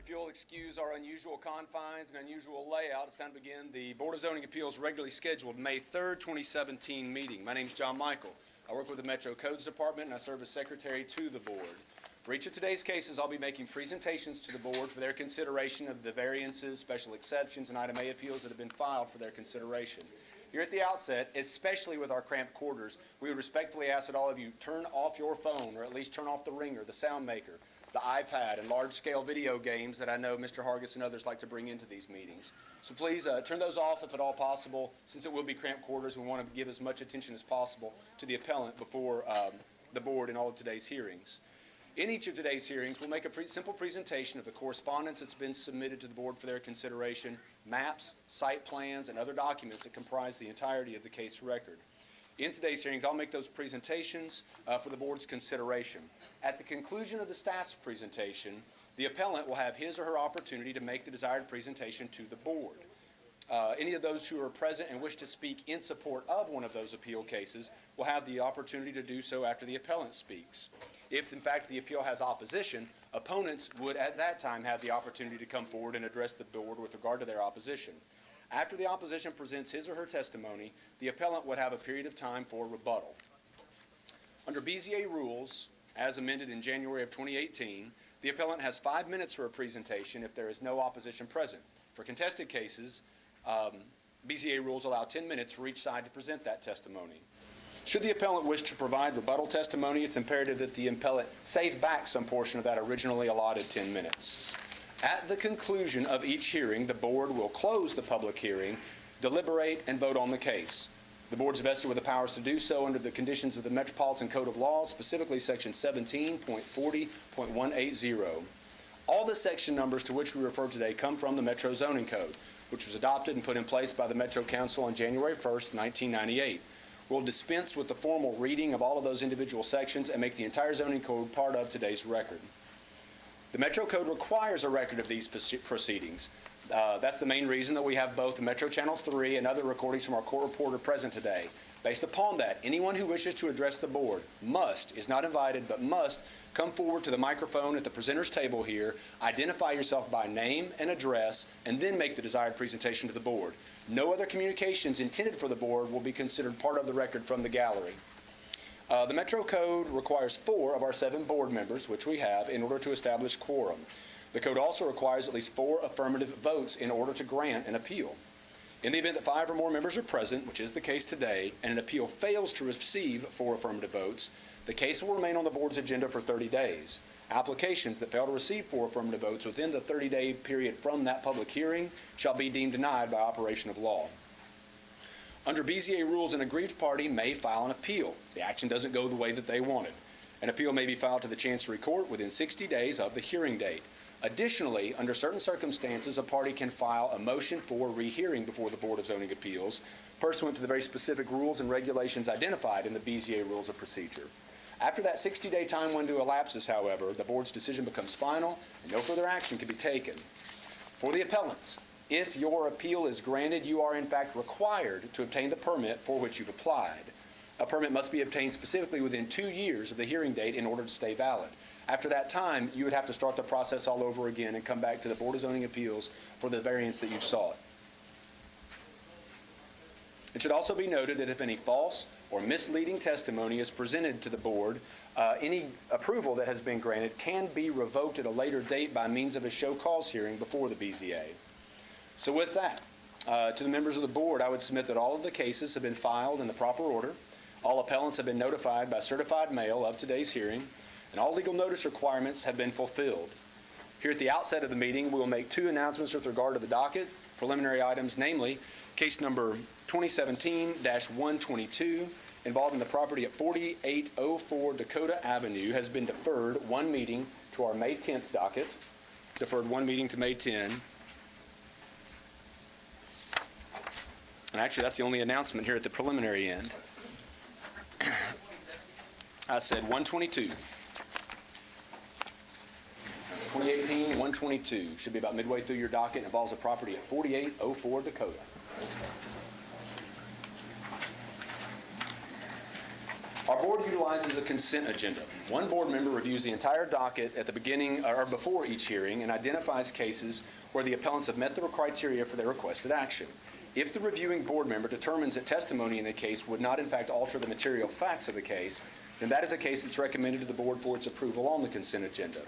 If you'll excuse our unusual confines and unusual layout, it's time to begin the Board of Zoning Appeals regularly scheduled May 3rd, 2017 meeting. My name is John Michael. I work with the Metro Codes Department and I serve as secretary to the board. For each of today's cases, I'll be making presentations to the board for their consideration of the variances, special exceptions, and item A appeals that have been filed for their consideration. Here at the outset, especially with our cramped quarters, we would respectfully ask that all of you turn off your phone, or at least turn off the ringer, the sound maker, the iPad, and large-scale video games that I know Mr. Hargis and others like to bring into these meetings. So please turn those off if at all possible. Since it will be cramped quarters, we want to give as much attention as possible to the appellant before the board in all of today's hearings. In each of today's hearings, we'll make a simple presentation of the correspondence that's been submitted to the board for their consideration, maps, site plans, and other documents that comprise the entirety of the case record. In today's hearings, I'll make those presentations for the board's consideration. At the conclusion of the staff's presentation, the appellant will have his or her opportunity to make the desired presentation to the board. Any of those who are present and wish to speak in support of one of those appeal cases will have the opportunity to do so after the appellant speaks. If, in fact, the appeal has opposition, opponents would at that time have the opportunity to come forward and address the board with regard to their opposition. After the opposition presents his or her testimony, the appellant would have a period of time for rebuttal. Under BZA rules, as amended in January of 2018, the appellant has 5 minutes for a presentation if there is no opposition present. For contested cases, BZA rules allow 10 minutes for each side to present that testimony. Should the appellant wish to provide rebuttal testimony, it's imperative that the appellant save back some portion of that originally allotted 10 minutes. At the conclusion of each hearing, the board will close the public hearing, deliberate, and vote on the case. The board is vested with the powers to do so under the conditions of the Metropolitan Code of Laws, specifically Section 17.40.180. All the section numbers to which we refer today come from the Metro Zoning Code, which was adopted and put in place by the Metro Council on January 1st, 1998. We'll dispense with the formal reading of all of those individual sections and make the entire zoning code part of today's record. The Metro Code requires a record of these proceedings. That's the main reason that we have both the Metro Channel 3 and other recordings from our court reporter present today. Based upon that, anyone who wishes to address the board is not invited, but must come forward to the microphone at the presenter's table here, identify yourself by name and address, and then make the desired presentation to the board. No other communications intended for the board will be considered part of the record from the gallery. The Metro Code requires 4 of our 7 board members, which we have, in order to establish quorum. The code also requires at least 4 affirmative votes in order to grant an appeal. In the event that 5 or more members are present, which is the case today, and an appeal fails to receive 4 affirmative votes, the case will remain on the board's agenda for 30 days. Applications that fail to receive 4 affirmative votes within the 30-day period from that public hearing shall be deemed denied by operation of law. Under BZA rules, an aggrieved party may file an appeal. The action doesn't go the way that they wanted. An appeal may be filed to the Chancery Court within 60 days of the hearing date. Additionally, under certain circumstances, a party can file a motion for rehearing before the Board of Zoning Appeals, pursuant to the very specific rules and regulations identified in the BZA Rules of Procedure. After that 60-day time window elapses, however, the board's decision becomes final and no further action can be taken. For the appellants, if your appeal is granted, you are in fact required to obtain the permit for which you've applied. A permit must be obtained specifically within 2 years of the hearing date in order to stay valid. After that time, you would have to start the process all over again and come back to the Board of Zoning Appeals for the variance that you sought. It should also be noted that if any false or misleading testimony is presented to the board, any approval that has been granted can be revoked at a later date by means of a show cause hearing before the BZA. So with that, to the members of the board, I would submit that all of the cases have been filed in the proper order. All appellants have been notified by certified mail of today's hearing, and all legal notice requirements have been fulfilled. Here at the outset of the meeting, we will make 2 announcements with regard to the docket. Preliminary items, namely, case number 2017-122 involving the property at 4804 Dakota Avenue has been deferred 1 meeting to our May 10th docket, deferred 1 meeting to May 10. And actually, that's the only announcement here at the preliminary end. I said 122. 2018-122 should be about midway through your docket. It involves a property at 4804 Dakota. Our Our board utilizes a consent agenda. One board member reviews the entire docket at the beginning or before each hearing and identifies cases where the appellants have met the criteria for their requested action. If the reviewing board member determines that testimony in the case would not in fact alter the material facts of the case, then that is a case that's recommended to the board for its approval on the consent agenda.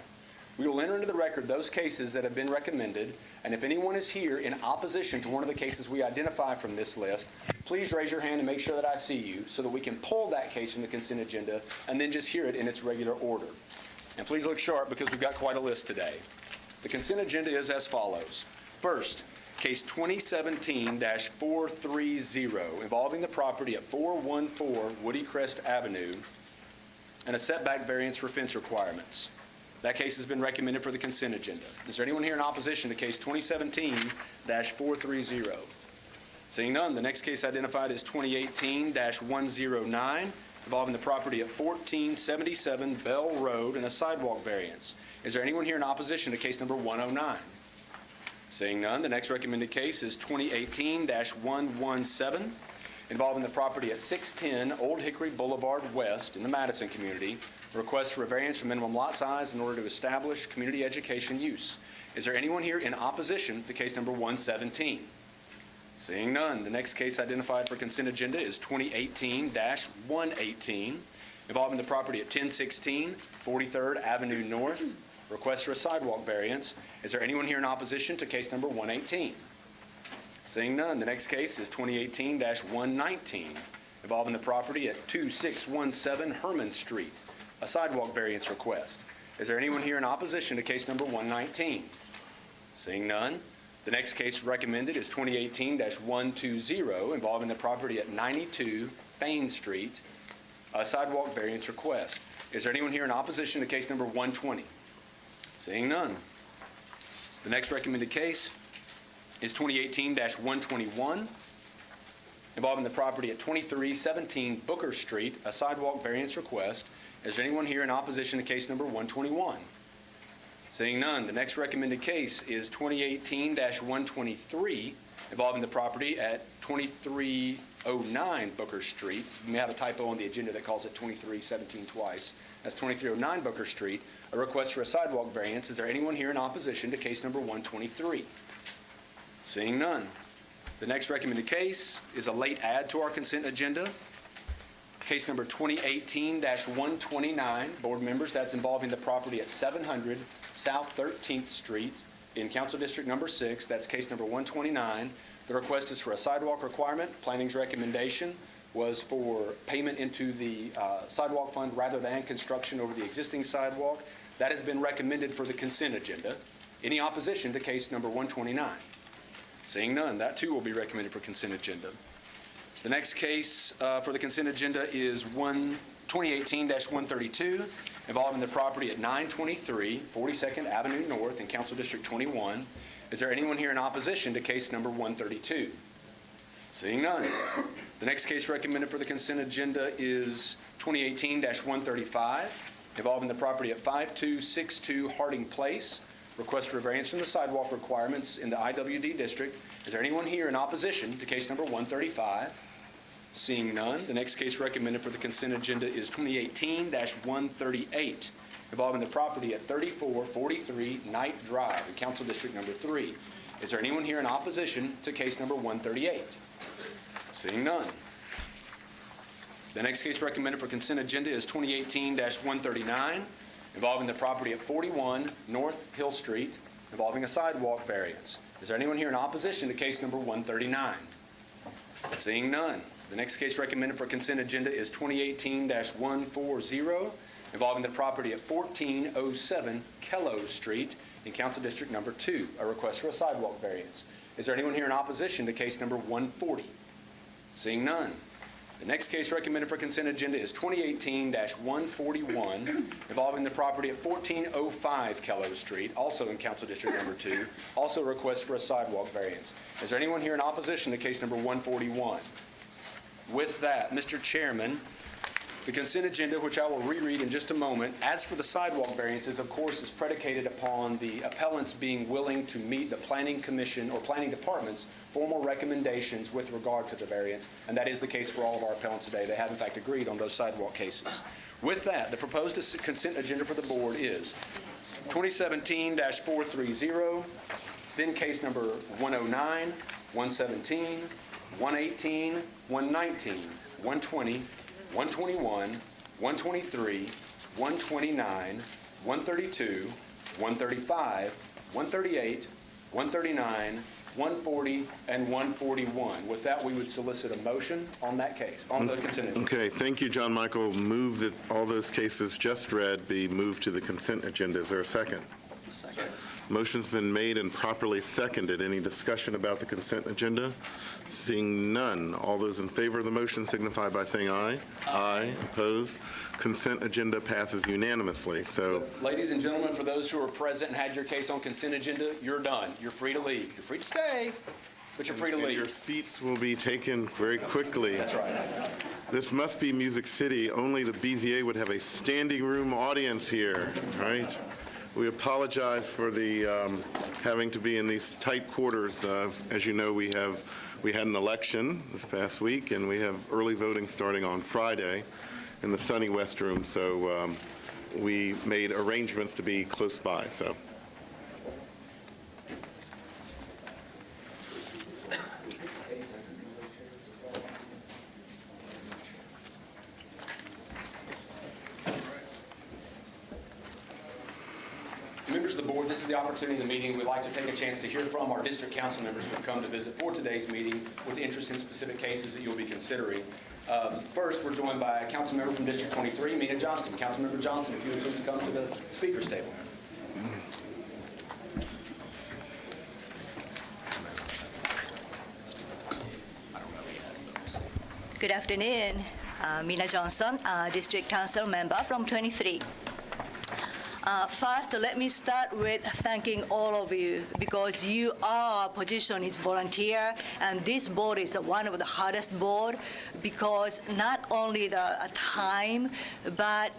We will enter into the record those cases that have been recommended, and if anyone is here in opposition to one of the cases we identify from this list, please raise your hand and make sure that I see you so that we can pull that case from the consent agenda and then just hear it in its regular order. And please look sharp because we've got quite a list today. The consent agenda is as follows. First, case 2017-430 involving the property at 414 Woody Crest Avenue and a setback variance for fence requirements. That case has been recommended for the consent agenda. Is there anyone here in opposition to case 2017-430? Seeing none, the next case identified is 2018-109 involving the property at 1477 Bell Road and a sidewalk variance. Is there anyone here in opposition to case number 109? Seeing none, the next recommended case is 2018-117 involving the property at 610 Old Hickory Boulevard West in the Madison community. Request for a variance for minimum lot size in order to establish community education use. Is there anyone here in opposition to case number 117? Seeing none, the next case identified for consent agenda is 2018-118 involving the property at 1016 43rd Avenue North. Request for a sidewalk variance. Is there anyone here in opposition to case number 118? Seeing none, the next case is 2018-119 involving the property at 2617 Herman Street. A sidewalk variance request. Is there anyone here in opposition to case number 119? Seeing none, the next case recommended is 2018-120 involving the property at 92 Bain Street. A sidewalk variance request. Is there anyone here in opposition to case number 120? Seeing none. The next recommended case is 2018-121 involving the property at 2317 Booker Street, a sidewalk variance request. Is there anyone here in opposition to case number 121? Seeing none, the next recommended case is 2018-123 involving the property at 2309 Booker Street. You may have a typo on the agenda that calls it 2317 twice. That's 2309 Booker Street, a request for a sidewalk variance. Is there anyone here in opposition to case number 123? Seeing none. The next recommended case is a late add to our consent agenda. Case number 2018-129, board members, that's involving the property at 700 South 13th Street in Council District number 6. That's case number 129. The request is for a sidewalk requirement. Planning's recommendation was for payment into the sidewalk fund rather than construction over the existing sidewalk. That has been recommended for the consent agenda. Any opposition to case number 129? Seeing none, that too will be recommended for consent agenda. The next case for the consent agenda is 2018-132 involving the property at 923 42nd Avenue North in Council District 21. Is there anyone here in opposition to case number 132? Seeing none. The next case recommended for the consent agenda is 2018-135 involving the property at 5262 Harding Place. Request for a variance from the sidewalk requirements in the IWD district. Is there anyone here in opposition to case number 135? Seeing none, the next case recommended for the consent agenda is 2018-138 involving the property at 3443 Knight Drive in Council District number 3. Is there anyone here in opposition to case number 138? Seeing none. The next case recommended for consent agenda is 2018-139 involving the property at 41 North Hill Street involving a sidewalk variance. Is there anyone here in opposition to case number 139? Seeing none. The next case recommended for consent agenda is 2018-140 involving the property at 1407 Kello Street in Council District number 2, a request for a sidewalk variance. Is there anyone here in opposition to case number 140? Seeing none. The next case recommended for consent agenda is 2018-141 involving the property at 1405 Kello Street, also in Council District number 2, also a request for a sidewalk variance. Is there anyone here in opposition to case number 141? With that, Mr. Chairman, The consent agenda, which I will reread in just a moment, as for the sidewalk variances, of course, is predicated upon the appellants being willing to meet the Planning Commission or Planning Department's formal recommendations with regard to the variance, and that is the case for all of our appellants today. They have, in fact, agreed on those sidewalk cases. With that, the proposed consent agenda for the board is 2017-430, then case number 109, 117, 118, 119, 120, 121, 123, 129, 132, 135, 138, 139, 140, and 141. With that, we would solicit a motion on that case, on the consent agenda. Okay, thank you, John Michael. Move that all those cases just read be moved to the consent agenda. Is there a second? Second. Motion's been made and properly seconded. Any discussion about the consent agenda? Seeing none. All those in favor of the motion signify by saying aye. Aye. Opposed? Consent agenda passes unanimously. So, ladies and gentlemen, for those who are present and had your case on consent agenda, you're done. You're free to leave. You're free to stay, but you're free to leave. your seats will be taken very quickly. That's right. This must be Music City. Only the BZA would have a standing room audience here, right? We apologize for the having to be in these tight quarters. As you know, we had an election this past week, and we have early voting starting on Friday in the sunny West Room. So we made arrangements to be close by. So. Members of the board, this is the opportunity in the meeting we'd like to take a chance to hear from our district council members who have come to visit for today's meeting with interest in specific cases that you'll be considering. First, we're joined by a council member from District 23, Mina Johnson. Councilmember Johnson, if you would please come to the speaker's table. Good afternoon. Mina Johnson, District Council member from 23. First, let me start with thanking all of you because your position is volunteer, and this board is one of the hardest board because not only the time, but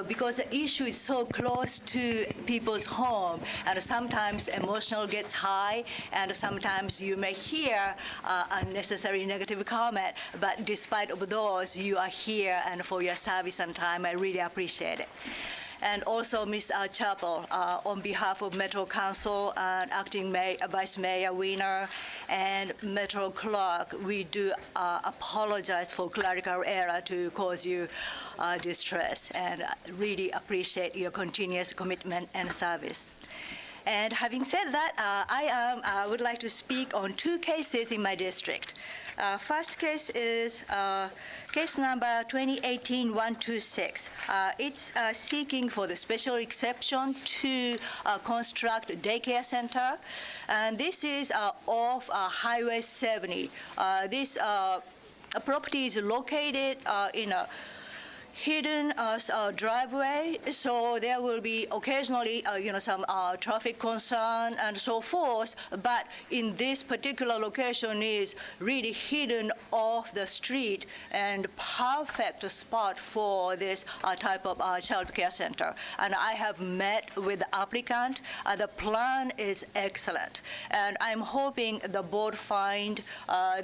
because the issue is so close to people's home, and sometimes emotional gets high, and sometimes you may hear unnecessary negative comment, but despite of those, you are here, and for your service and time, I really appreciate it. And also, Ms. Chappell, on behalf of Metro Council and Acting Vice Mayor Wiener and Metro Clerk, we do apologize for clerical error to cause you distress, and really appreciate your continuous commitment and service. And having said that, I would like to speak on two cases in my district. First case is case number 2018-126. It's seeking for the special exception to construct a daycare center. And this is off Highway 70. This property is located in a hidden driveway, so there will be occasionally, some traffic concern and so forth. But in this particular location is really hidden off the street and perfect spot for this type of child care center. And I have met with the applicant. The plan is excellent, and I'm hoping the board find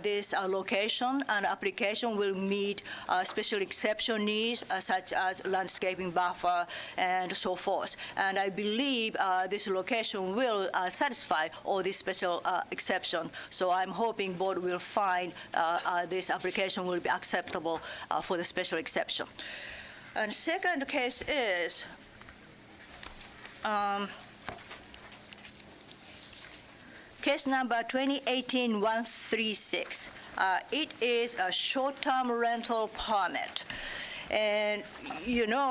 this location and application will meet special exception needs, such as landscaping buffer and so forth. And I believe this location will satisfy all these special exception. So I'm hoping board will find this application will be acceptable for the special exception. And second case is case number 2018-136. It is a short-term rental permit. And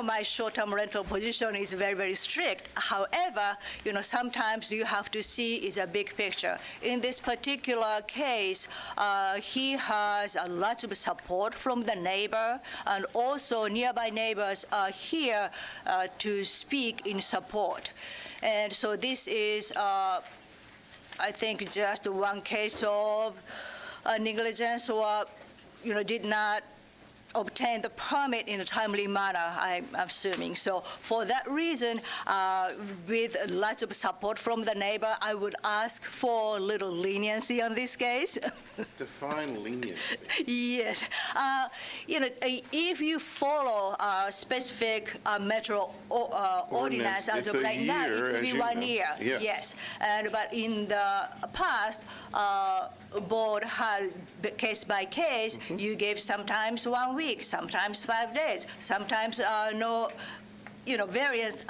my short-term rental position is very, very strict. However, sometimes you have to see is a big picture. In this particular case, he has a lot of support from the neighbor, and also nearby neighbors are here to speak in support. And so this is, I think, just one case of negligence or, did not obtain the permit in a timely manner, I'm assuming. So for that reason, with lots of support from the neighbor, I would ask for a little leniency on this case. Define leniency. Yes. If you follow specific metro ordinance as It's of a right now, it year, will as be you 1 know. year. Yeah. Yes. But in the past, board had case by case, you gave sometimes 1 week, sometimes 5 days, sometimes no, variance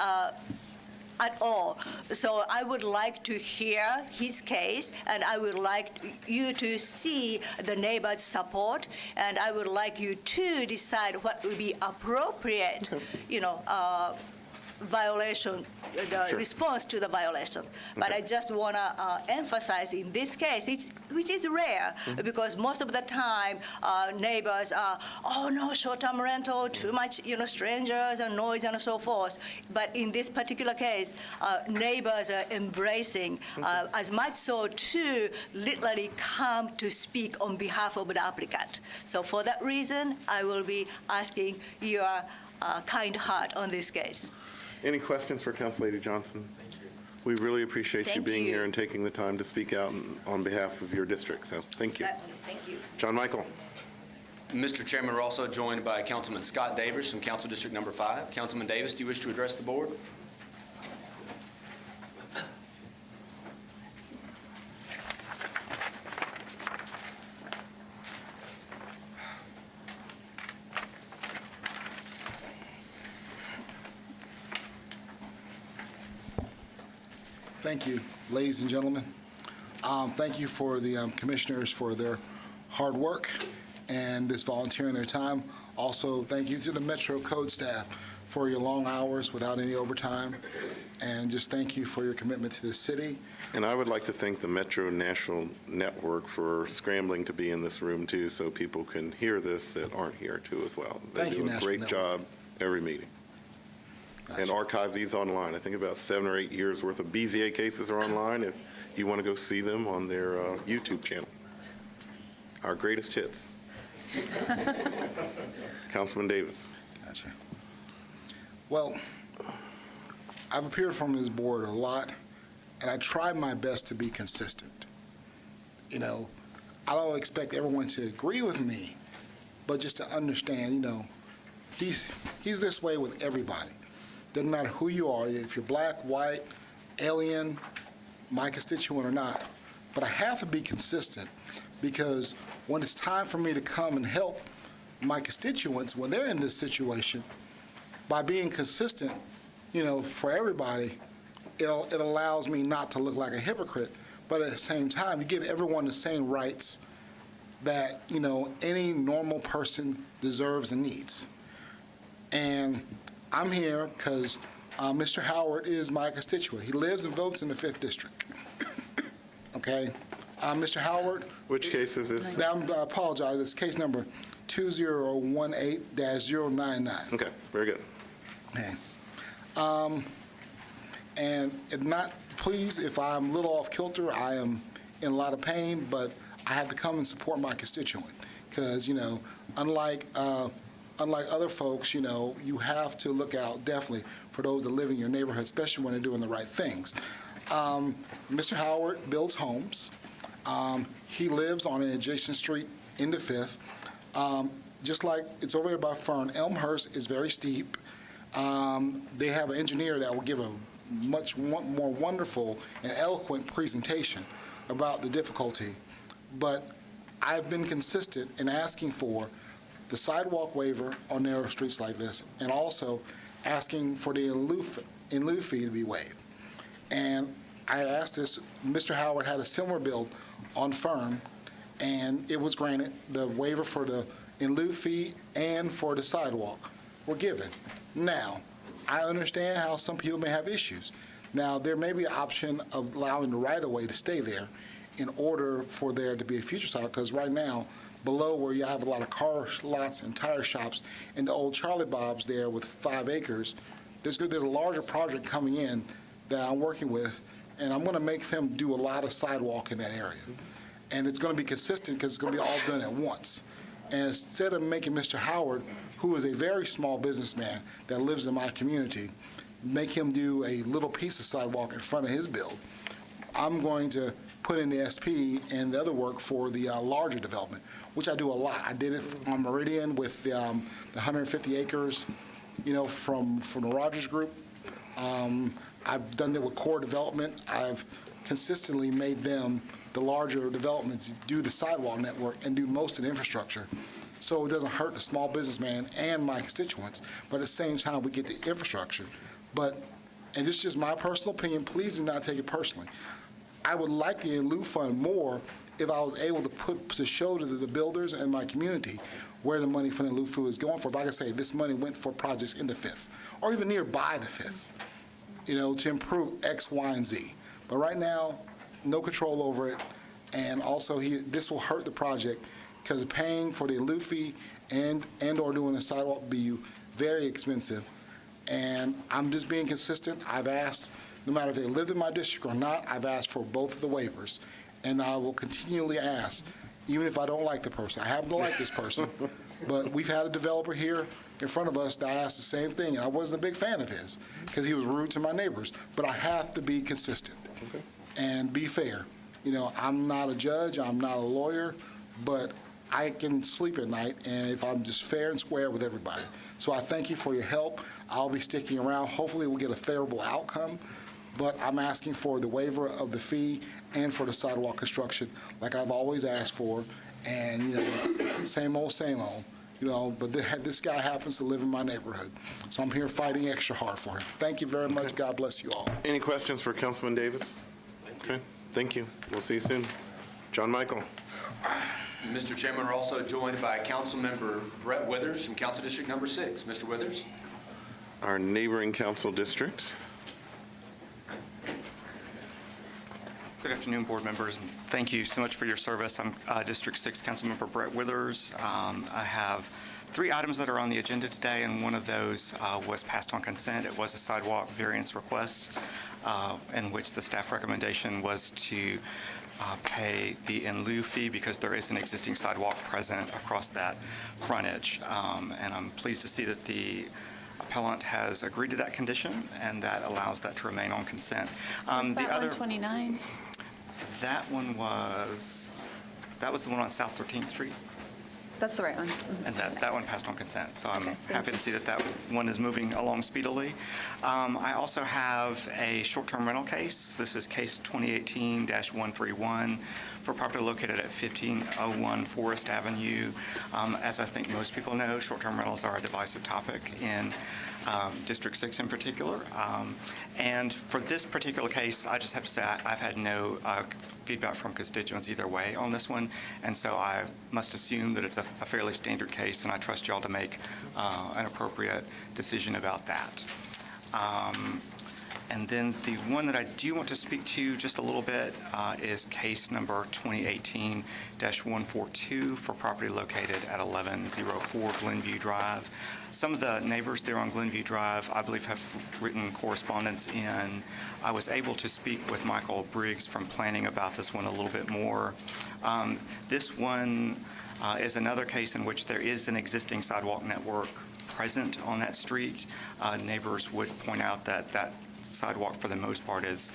at all. So I would like to hear his case, and I would like you to see the neighbor's support, and I would like you to decide what would be appropriate, violation, the Sure. response to the violation. But I just want to emphasize in this case, which is rare, because most of the time neighbors are, oh no, short-term rental, too much, strangers and noise and so forth. But in this particular case, neighbors are embracing, as much so to literally come to speak on behalf of the applicant. So for that reason, I will be asking your kind heart on this case. Any questions for Councilor Johnson? We really appreciate you Thank being you. here and taking the time to speak out on behalf of your district, so thank you. Certainly. Thank you. John Michael. Mr. Chairman, we're also joined by Councilman Scott Davis from Council District Number 5. Councilman Davis, do you wish to address the board? Thank you, ladies and gentlemen. Thank you for the commissioners for their hard work and this volunteering their time. Also, thank you to the Metro Code staff for your long hours without any overtime. And just thank you for your commitment to the city. And I would like to thank the Metro National Network for scrambling to be in this room, too, so people can hear this that aren't here, too, as well. Thank you, They do a Nashville great Network. job every meeting. And Gotcha. archive these online. I think about 7 or 8 years' worth of BZA cases are online if you want to go see them on their YouTube channel. Our greatest hits. Councilman Davis. Gotcha. Well, I've appeared from this board a lot, and I try my best to be consistent. I don't expect everyone to agree with me, but just to understand, he's this way with everybody. Doesn't matter who you are, if you're black, white, alien, my constituent or not. But I have to be consistent, because when it's time for me to come and help my constituents when they're in this situation, by being consistent, for everybody, it allows me not to look like a hypocrite. But at the same time, you give everyone the same rights that, any normal person deserves and needs. And I'm here because Mr. Howard is my constituent. He lives and votes in the 5th District. Okay? Mr. Howard. Which case is this? I apologize. It's case number 2018-099. Okay, very good. Okay. And please, if I'm a little off kilter, I am in a lot of pain, but I have to come and support my constituent. Because, unlike other folks, you have to look out definitely for those that live in your neighborhood, especially when they're doing the right things. Mr. Howard builds homes. He lives on an adjacent street in the 5th. Just like it's over here by Fern, Elmhurst is very steep. They have an engineer that will give a much more wonderful and eloquent presentation about the difficulty. But I've been consistent in asking for the sidewalk waiver on narrow streets like this, and also asking for the in lieu fee to be waived. And I asked this, Mr. Howard had a similar build on Fern, and it was granted. The waiver for the in lieu fee and for the sidewalk were given. Now, I understand how some people may have issues. Now, there may be an option of allowing the right-of-way to stay there in order for there to be a future sidewalk, because right now, below where you have a lot of car lots and tire shops and the old Charlie Bob's there with 5 acres, there's a larger project coming in that I'm working with, and I'm going to make them do a lot of sidewalk in that area. And it's going to be consistent because it's going to be all done at once. And instead of making Mr. Howard, who is a very small businessman that lives in my community, make him do a little piece of sidewalk in front of his build, I'm going to put in the SP and the other work for the larger development, which I do a lot. I did it on Meridian with the 150 acres, from the Rogers Group. I've done that with core development. I've consistently made them, the larger developments, do the sidewalk network and do most of the infrastructure, so it doesn't hurt the small businessman and my constituents, but at the same time, we get the infrastructure. And this is just my personal opinion, please do not take it personally. I would like the in lieu fund more if I was able to show to the builders and my community where the money from the in lieu fund is going for. If I could say this money went for projects in the Fifth, or even nearby the Fifth, to improve X, Y, and Z. But right now, no control over it, and also this will hurt the project because paying for the in lieu fee and or doing the sidewalk will be very expensive. And I'm just being consistent. I've asked, no matter if they lived in my district or not, I've asked for both of the waivers. And I will continually ask, even if I don't like the person. I happen to like this person, but we've had a developer here in front of us that I asked the same thing, and I wasn't a big fan of his because he was rude to my neighbors. But I have to be consistent and be fair. I'm not a judge, I'm not a lawyer, but I can sleep at night, and if I'm just fair and square with everybody. So I thank you for your help. I'll be sticking around. Hopefully we'll get a favorable outcome, but I'm asking for the waiver of the fee and for the sidewalk construction like I've always asked for, and, same old, but this guy happens to live in my neighborhood, so I'm here fighting extra hard for him. Thank you very much. God bless you all. Any questions for Councilman Davis? Okay, thank you. We'll see you soon. John Michael. Mr. Chairman, we're also joined by Councilmember Brett Withers from Council District Number 6. Mr. Withers. Our neighboring council district. Good afternoon, board members, and thank you so much for your service. I'm District 6 Councilmember Brett Withers. I have 3 items that are on the agenda today, and one of those was passed on consent. It was a sidewalk variance request in which the staff recommendation was to pay the in lieu fee because there is an existing sidewalk present across that frontage. And I'm pleased to see that the appellant has agreed to that condition, and that allows that to remain on consent. Is that 129? That was the one on South 13th Street, That's the right one. and that one passed on consent. So I'm Okay, thank happy you. to see that one is moving along speedily. I also have a short-term rental case. This is case 2018-131 for property located at 1501 Forest Avenue. As I think most people know, short-term rentals are a divisive topic in District 6 in particular. And for this particular case, I just have to say I've had no feedback from constituents either way on this one, and so I must assume that it's a fairly standard case, and I trust y'all to make an appropriate decision about that. And then the one that I do want to speak to just a little bit is case number 2018-142 for property located at 1104 Glenview Drive. Some of the neighbors there on Glenview Drive, I believe, have written correspondence in. I was able to speak with Michael Briggs from planning about this one a little bit more. This one is another case in which there is an existing sidewalk network present on that street. Neighbors would point out that sidewalk, for the most part, is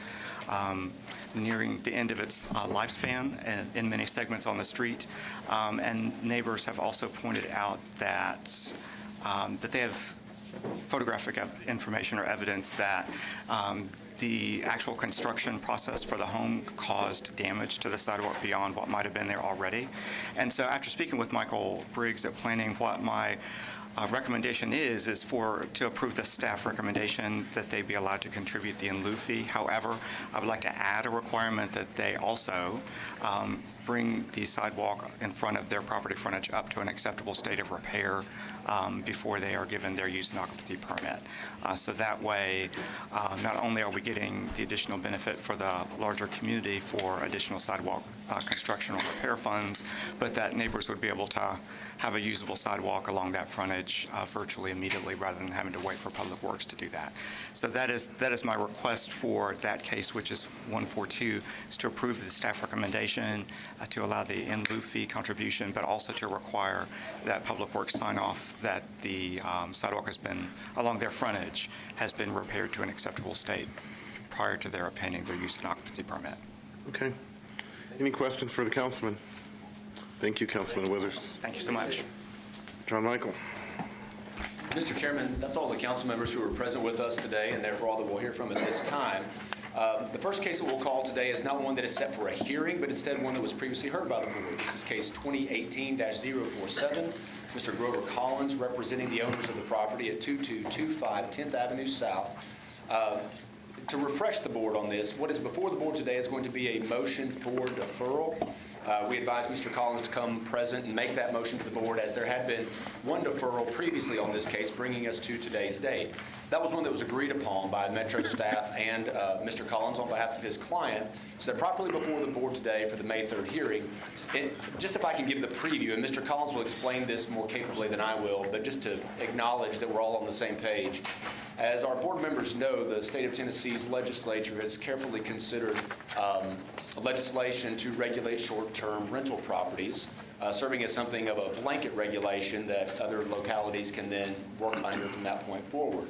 nearing the end of its lifespan in many segments on the street. And neighbors have also pointed out that they have photographic information or evidence that the actual construction process for the home caused damage to the sidewalk beyond what might have been there already. And so after speaking with Michael Briggs at Planning, what my recommendation is to approve the staff recommendation that they be allowed to contribute the in lieu fee. However, I would like to add a requirement that they also bring the sidewalk in front of their property frontage up to an acceptable state of repair before they are given their use and occupancy permit. So that way, not only are we getting the additional benefit for the larger community for additional sidewalk construction or repair funds, but that neighbors would be able to have a usable sidewalk along that frontage virtually immediately rather than having to wait for Public Works to do that. So that is my request for that case, which is 142, is to approve the staff recommendation to allow the in lieu fee contribution, but also to require that Public Works sign off that the sidewalk has been, along their frontage, has been repaired to an acceptable state prior to their obtaining their use and occupancy permit. Okay. Any questions for the councilman? Thank you, Councilman Withers. Thank you so much. John Michael. Mr. Chairman, that's all the council members who are present with us today, and therefore all that we'll hear from at this time. The first case that we'll call today is not one that is set for a hearing, but instead one that was previously heard by the board. This is case 2018-047. Mr. Grover Collins, representing the owners of the property at 2225 10th Avenue South. To refresh the board on this, what is before the board today is going to be a motion for deferral. We advise Mr. Collins to come present and make that motion to the board, as there had been one deferral previously on this case, bringing us to today's date. That was one that was agreed upon by Metro staff and Mr. Collins on behalf of his client. So they're properly before the board today for the May 3rd hearing. And just if I can give the preview, and Mr. Collins will explain this more capably than I will, but just to acknowledge that we're all on the same page. As our board members know, the state of Tennessee's legislature has carefully considered legislation to regulate short-term rental properties, serving as something of a blanket regulation that other localities can then work under from that point forward.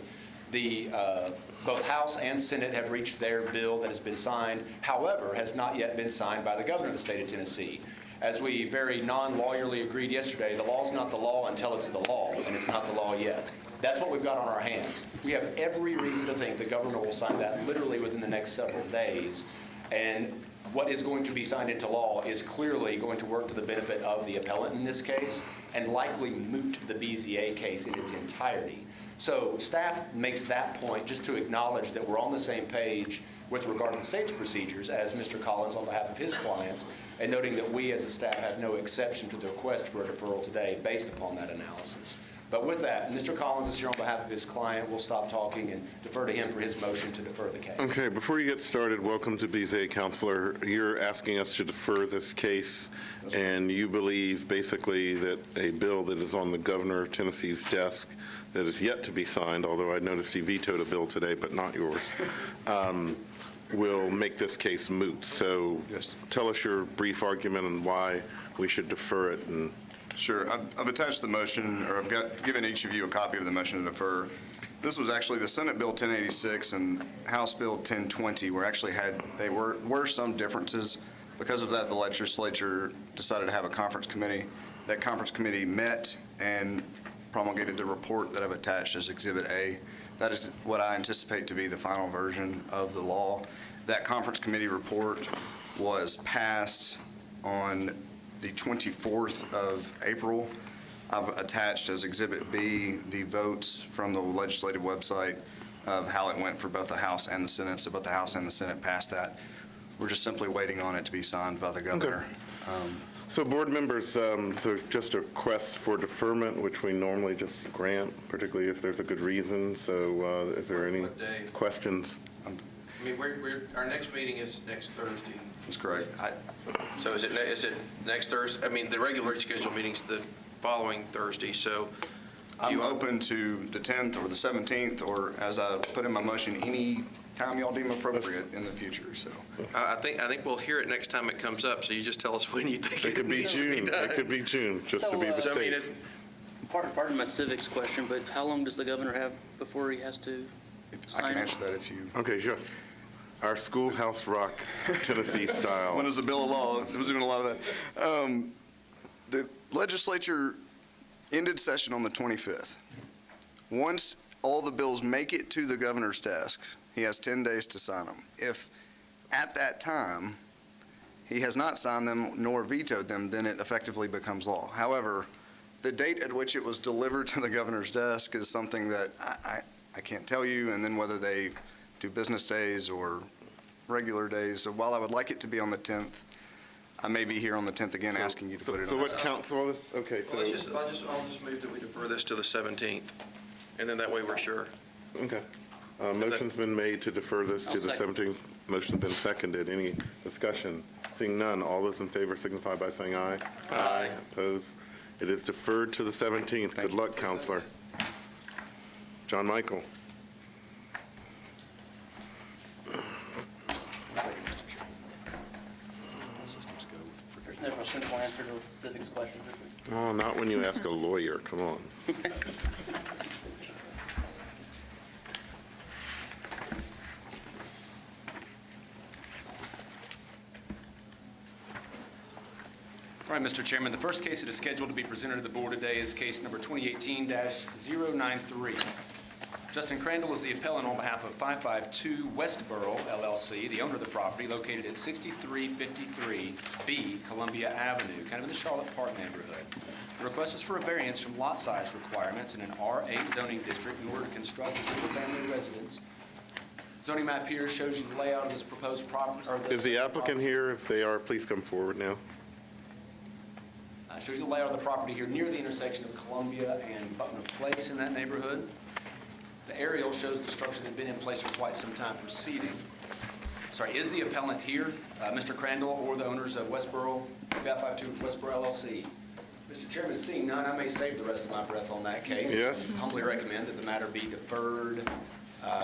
Both House and Senate have reached their bill that has been signed, however, has not yet been signed by the governor of the state of Tennessee. As we very non-lawyerly agreed yesterday, the law's not the law until it's the law, and it's not the law yet. That's what we've got on our hands. We have every reason to think the governor will sign that literally within the next several days. And what is going to be signed into law is clearly going to work to the benefit of the appellant in this case and likely moot the BZA case in its entirety. So staff makes that point just to acknowledge that we're on the same page with regard to the state's procedures as Mr. Collins on behalf of his clients, and noting that we as a staff have no exception to the request for a deferral today based upon that analysis. But with that, Mr. Collins is here on behalf of his client. We'll stop talking and defer to him for his motion to defer the case. Okay, before you get started, welcome to BZA, Counselor. You're asking us to defer this case, and you believe basically that a bill that is on the governor of Tennessee's desk that is yet to be signed, although I noticed he vetoed a bill today, but not yours, will make this case moot. So tell us your brief argument on why we should defer it. And Sure. I've attached the motion, or I've given each of you a copy of the motion to defer. This was actually the Senate Bill 1086 and House Bill 1020, where actually were some differences. Because of that, the legislature decided to have a conference committee. That conference committee met and promulgated the report that I've attached as Exhibit A. That is what I anticipate to be the final version of the law. That conference committee report was passed on the 24th of April. I've attached as Exhibit B the votes from the legislative website of how it went for both the House and the Senate. So both the House and the Senate passed that. We're just simply waiting on it to be signed by the governor. so board members, so just a request for deferment, which we normally just grant, particularly if there's a good reason. So is there any questions? I mean, our next meeting is next Thursday. That's correct. So is it next Thursday? I mean, the regularly scheduled meeting's the following Thursday, so. I'm open to the 10th or the 17th, or as I put in my motion, any time y'all deem appropriate in the future, so. I think we'll hear it next time it comes up, so you just tell us when you think It could be needs to June. done. It could be June, just to be the So, I mean, safe. Pardon my civics question, but how long does the governor have before he has to I sign can it? answer that if you. Okay, yes. Our Schoolhouse Rock, Tennessee style. When was the bill of law? It was doing a lot of that. The legislature ended session on the 25th. Once all the bills make it to the governor's desk, he has 10 days to sign them. If at that time he has not signed them nor vetoed them, then it effectively becomes law. However, the date at which it was delivered to the governor's desk is something that I can't tell you, and then whether they do business days or regular days. So while I would like it to be on the 10th, I may be here on the 10th again asking you to put it So on. what counts, well, this, okay, Well, so, I'll just move that we defer this to the 17th, and then that way we're sure. okay. Motion's been made to defer this to I'll the second. 17th. Motion's been seconded. Any discussion? Seeing none, all those in favor signify by saying aye. Aye. Opposed? It is deferred to the 17th. Good luck, Counselor. John Michael. simple answer to civics questions. Oh, not when you ask a lawyer, come on. All right, Mr. Chairman, the first case that is scheduled to be presented to the board today is case number 2018-093. Justin Crandall is the appellant on behalf of 552 Westboro LLC, the owner of the property located at 6353B Columbia Avenue, kind of in the Charlotte Park neighborhood. The request is for a variance from lot size requirements in an R8 zoning district in order to construct a single-family residence. Zoning map here shows you the layout of this proposed property. Is the applicant here? If they are, please come forward now. Shows you the layout of the property here near the intersection of Columbia and Butler Place in that neighborhood. The aerial shows the structure that had been in place for quite some time preceding. Sorry, is the appellant here, Mr. Crandall, or the owners of Westboro, 552 Westboro LLC? Mr. Chairman, seeing none, I may save the rest of my breath on that case. Yes. Humbly recommend that the matter be deferred.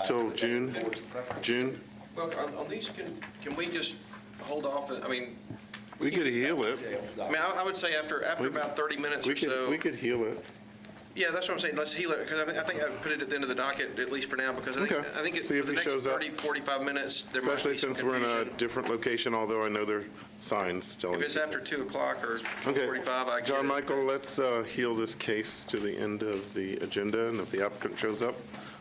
Till to the June? board's preference. June? Well, on these, can we just hold off? I mean, We could heal it. I would say after about 30 minutes or so. We could heal it. Yeah, that's what I'm saying. Let's heal it, because I think I've put it at the end of the docket, at least for now, because I Okay. think See if for the he next shows up. 30, 45 minutes, there might Especially be some since we're in a confusion. different location, although I know there are signs telling. If it's after 2 o'clock or Okay. 45, I get it. John Michael, let's heal this case to the end of the agenda, and if the applicant shows up,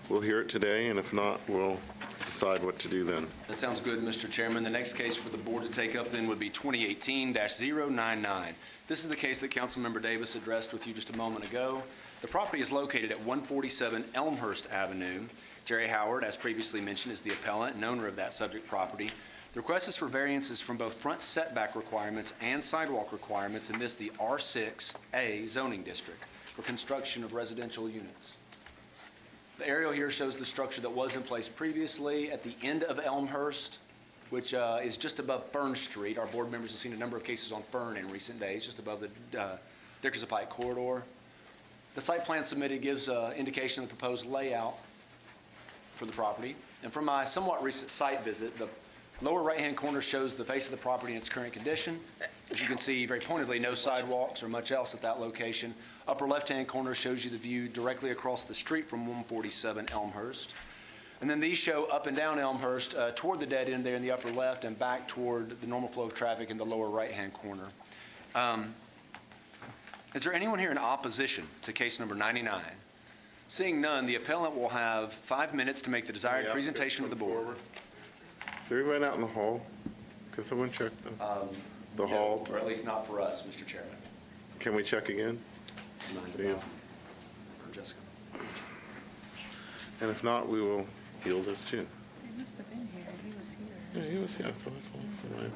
we'll hear it today, and if not, we'll decide what to do then. That sounds good, Mr. Chairman. The next case for the board to take up then would be 2018-099. This is the case that Councilmember Davis addressed with you just a moment ago. The property is located at 147 Elmhurst Avenue. Jerry Howard, as previously mentioned, is the appellant and owner of that subject property. The request is for variances from both front setback requirements and sidewalk requirements in this, the R6A zoning district, for construction of residential units. The aerial here shows the structure that was in place previously at the end of Elmhurst, which is just above Fern Street. Our board members have seen a number of cases on Fern in recent days, just above the Dickerson Pike corridor. The site plan submitted gives indication of the proposed layout for the property. And from my somewhat recent site visit, the lower right-hand corner shows the face of the property in its current condition. As you can see, very pointedly, no sidewalks or much else at that location. Upper left-hand corner shows you the view directly across the street from 147 Elmhurst. And then these show up and down Elmhurst toward the dead end there in the upper left and back toward the normal flow of traffic in the lower right-hand corner. Is there anyone here in opposition to case number 99? Seeing none, the appellant will have 5 minutes to make the desired presentation to the board. Is there anybody out in the hall? Can someone check the hall? Or at least not for us, Mr. Chairman. Can we check again? See if- Or Jessica. And if not, we will heal this too. He must have been here. He was here. Yeah, he was here. I thought somebody.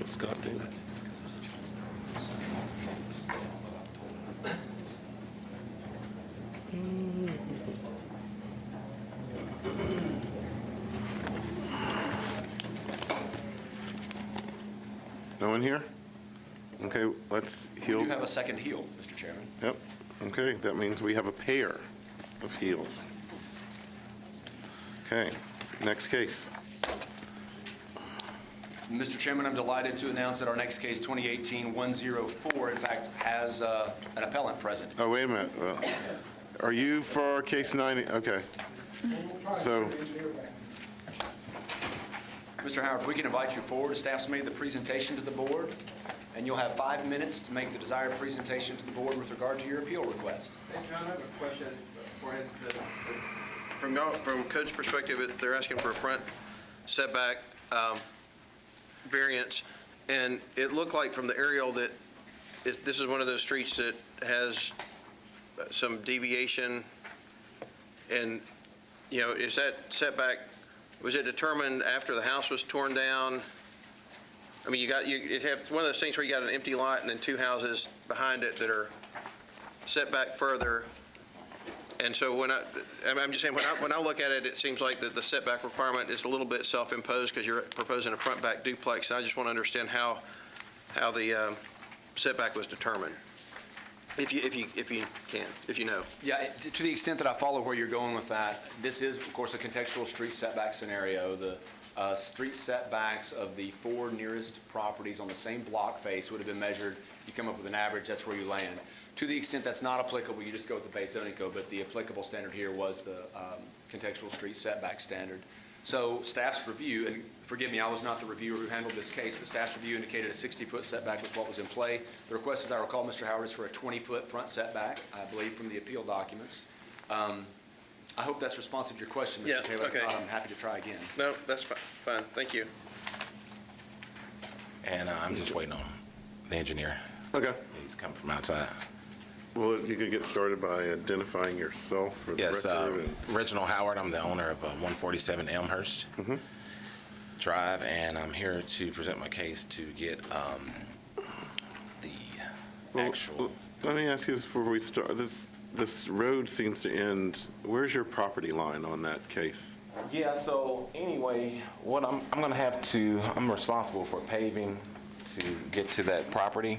Scott Davis. No one here? Okay, let's We heal. do have a second heel, Mr. Chairman. Yep, okay, that means we have a pair of heels. Okay, next case. Mr. Chairman, I'm delighted to announce that our next case, 2018-104, in fact, has an appellant present. Oh, wait a minute. Are you for case 90? Okay. So, Mr. Howard, if we can invite you forward, staff's made the presentation to the board, and you'll have 5 minutes to make the desired presentation to the board with regard to your appeal request. Hey, John, I have a question for him. From code's perspective, they're asking for a front setback variance, and it looked like from the aerial that this is one of those streets that has some deviation, and, you know, is that setback, was it determined after the house was torn down? I mean, you have one of those things where you got an empty lot and then 2 houses behind it that are set back further. And so I'm just saying, when I look at it, it seems like that the setback requirement is a little bit self-imposed because you're proposing a front-back duplex. And I just want to understand how the setback was determined, if you know. Yeah, to the extent that I follow where you're going with that, this is, of course, a contextual street setback scenario. The street setbacks of the 4 nearest properties on the same block face would have been measured you come up with an average, that's where you land. To the extent that's not applicable, you just go with the base zoning code, but the applicable standard here was the contextual street setback standard. So staff's review, and forgive me, I was not the reviewer who handled this case, but staff's review indicated a 60-foot setback was what was in play. The request, as I recall, Mr. Howard, is for a 20-foot front setback, I believe, from the appeal documents. I hope that's responsive to your question, Yeah, Mr. Taylor. okay. If not, I'm happy to try again. No, that's fine, thank you. And I'm just waiting on the engineer. Okay. He's coming from outside. Well, you could get started by identifying yourself for the Yes, record. Reginald Howard, I'm the owner of 147 Elmhurst Drive, and I'm here to present my case to get the Well, actual, let me ask you this before we start. This road seems to end, where's your property line on that case? yeah, so anyway, what I'm going to have to, I'm responsible for paving to get to that property,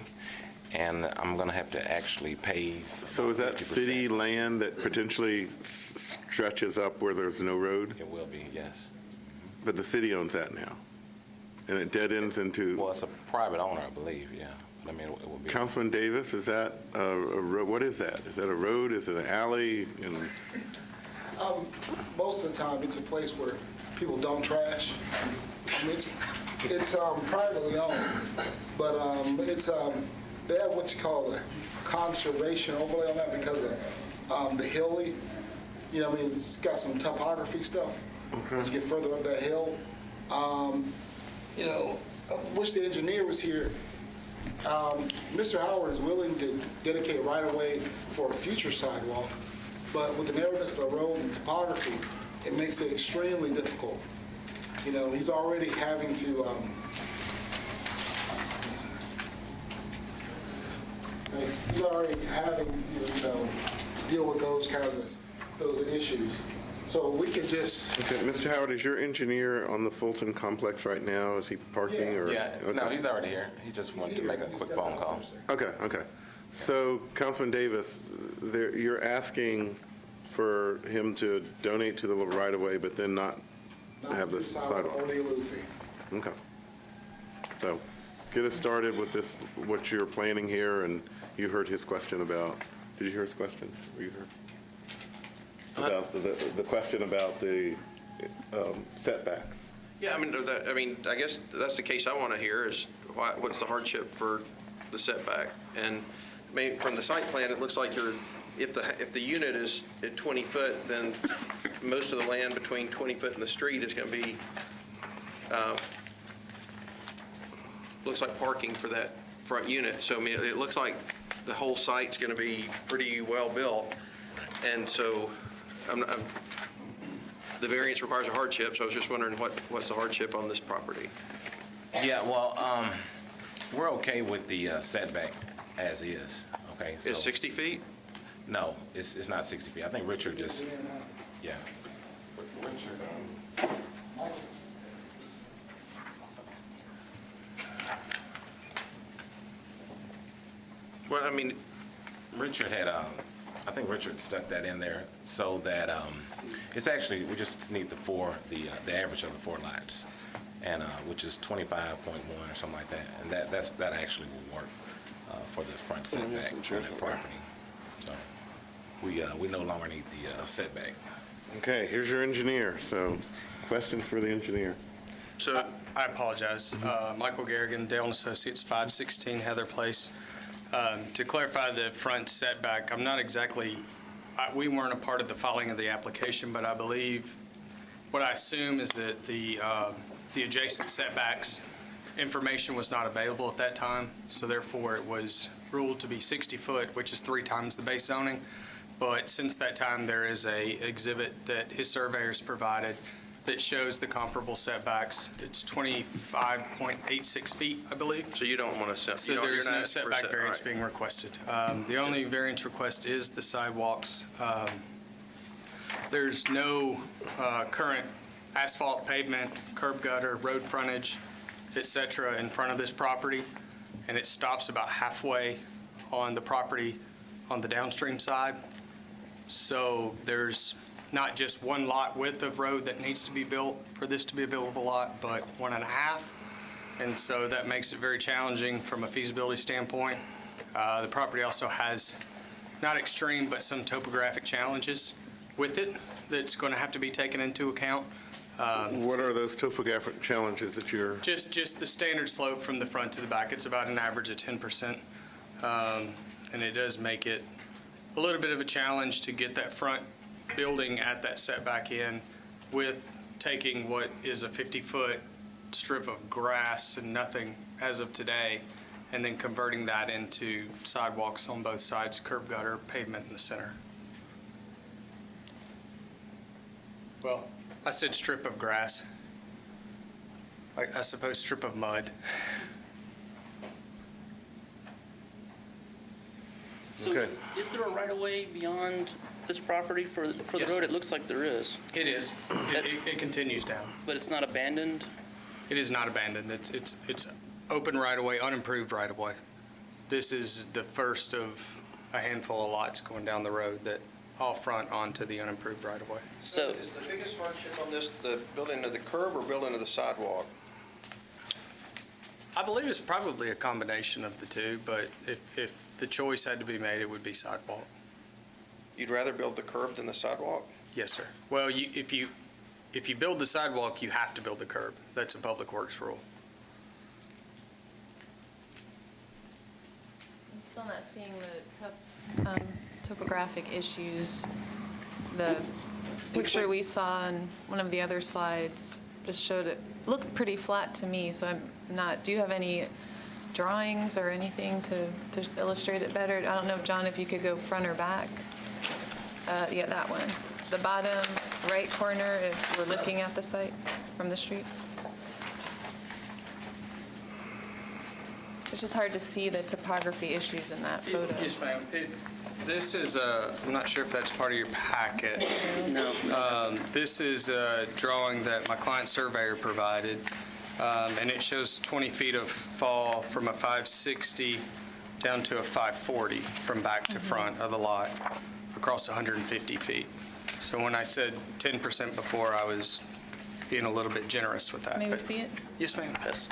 and I'm going to have to actually pave. So is that 50%. city land that potentially stretches up where there's no road? It will be, yes. But the city owns that now? And it dead ends into, Well, it's a private owner, I believe, yeah. I mean, it will be. Councilman Davis, is that a road? What is that? Is that a road? Is it an alley? And Most of the time, it's a place where people dump trash. I mean, it's privately owned, but they have what you call the conservation overlay on that because of the hilly, I mean, it's got some topography stuff as you get further up that hill. I wish the engineer was here. Mr. Howard is willing to dedicate right away for a future sidewalk, but with the narrowness of the road and topography, it makes it extremely difficult. He's already having to, deal with those issues. So we could just. okay, Mr. Howard, is your engineer on the Fulton complex right now? Is he parking or? Yeah, no, Okay. he's already here. He just wanted to make a quick phone call. Okay. So, Councilman Davis, you're asking for him to donate to the right-of-way, but then not have the sidewalk? Or the aloof fee. Okay. So, get us started with this, what you're planning here, and you heard his question about, did you hear his question? Were you heard? About the question about the setbacks. Yeah, I guess that's the case I want to hear is what's the hardship for the setback? And from the site plan, it looks like if the unit is at 20 foot, then most of the land between 20 foot and the street is going to be, looks like parking for that front unit. So, it looks like the whole site's going to be pretty well built. And so, the variance requires a hardship, so I was just wondering what's the hardship on this property? Yeah, well, we're okay with the setback as is, okay? Is 60 feet? No, it's not 60 feet. I think Richard just, yeah. Well, Richard had, I think Richard stuck that in there so that it's actually, we just need the average of the 4 lots, and which is 25.1 or something like that, and that actually will work for the front setback on the property. So we no longer need the setback. Okay, here's your engineer. So, questions for the engineer? So, I apologize. Michael Garrigan, Dale & Associates, 516 Heather Place. To clarify the front setback, I'm not exactly, we weren't a part of the filing of the application, but I believe, what I assume is that the adjacent setbacks information was not available at that time, so therefore it was ruled to be 60 foot, which is 3 times the base zoning. But since that time, there is a exhibit that his surveyors provided that shows the comparable setbacks. It's 25.86 feet, I believe. so you don't want to, So there is no setback variance being requested. The only variance request is the sidewalks. There's no current asphalt pavement, curb gutter, road frontage, et cetera, in front of this property, and it stops about halfway on the property on the downstream side. So there's not just 1 lot width of road that needs to be built for this to be a buildable lot, but 1.5. And so that makes it very challenging from a feasibility standpoint. The property also has, not extreme, but some topographic challenges with it that's going to have to be taken into account. What are those topographic challenges that you're? Just the standard slope from the front to the back. It's about an average of 10%. And it does make it a little bit of a challenge to get that front building at that setback in with taking what is a 50-foot strip of grass and nothing as of today, and then converting that into sidewalks on both sides, curb gutter, pavement in the center. Well, I said strip of grass. I suppose strip of mud. So Okay. is there a right-of-way beyond this property for the Yes. road? It looks like there is, It is. It continues down. but it's not abandoned? It is not abandoned. It's open right-of-way, unimproved right-of-way. This is the first of a handful of lots going down the road that all front onto the unimproved right-of-way. So, Is the biggest hardship on this the building of the curb or building of the sidewalk? I believe it's probably a combination of the two, but if the choice had to be made, it would be sidewalk. You'd rather build the curb than the sidewalk? Yes, sir. Well, if you build the sidewalk, you have to build the curb. That's a public works rule. I'm still not seeing the topographic issues. The picture we saw on one of the other slides just showed it, looked pretty flat to me, so I'm not, do you have any drawings or anything to illustrate it better? I don't know, John, if you could go front or back. Yeah, that one. The bottom right corner is, we're looking at the site from the street. It's just hard to see the topography issues in that photo. Yes, ma'am. This is I'm not sure if that's part of your packet. no. This is a drawing that my client surveyor provided, and it shows 20 feet of fall from a 560 down to a 540 from back to front of the lot, across 150 feet. So when I said 10% before, I was being a little bit generous with that. May we but- see it? Yes, ma'am. Yes.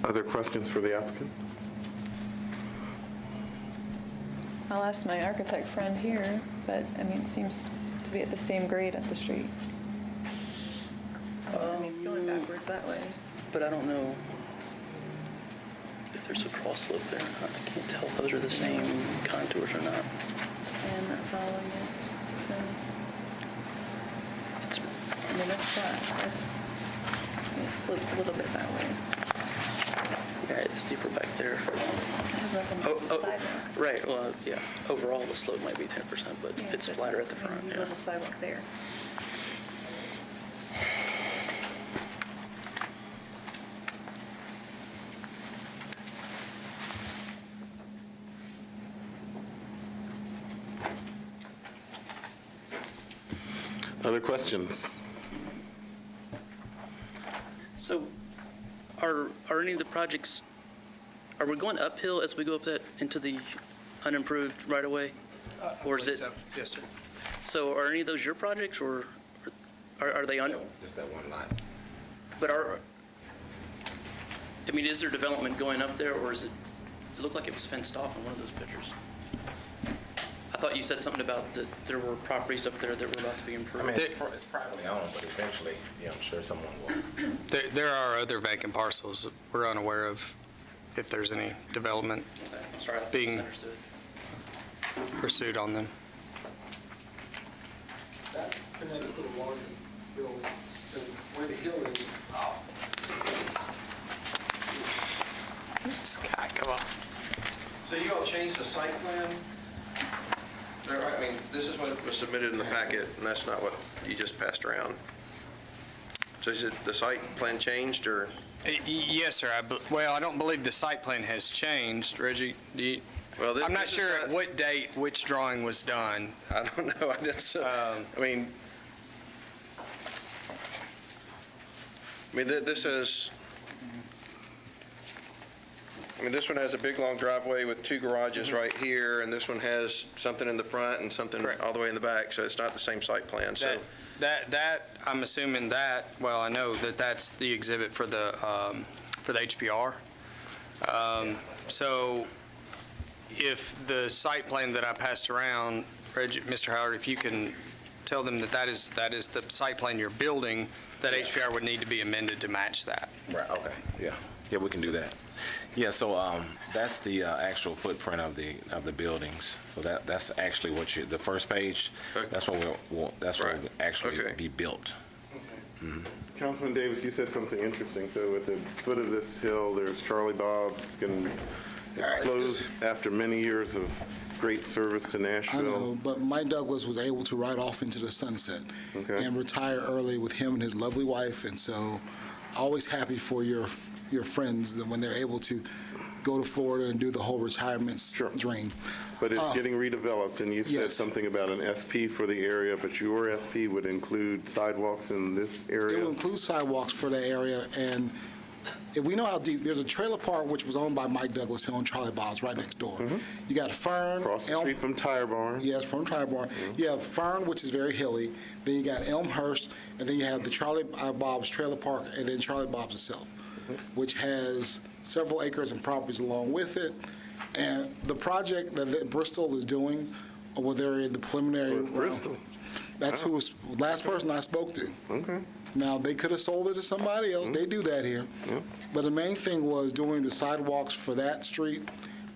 Other questions for the applicant? I'll ask my architect friend here, but, I mean, it seems to be at the same grade up the street. I mean, it's going backwards that way. But I don't know if there's a cross slope there or not. I can't tell if those are the same contours or not. And not following it. So, It's, I mean, it's flat. It slopes a little bit that way. yeah, it's deeper back there. It has nothing to do with the sidewalk. Right, well, yeah, overall, the slope might be 10%, but Yeah, it's but, flatter at the I mean, front, you yeah. have a sidewalk there. Other questions? So are any of the projects, are we going uphill as we go up that into the unimproved right-of-way? Or is it, Yes, sir. so are any of those your projects, or are they on, Just that one lot. but I mean, is there development going up there, or it looked like it was fenced off in one of those pictures? I thought you said something about that there were properties up there that were about to be I improved. mean, it's privately owned, but eventually, yeah, I'm sure someone will. There are other vacant parcels that we're unaware of, if there's any development Okay, I'm sorry, I being- misunderstood. pursued on them. That connects to the larger hill, because where the hill is, Scott, come on. So you all changed the site plan? I mean, this is what was submitted in the packet, and that's not what you just passed around. So is it the site plan changed, or? Yes, sir. Well, I don't believe the site plan has changed. Reggie, do you? Well, I'm not this is sure at what date which drawing was done. I don't know. I mean, I mean, this is, this one has a big, long driveway with 2 garages right here, and this one has something in the front and something Correct. all the way in the back, so it's not the same site plan, so. That, I'm assuming that, well, I know that that's the exhibit for the HPR. So if the site plan that I passed around, Mr. Howard, if you can tell them that is the site plan you're building, that HPR would need to be amended to match that. Right, okay, yeah. Yeah, we can do that. Yeah, so that's the actual footprint of the buildings. So that's actually what the first page, Okay. that's what will Right. actually Okay. be built. Councilman Davis, you said something interesting. So at the foot of this hill, there's Charlie Bob's, going to close after many years of great service to I Nashville. know, but Mike Douglas was able to ride off into the sunset Okay. and retire early with him and his lovely wife, and so always happy for your friends that when they're able to go to Florida and do the whole retirement Sure. dream. But it's getting redeveloped, and you said yes. something about an SP for the area, but your SP would include sidewalks in this It area? will include sidewalks for the area, and if we know how deep, there's a trailer park which was owned by Mike Douglas, who owned Charlie Bob's right next door. You got Fern. Across the Elm- street from Tire Barn? Yes, from Tire Barn. You have Fern, which is very hilly. Then you got Elmhurst, and then you have the Charlie Bob's trailer park, and then Charlie Bob's itself, which has several acres and properties along with it. And the project that Bristol is doing, well, they're in the preliminary. Oh, it's Bristol. That's who was last person I spoke to. Okay. Now, they could have sold it to somebody else. They do that here. Yeah. But the main thing was doing the sidewalks for that street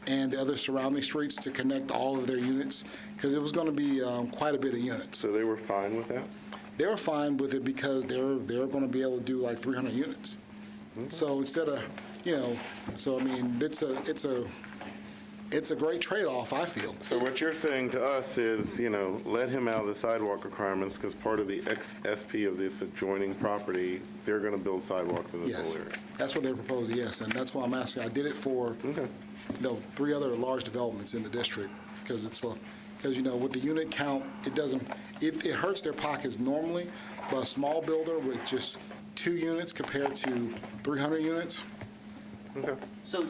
and the other surrounding streets to connect all of their units, because it was going to be quite a bit of units. So they were fine with that? They were fine with it because they're going to be able to do like 300 units. So instead of, so I mean, it's a great trade-off, I feel. So what you're saying to us is, let him out of the sidewalk requirements, because part of the SP of this adjoining property, they're going to build sidewalks in this Yes, whole area. that's what they're proposing, yes, and that's why I'm asking. I did it for, Okay. 3 other large developments in the district, because with the unit count, it hurts their pockets normally, but a small builder with just 2 units compared to 300 units, Okay. So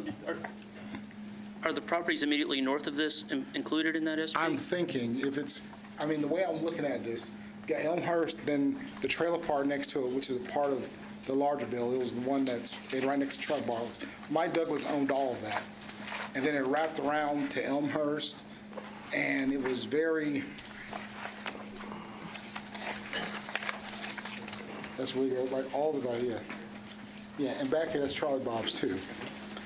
are the properties immediately north of this included in that SP? I'm thinking if it's, the way I'm looking at this, you got Elmhurst, then the trailer park next to it, which is a part of the larger bill. It was the one that's right next to Charlie Bar. Mike Douglas owned all of that. And then it wrapped around to Elmhurst, and it was very, that's where you go, like all of it right here. Yeah, and back here, that's Charlie Bob's too.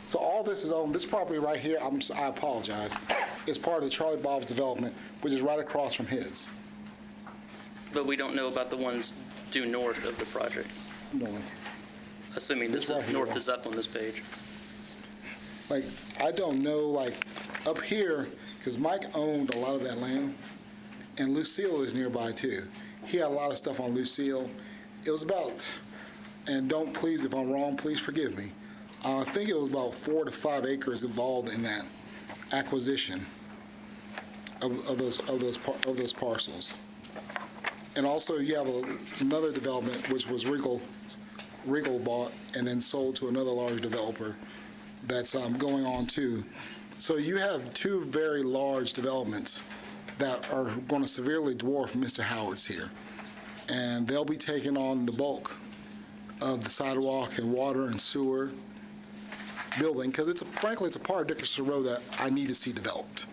So all this is on, this property right here, I apologize, is part of the Charlie Bob's development, which is right across from his. But we don't know about the ones due north of the project, No, assuming this This right here. north is up on this page. like, I don't know, like, up here, because Mike owned a lot of that land, and Lucille is nearby too. He had a lot of stuff on Lucille. It was about, and please, if I'm wrong, please forgive me. I think it was about 4 to 5 acres involved in that acquisition of those parcels. And also, you have another development, which was Regal bought and then sold to another large developer that's going on too. So you have 2 very large developments that are going to severely dwarf Mr. Howard's here. And they'll be taking on the bulk of the sidewalk and water and sewer building, because frankly, it's a part of Dickerson Road that I need to see developed.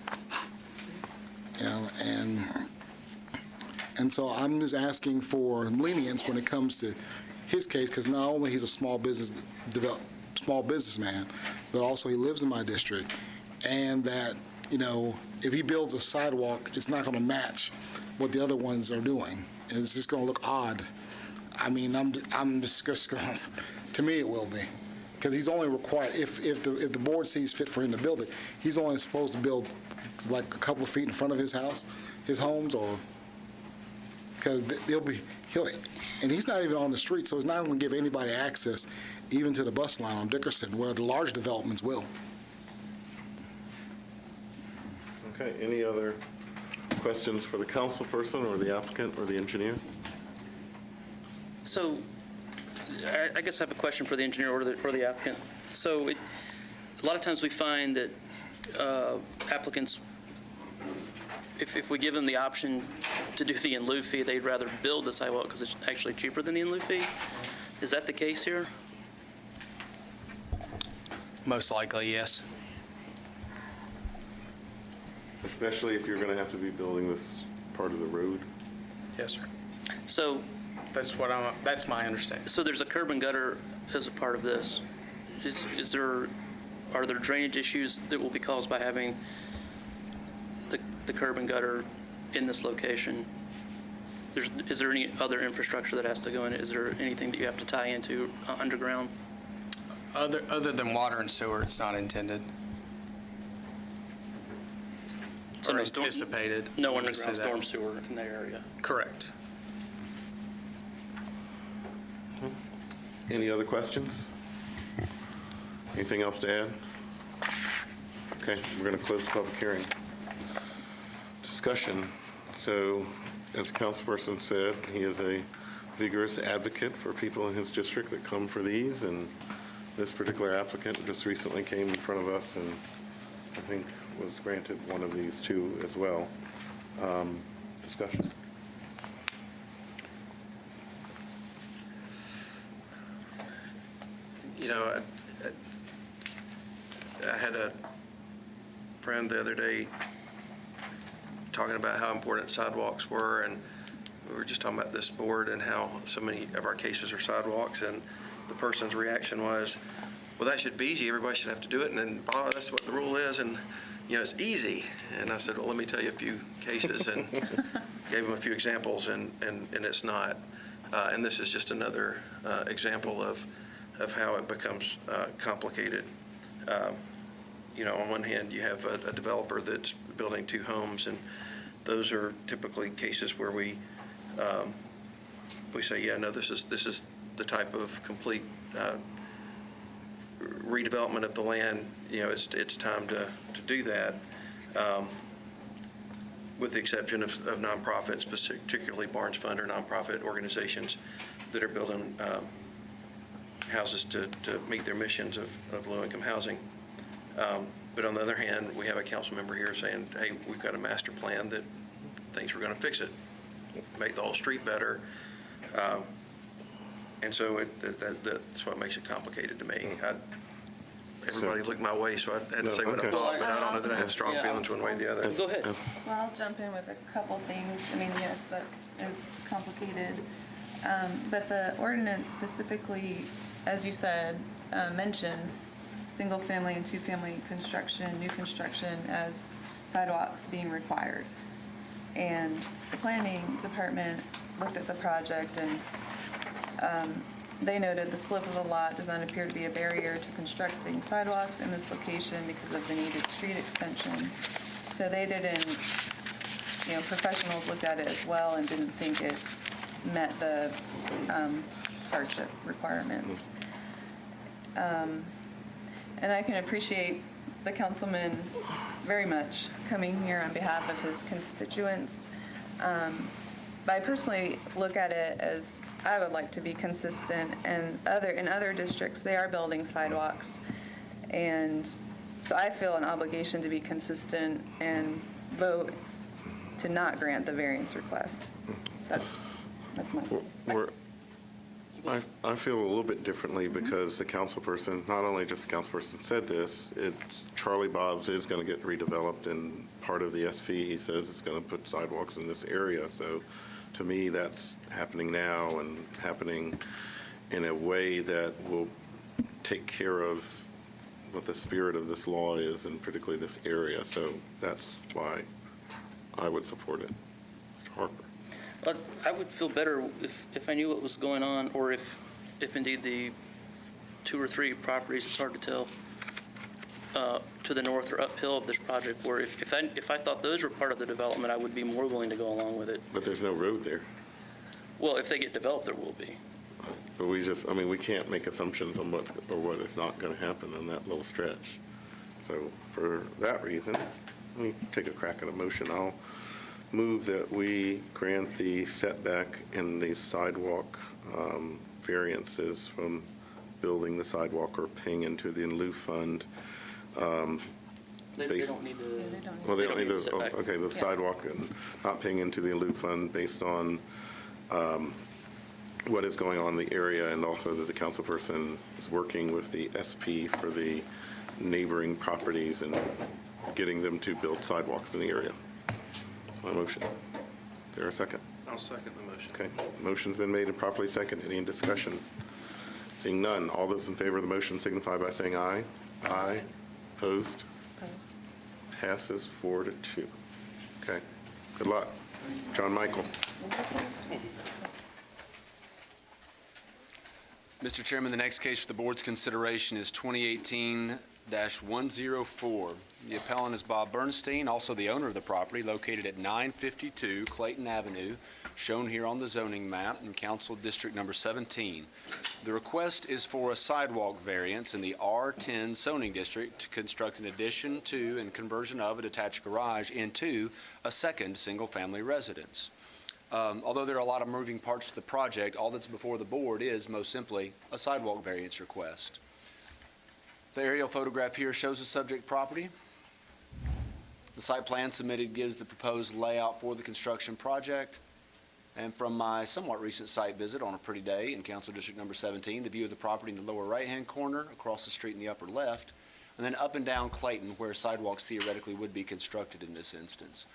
And so I'm just asking for lenience when it comes to his case, because not only he's a small businessman, but also he lives in my district, and that, if he builds a sidewalk, it's not going to match what the other ones are doing. And it's just going to look odd. I'm just going to, to me, it will be. Because he's only required, if the board sees fit for him to build it, he's only supposed to build like a couple of feet in front of his house, his homes, or, because and he's not even on the street, so it's not going to give anybody access even to the bus line on Dickerson, where the large developments will. Okay, any other questions for the council person or the applicant or the engineer? So I guess I have a question for the engineer or the applicant. So a lot of times we find that applicants, if we give them the option to do the in lieu fee, they'd rather build the sidewalk because it's actually cheaper than the in lieu fee. Is that the case here? Most likely, yes. Especially if you're going to have to be building this part of the road. Yes, sir. So That's my understanding. So there's a curb and gutter as a part of this. Are there drainage issues that will be caused by having the curb and gutter in this location? Is there any other infrastructure that has to go in it? Is there anything that you have to tie into underground? Other than water and sewer, it's not intended. So Or no storm- anticipated. No Let me say underground that. storm sewer in that area? Correct. Any other questions? Anything else to add? Okay, we're going to close the public hearing. Discussion. So, as the councilperson said, he is a vigorous advocate for people in his district that come for these, and this particular applicant just recently came in front of us and I think was granted one of these too as well. Discussion. You know, I had a friend the other day talking about how important sidewalks were, and we were just talking about this board and how so many of our cases are sidewalks, and the person's reaction was, well, that should be easy, everybody should have to do it, and then, oh, that's what the rule is, and, you know, it's easy. And I said, well, let me tell you a few cases, and gave him a few examples, and it's not. And this is just another example of how it becomes complicated. You know, on one hand, you have a developer that's building 2 homes, and those are typically cases where we say, yeah, no, this is the type of complete redevelopment of the land. You know, it's time to do that, with the exception of nonprofits, particularly Barnes Fund or nonprofit organizations that are building houses to meet their missions of low-income housing. But on the other hand, we have a council member here saying, hey, we've got a master plan that thinks we're going to fix it, make the whole street better. And so that's what makes it complicated to me. Everybody looked my way, so I had to say what I thought, but I don't know that I have strong feelings one way or the other. Go ahead. Well, I'll jump in with a couple things. I mean, yes, that is complicated. But the ordinance specifically, as you said, mentions single-family and two-family construction, new construction as sidewalks being required. And the planning department looked at the project, and they noted the slope of the lot does not appear to be a barrier to constructing sidewalks in this location because of the needed street extension. So they didn't, you know, professionals looked at it as well and didn't think it met the hardship requirements. And I can appreciate the councilman very much coming here on behalf of his constituents. But I personally look at it as I would like to be consistent, and in other districts, they are building sidewalks. And so I feel an obligation to be consistent and vote to not grant the variance request. That's my. I feel a little bit differently because the councilperson, not only just the councilperson said this, it's Charlie Bob's is going to get redeveloped, and part of the SV, he says, it's going to put sidewalks in this area. So to me, that's happening now and happening in a way that will take care of what the spirit of this law is, and particularly this area. So that's why I would support it. Mr. Harper. I would feel better if I knew what was going on, or if indeed the 2 or 3 properties, it's hard to tell, to the north or uphill of this project, where if I thought those were part of the development, I would be more willing to go along with it. But there's no road there. Well, if they get developed, there will be. But we can't make assumptions on what is not going to happen in that little stretch. So for that reason, let me take a crack at a motion. I'll move that we grant the setback in the sidewalk variances from building the sidewalk or paying into the in lieu fund. They Based- don't need the. Well, they don't need the the, setback. okay, the sidewalk and not paying into the in lieu fund based on what is going on in the area, and also that the councilperson is working with the SP for the neighboring properties and getting them to build sidewalks in the area. That's my motion. Is there a second? I'll second the motion. Okay, motion's been made and properly seconded. Any discussion? Seeing none, all those in favor of the motion signify by saying aye. Aye. Opposed? Passes 4-2. Okay, good luck. John Michael. Mr. Chairman, the next case for the board's consideration is 2018-104. The appellant is Bob Bernstein, also the owner of the property located at 952 Clayton Avenue, shown here on the zoning map in Council District Number 17. The request is for a sidewalk variance in the R10 zoning district to construct an addition to and conversion of a detached garage into a second single-family residence. Although there are a lot of moving parts to the project, all that's before the board is most simply a sidewalk variance request. The aerial photograph here shows the subject property. The site plan submitted gives the proposed layout for the construction project. And from my somewhat recent site visit on a pretty day in Council District Number 17, the view of the property in the lower right-hand corner, across the street in the upper left, and then up and down Clayton where sidewalks theoretically would be constructed in this instance.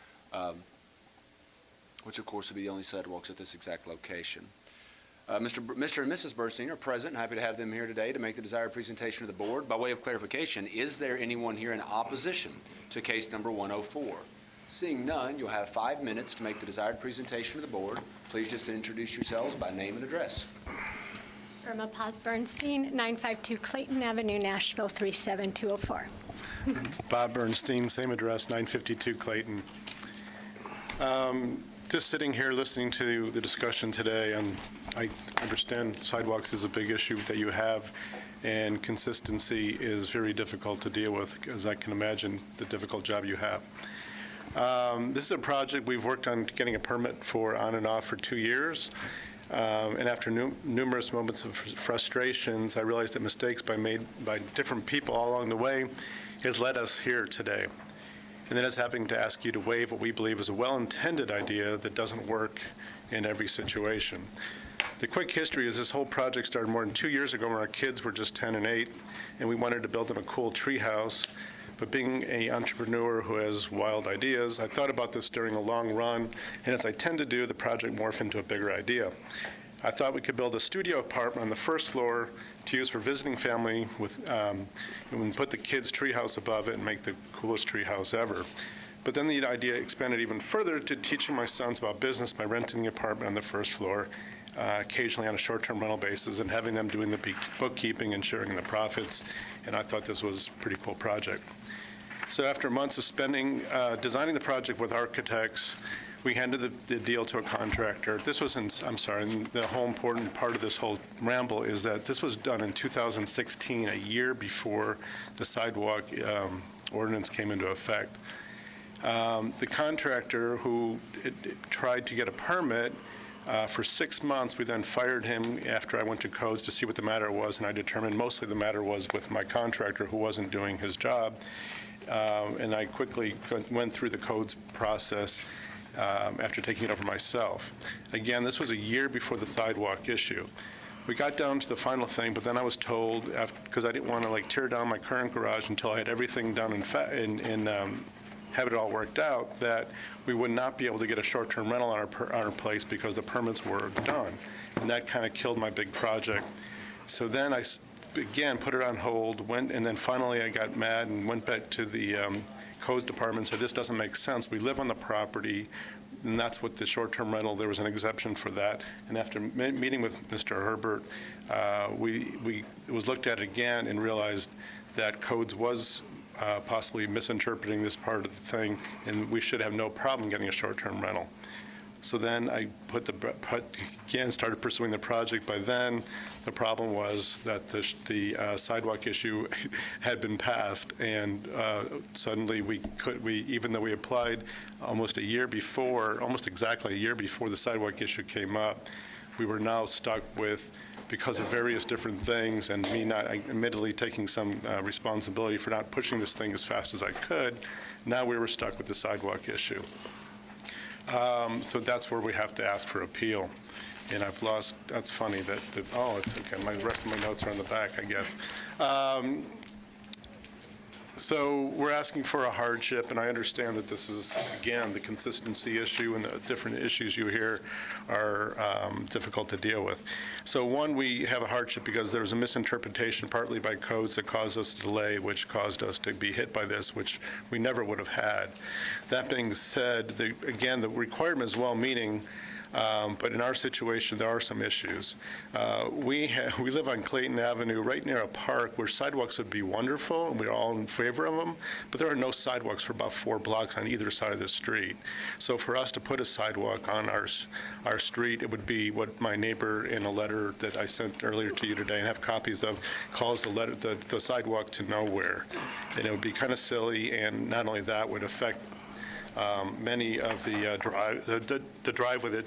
Which of course would be the only sidewalks at this exact location. Mr. and Mrs. Bernstein are present, and happy to have them here today to make the desired presentation to the board. By way of clarification, is there anyone here in opposition to case number 104? Seeing none, you'll have 5 minutes to make the desired presentation to the board. Please just introduce yourselves by name and address. Irma Paz Bernstein, 952 Clayton Avenue, Nashville, 37204. Bob Bernstein, same address, 952 Clayton. Just sitting here listening to the discussion today, and I understand sidewalks is a big issue that you have, and consistency is very difficult to deal with, as I can imagine the difficult job you have. This is a project we've worked on getting a permit for on and off for 2 years. And after numerous moments of frustrations, I realized that mistakes made by different people all along the way has led us here today. And then it's having to ask you to waive what we believe is a well-intended idea that doesn't work in every situation. The quick history is this whole project started more than 2 years ago when our kids were just 10 and 8, and we wanted to build them a cool tree house. But being an entrepreneur who has wild ideas, I thought about this during a long run, and as I tend to do, the project morphed into a bigger idea. I thought we could build a studio apartment on the first floor to use for visiting family and put the kids' treehouse above it and make the coolest treehouse ever. But then the idea expanded even further to teaching my sons about business by renting the apartment on the first floor, occasionally on a short-term rental basis, and having them doing the bookkeeping and sharing the profits. And I thought this was a pretty cool project. So after months of spending, designing the project with architects, we handed the deal to a contractor. This was and the whole important part of this whole ramble is that this was done in 2016, a year before the sidewalk ordinance came into effect. The contractor who tried to get a permit for 6 months, we then fired him after I went to codes to see what the matter was, and I determined mostly the matter was with my contractor who wasn't doing his job. And I quickly went through the codes process after taking it over myself. Again, this was a year before the sidewalk issue. We got down to the final thing, but then I was told, because I didn't want to tear down my current garage until I had everything done and have it all worked out, that we would not be able to get a short-term rental on our place because the permits were done. And that kind of killed my big project. So then I again put it on hold, and then finally I got mad and went back to the codes department and said, this doesn't make sense. We live on the property, and that's what the short-term rental, there was an exception for that. And after meeting with Mr. Herbert, it was looked at again and realized that codes was possibly misinterpreting this part of the thing, and we should have no problem getting a short-term rental. So then I started pursuing the project. By then, the problem was that the sidewalk issue had been passed, and suddenly even though we applied almost exactly a year before the sidewalk issue came up, we were now stuck with, because of various different things, and me not admittedly taking some responsibility for not pushing this thing as fast as I could, now we were stuck with the sidewalk issue. So that's where we have to ask for appeal. And I've lost, that's funny that, oh, it's okay, the rest of my notes are on the back, I guess. So we're asking for a hardship, and I understand that this is, again, the consistency issue and the different issues you hear are difficult to deal with. So one, we have a hardship because there was a misinterpretation partly by codes that caused us a delay, which caused us to be hit by this, which we never would have had. That being said, again, the requirement is well-meaning, but in our situation, there are some issues. We live on Clayton Avenue, right near a park where sidewalks would be wonderful, and we're all in favor of them, but there are no sidewalks for about 4 blocks on either side of the street. So for us to put a sidewalk on our street, it would be what my neighbor in a letter that I sent earlier to you today and have copies of calls the sidewalk to nowhere. And it would be kind of silly, and not only that, would affect many of the driveway that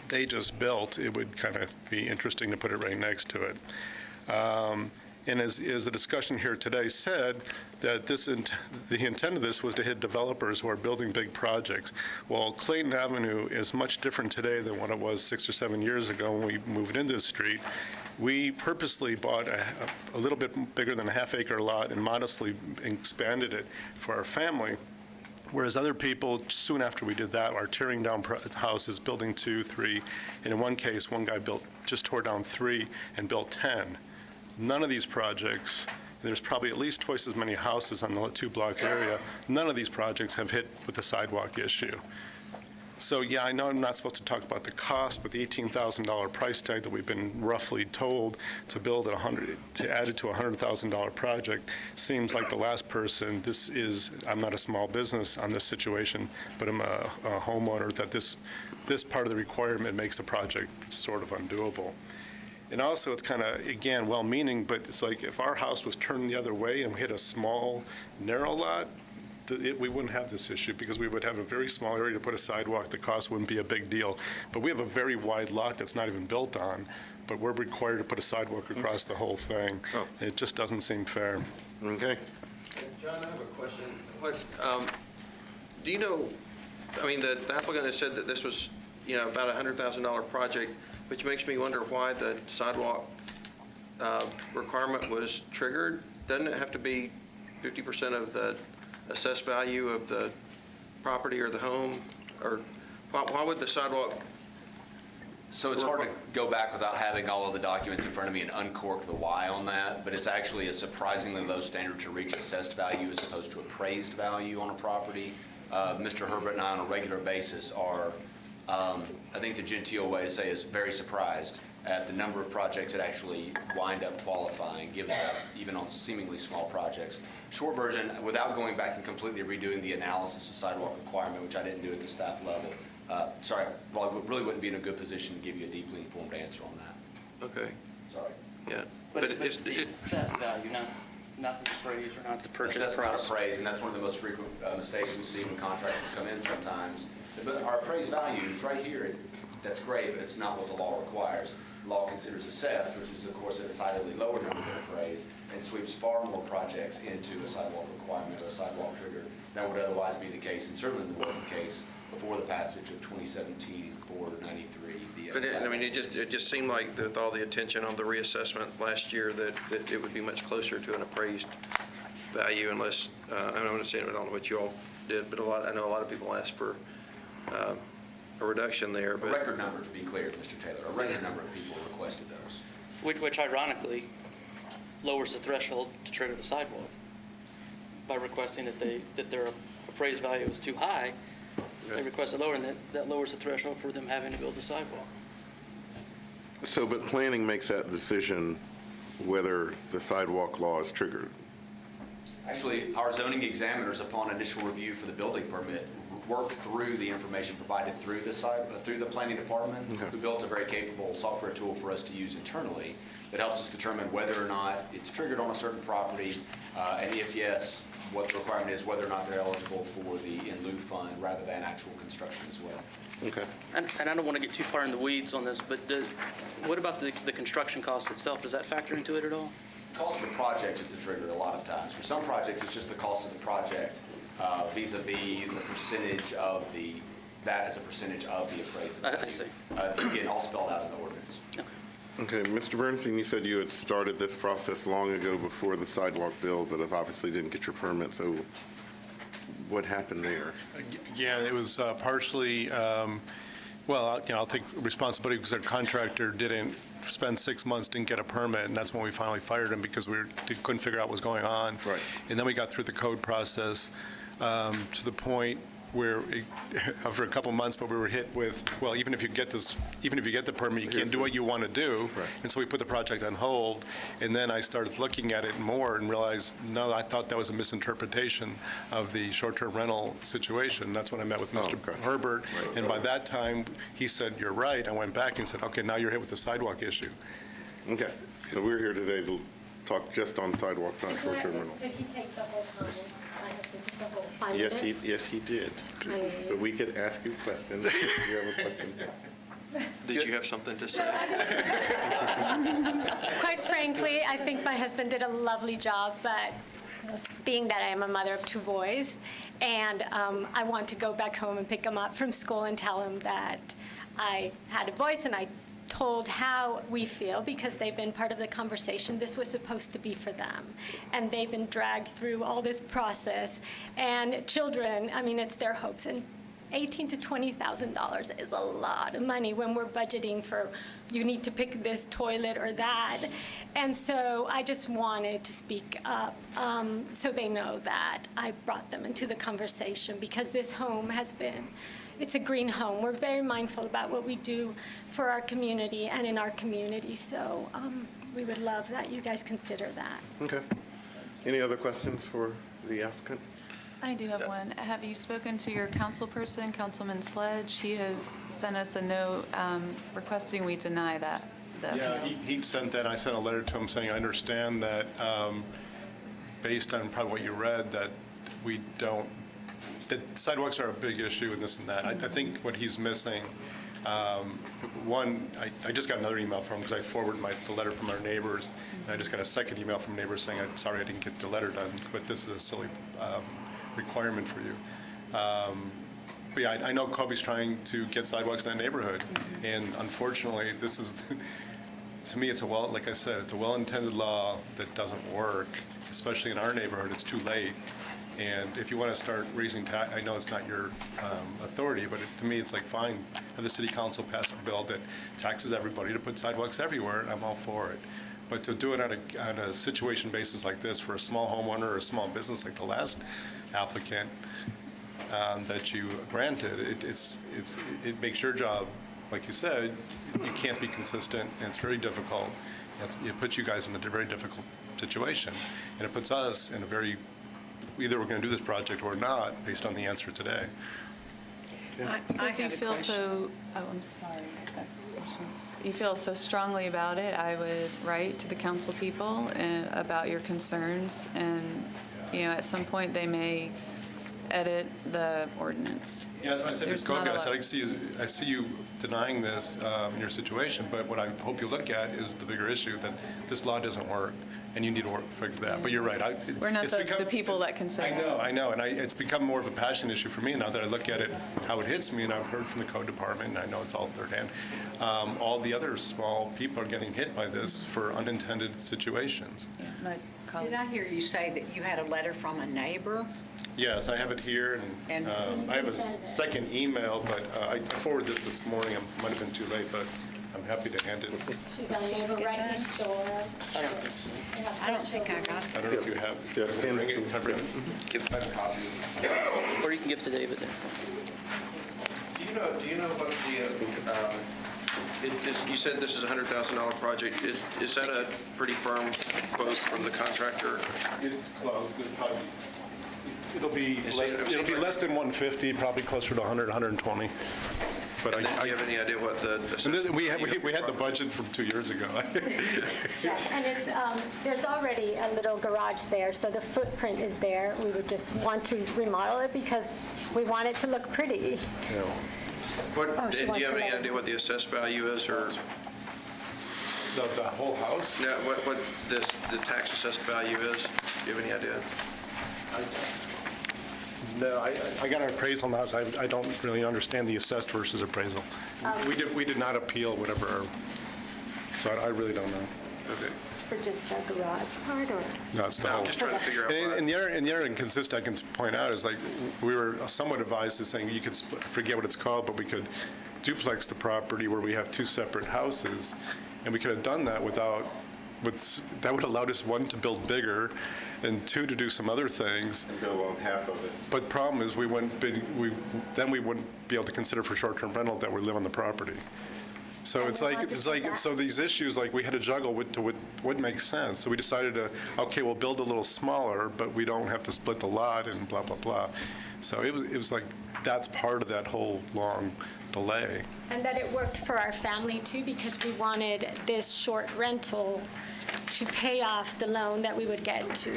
they just built. It would kind of be interesting to put it right next to it. And as the discussion here today said, that the intent of this was to hit developers who are building big projects. Well, Clayton Avenue is much different today than what it was 6 or 7 years ago when we moved into this street. We purposely bought a little bit bigger than a half-acre lot and modestly expanded it for our family. Whereas other people, soon after we did that, are tearing down houses, building 2, 3, and in one case, one guy just tore down 3 and built 10. None of these projects, there's probably at least twice as many houses on the 2-block area, none of these projects have hit with the sidewalk issue. So yeah, I know I'm not supposed to talk about the cost, but the $18,000 price tag that we've been roughly told to build to add it to a $100,000 project seems like the last person. I'm not a small business on this situation, but I'm a homeowner that this part of the requirement makes the project sort of undoable. And also, it's kind of, again, well-meaning, but it's like if our house was turned the other way and we hit a small, narrow lot, we wouldn't have this issue because we would have a very small area to put a sidewalk. The cost wouldn't be a big deal. But we have a very wide lot that's not even built on, but we're required to put a sidewalk across the whole thing. Oh. It just doesn't seem fair. Okay. John, I have a question. Do you know, I mean, the applicant has said that this was, about a $100,000 project, which makes me wonder why the sidewalk requirement was triggered. Doesn't it have to be 50% of the assessed value of the property or the home? Or why would the sidewalk? So it's hard to go back without having all of the documents in front of me and uncork the why on that, but it's actually a surprisingly low standard to reach assessed value as opposed to appraised value on a property. Mr. Herbert and I on a regular basis are, I think the genteel way to say is very surprised at the number of projects that actually wind up qualifying, given that even on seemingly small projects. Short version, without going back and completely redoing the analysis of sidewalk requirement, which I didn't do at the staff level, sorry, I really wouldn't be in a good position to give you a deeply informed answer on that. Okay. Sorry. Yeah. But it's the assessed value, not the appraised or not the purchase price. Assessed, not appraised, and that's one of the most frequent mistakes we see when contractors come in sometimes. So, but our appraised value is right here. That's great, but it's not what the law requires. The law considers assessed, which is, of course, a decidedly lower number than appraised, and sweeps far more projects into a sidewalk requirement or a sidewalk trigger than would otherwise be the case, and certainly was the case before the passage of 2017 493. But it just seemed like with all the attention on the reassessment last year that it would be much closer to an appraised value unless, I don't understand, I don't know what you all did, but I know a lot of people asked for a reduction there. But a record number, to be clear, Mr. Taylor, a record number of people requested those. Which ironically lowers the threshold to trigger the sidewalk by requesting that their appraised value is too high. They request it lower, and that lowers the threshold for them having to build the sidewalk. So, but planning makes that decision whether the sidewalk law is triggered. Actually, our zoning examiners, upon initial review for the building permit, worked through the information provided through the planning department. Okay. We built a very capable software tool for us to use internally that helps us determine whether or not it's triggered on a certain property, and if yes, what the requirement is, whether or not they're eligible for the in lieu fund rather than actual construction as well. Okay. And I don't want to get too far in the weeds on this, but what about the construction cost itself? Does that factor into it at all? The cost of the project is the trigger a lot of times. For some projects, it's just the cost of the project vis-a-vis the percentage of that as a percentage of the appraised value. I see. Again, all spelled out in the ordinance. Okay, Mr. Bernstein, you said you had started this process long ago before the sidewalk bill, but obviously didn't get your permit, so what happened there? Yeah, it was partially, I'll take responsibility because our contractor didn't spend 6 months, didn't get a permit, and that's when we finally fired him because we couldn't figure out what was going on. Right. And then we got through the code process to the point where, after a couple months, but we were hit with, well, even if you get the permit, you can't do what you want to do. Right. And so we put the project on hold, and then I started looking at it more and realized, no, I thought that was a misinterpretation of the short-term rental situation. That's when I met with Mr. okay. Herbert, and by that time, he said, you're right. I went back and said, okay, now you're hit with the sidewalk issue. Okay, so we're here today to talk just on sidewalks, not short-term rental. Did he take the whole time? I have to take the whole 5 Yes, minutes? yes, he did. But we could ask you questions if you have a question. Did you have something to say? Quite frankly, I think my husband did a lovely job, but being that I am a mother of 2 boys, and I want to go back home and pick them up from school and tell them that I had a voice and I told how we feel because they've been part of the conversation. This was supposed to be for them. And they've been dragged through all this process. And children, I mean, it's their hopes. And $18,000 to $20,000 is a lot of money when we're budgeting for, you need to pick this toilet or that. And so I just wanted to speak up so they know that I brought them into the conversation because this home has been, it's a green home. We're very mindful about what we do for our community and in our community. So we would love that you guys consider that. Okay. Any other questions for the applicant? I do have one. Have you spoken to your councilperson, Councilman Sledge? He has sent us a note requesting we deny that. Yeah, he sent that. I sent a letter to him saying, I understand that based on probably what you read, that we don't, that sidewalks are a big issue and this and that. I think what he's missing, one, I just got another email from him because I forwarded the letter from our neighbors, and I just got a second email from neighbors saying, I'm sorry I didn't get the letter done, but this is a silly requirement for you. But yeah, I know Kobe's trying to get sidewalks in that neighborhood, and unfortunately, this is, to me, it's like I said, it's a well-intended law that doesn't work, especially in our neighborhood. It's too late. And if you want to start raising tax, I know it's not your authority, but to me, it's like, fine, have the city council pass a bill that taxes everybody to put sidewalks everywhere, and I'm all for it. But to do it on a situation basis like this for a small homeowner or a small business like the last applicant that you granted, it makes your job, like you said, you can't be consistent, and it's very difficult. It puts you guys in a very difficult situation, and it puts us in a very, either we're going to do this project or not, based on the answer today. Because you feel so, oh, I'm sorry. You feel so strongly about it, I would write to the council people about your concerns, and, at some point, they may edit the ordinance. Yeah, that's what I said to Koga. I said, I see you denying this in your situation, but what I hope you look at is the bigger issue, that this law doesn't work, and you need to fix that. But you're right. We're not the people that can say that. I know, and it's become more of a passion issue for me now that I look at it, how it hits me, and I've heard from the code department, and I know it's all third hand. All the other small people are getting hit by this for unintended situations. Did I hear you say that you had a letter from a neighbor? Yes, I have it here, and I have a second email, but I forwarded this morning. It might have been too late, but I'm happy to hand it. She's a neighbor right next door. I don't think I got it. I don't know if you have it. Bring it. Can I bring it? I have a copy. Or you can give it to David then. Do you know what you said this is a $100,000 project. Is that a pretty firm quote from the contractor? It's close. It'll probably It'll be less than 150, probably closer to 100, 120. But And then do you have any idea what the? and this- we had the budget from 2 years ago. Yeah, and it's, there's already a little garage there, so the footprint is there. We would just want to remodel it because we want it to look pretty. What, Oh, she and do wants you have to any know. idea what the assessed value is, or, The whole house? no, what the tax assessed value is? Do you have any idea? No, I got an appraisal on the house. I don't really understand the assessed versus appraisal. We did not appeal whatever, so I really don't know. Okay. For just the garage part, or? No, it's the No, whole. I'm just trying to figure out why. And the other inconsistent I can point out is, like, we were somewhat advised as saying you could, I forget what it's called, but we could duplex the property where we have two separate houses, and we could have done that that would allow us, one, to build bigger, and two, to do some other things. And go on half of it. But the problem is, we wouldn't be able to consider for short-term rental that we live on the property. So And it's we like, want to do that. so these issues, like, we had to juggle what makes sense. So we decided to, okay, we'll build a little smaller, but we don't have to split the lot and blah, blah, blah. So it was like, that's part of that whole long delay. And that it worked for our family too, because we wanted this short rental to pay off the loan that we would get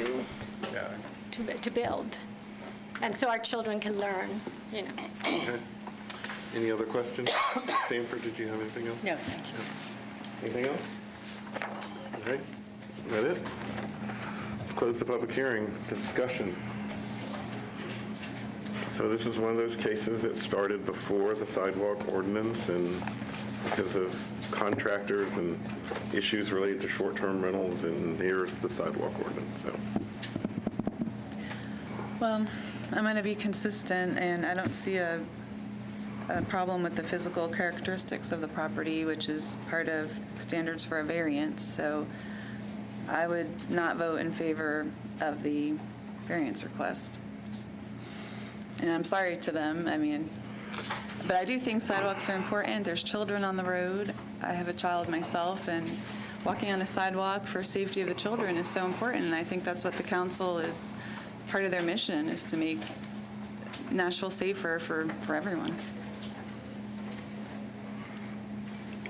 Yeah. to build. And so our children can learn, you know. Okay. Any other questions? Sanford, did you have anything else? No, thank you. Anything else? All right, is that it? Let's close the public hearing. Discussion. So this is one of those cases that started before the sidewalk ordinance, and because of contractors and issues related to short-term rentals, and here's the sidewalk ordinance, so. Well, I'm going to be consistent, and I don't see a problem with the physical characteristics of the property, which is part of standards for a variance. So I would not vote in favor of the variance request. And I'm sorry to them, but I do think sidewalks are important. There's children on the road. I have a child myself, and walking on a sidewalk for safety of the children is so important. And I think that's what the council is, part of their mission is to make Nashville safer for everyone.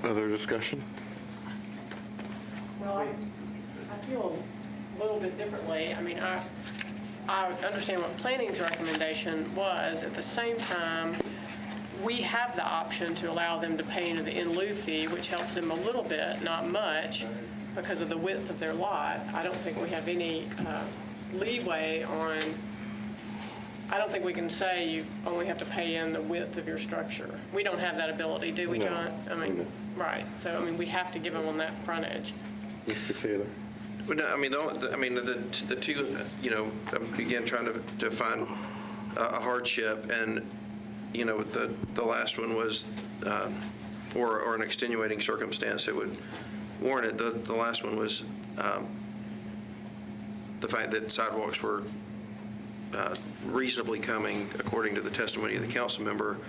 Other discussion? Well, I feel a little bit differently. I understand what planning's recommendation was. At the same time, we have the option to allow them to pay into the in lieu fee, which helps them a little bit, not much, because of the width of their lot. I don't think we have any leeway on, I don't think we can say you only have to pay in the width of your structure. We don't have that ability, do we, No. John? Right. So, we have to give them on that frontage. Mr. Taylor? Well, no, the two, I'm again trying to find a hardship, and, the last one was, or an extenuating circumstance that would warrant it. The last one was the fact that sidewalks were reasonably coming, according to the testimony of the council member.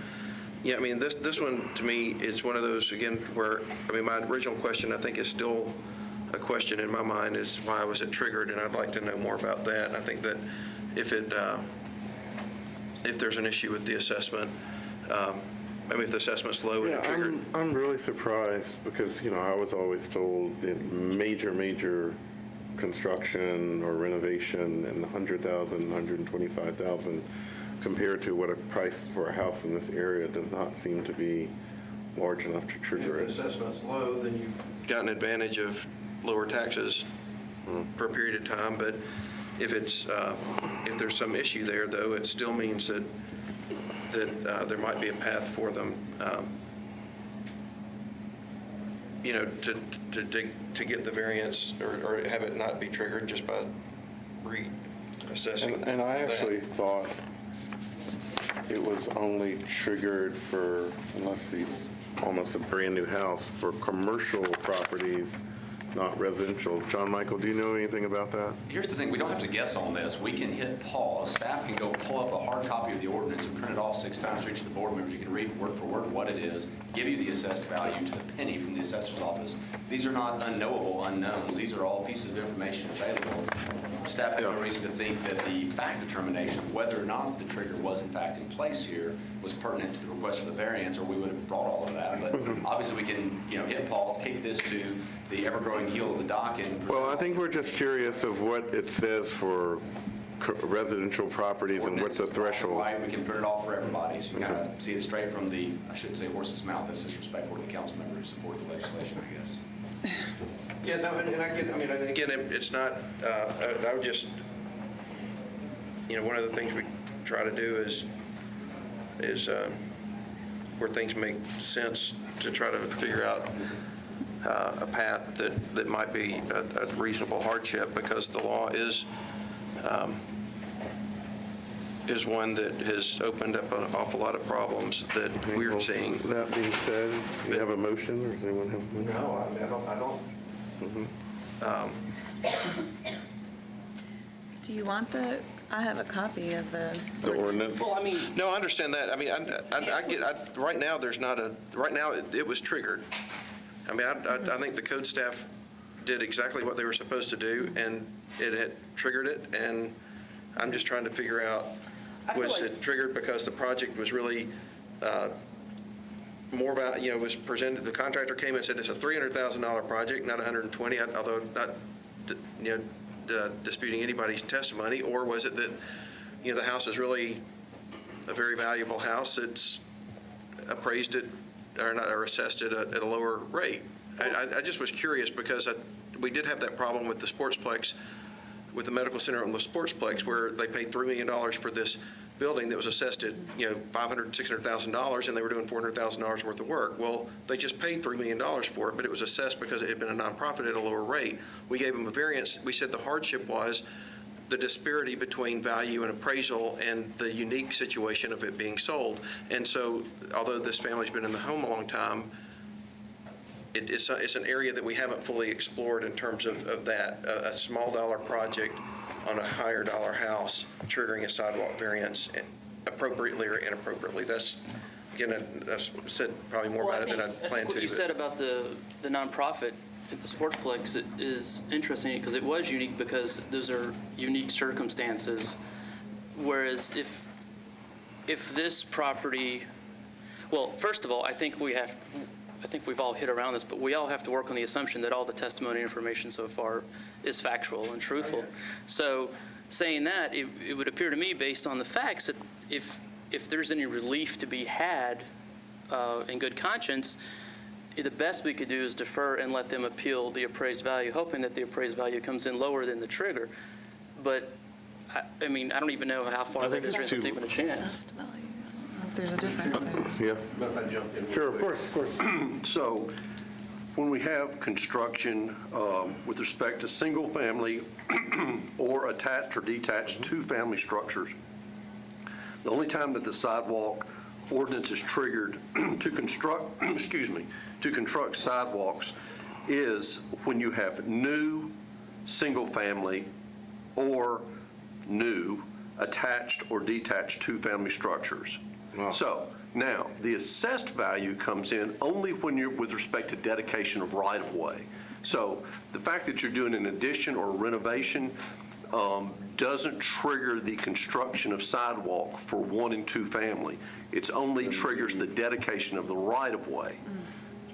Yeah, this one, to me, is one of those, again, where, my original question, I think, is still a question in my mind, is why was it triggered, and I'd like to know more about that. And I think that if there's an issue with the assessment, if the assessment's low and it triggered. I'm really surprised because, I was always told that major construction or renovation and $100,000, $125,000 compared to what a price for a house in this area does not seem to be large enough to trigger it. If the assessment's low, then you've got an advantage of lower taxes for a period of time. But if there's some issue there, though, it still means that there might be a path for them, to get the variance or have it not be triggered just by reassessing. And I actually thought it was only triggered for, unless he's almost a brand-new house, for commercial properties not residential. John Michael, do you know anything about that? Here's the thing, we don't have to guess on this. We can hit pause. Staff can go pull up a hard copy of the ordinance and print it off 6 times for each of the board members. You can read word for word what it is, give you the assessed value to the penny from the assessor's office. These are not unknowable unknowns. These are all pieces of information available. Staff had no reason to think that the fact determination of whether or not the trigger was in fact in place here was pertinent to the request for the variance, or we would have brought all of that. But obviously, we can, hit pause, kick this to the ever-growing heel of the docket. Well, I think we're just curious of what it says for residential properties and what's the threshold. Right, we can print it off for everybody, so you kind of see it straight from the, I shouldn't say horse's mouth, that's disrespectful to the council member who support the legislation, I guess. Yeah, no, and I get, again, it's not, I would just, one of the things we try to do is where things make sense to try to figure out a path that might be a reasonable hardship, because the law is one that has opened up an awful lot of problems that we're seeing. That being said, do you have a motion, or does anyone have a motion? No, I don't. Do you want I have a copy of the ordinance? Well, no, I understand that. Right now, it was triggered. I think the code staff did exactly what they were supposed to do, and it had triggered it, and I'm just trying to figure out, was it triggered because the project was really more about, was presented, the contractor came and said it's a $300,000 project, not $120,000, although not, disputing anybody's testimony, or was it that, the house is really a very valuable house, it's appraised at, or assessed at a lower rate? I just was curious, because we did have that problem with the Sportsplex, with the medical center on the Sportsplex, where they paid $3 million for this building that was assessed at, $500,000, $600,000, and they were doing $400,000 worth of work. Well, they just paid $3 million for it, but it was assessed because it had been a nonprofit at a lower rate. We gave them a variance. We said the hardship was the disparity between value and appraisal and the unique situation of it being sold. And so, although this family's been in the home a long time, it's an area that we haven't fully explored in terms of that, a small dollar project on a higher dollar house triggering a sidewalk variance appropriately or inappropriately. That's, again, I've said probably more about it than I planned to. What you said about the nonprofit at the Sportsplex is interesting, because it was unique because those are unique circumstances. Whereas if this property, well, first of all, I think we've all hit around this, but we all have to work on the assumption that all the testimony information so far is factual and truthful. So saying that, it would appear to me, based on the facts, that if there's any relief to be had in good conscience, the best we could do is defer and let them appeal the appraised value, hoping that the appraised value comes in lower than the trigger. But, I don't even know how far that is even a chance. If there's a difference. Yeah. If I jump in. Sure, of course. So when we have construction with respect to single-family or attached or detached two-family structures, the only time that the sidewalk ordinance is triggered to construct, to construct sidewalks is when you have new single-family or new attached or detached two-family structures. Wow. So now, the assessed value comes in only when you're with respect to dedication of right-of-way. So the fact that you're doing an addition or renovation doesn't trigger the construction of sidewalk for 1 and 2 family. It's only triggers the dedication of the right-of-way.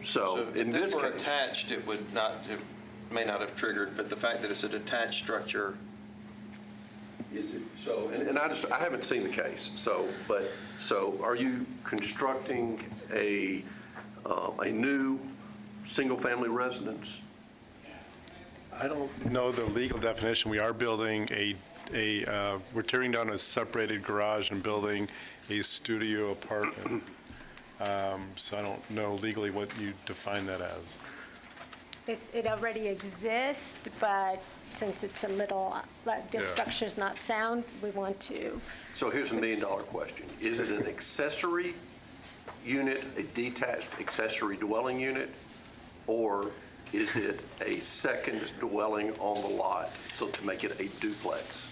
So in this if case, it were attached, it may not have triggered, but the fact that it's a detached structure. is it, so, and I haven't seen the case, so are you constructing a new single-family residence? I don't know the legal definition. We are building we're tearing down a separated garage and building a studio apartment. So I don't know legally what you define that as. It already exists, but since it's a little, the structure's not sound, we want to. So here's a $1 million question. Is it an accessory unit, a detached accessory dwelling unit, or is it a second dwelling on the lot, so to make it a duplex?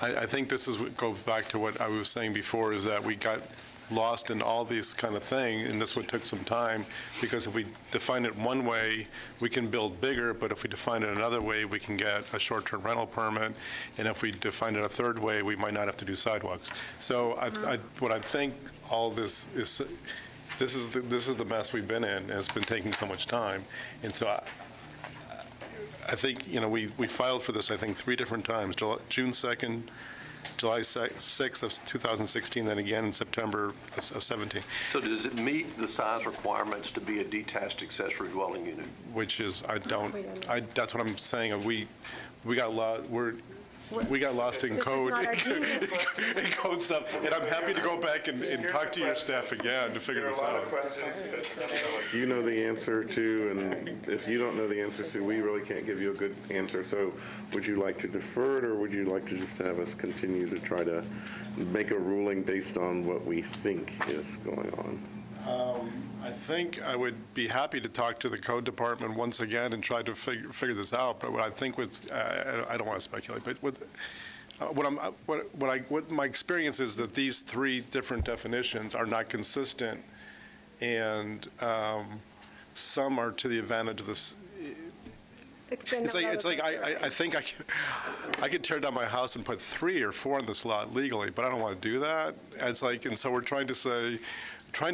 I think this is what goes back to what I was saying before, is that we got lost in all these kind of things, and this would took some time, because if we define it one way, we can build bigger, but if we define it another way, we can get a short-term rental permit, and if we define it a third way, we might not have to do sidewalks. So what I think all this is, this is the mess we've been in, and it's been taking so much time, and so I think, we filed for this, I think, 3 different times, June 2nd, July 6th of 2016, then again in September of 17. So does it meet the size requirements to be a detached accessory dwelling unit? Which is, that's what I'm saying, we got lost in code, in code stuff, and I'm happy to go back and talk to your staff again to figure this out. You know the answer to, and if you don't know the answer to, we really can't give you a good answer. So would you like to defer it, or would you like to just have us continue to try to make a ruling based on what we think is going on? I think I would be happy to talk to the code department once again and try to figure this out, but what I think with, I don't want to speculate, but what my experience is that these 3 different definitions are not consistent, and some are to the advantage of this. It's like I think I could tear down my house and put 3 or 4 on this lot legally, but I don't want to do that. And so we're trying to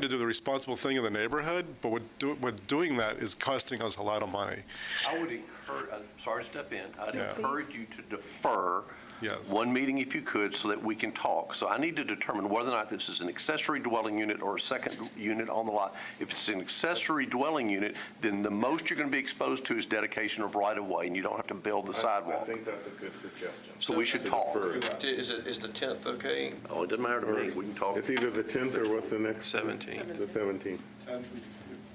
do the responsible thing in the neighborhood, but what doing that is costing us a lot of money. I would encourage, I'm sorry to step in, I'd encourage you to defer Yes. one meeting if you could, so that we can talk. So I need to determine whether or not this is an accessory dwelling unit or a second unit on the lot. If it's an accessory dwelling unit, then the most you're going to be exposed to is dedication of right-of-way, and you don't have to build the sidewalk. I think that's a good suggestion. So we should talk. Is the 10th okay? Oh, it doesn't matter to me, we can talk. It's either the 10th or what's the next? 17th. The 17th.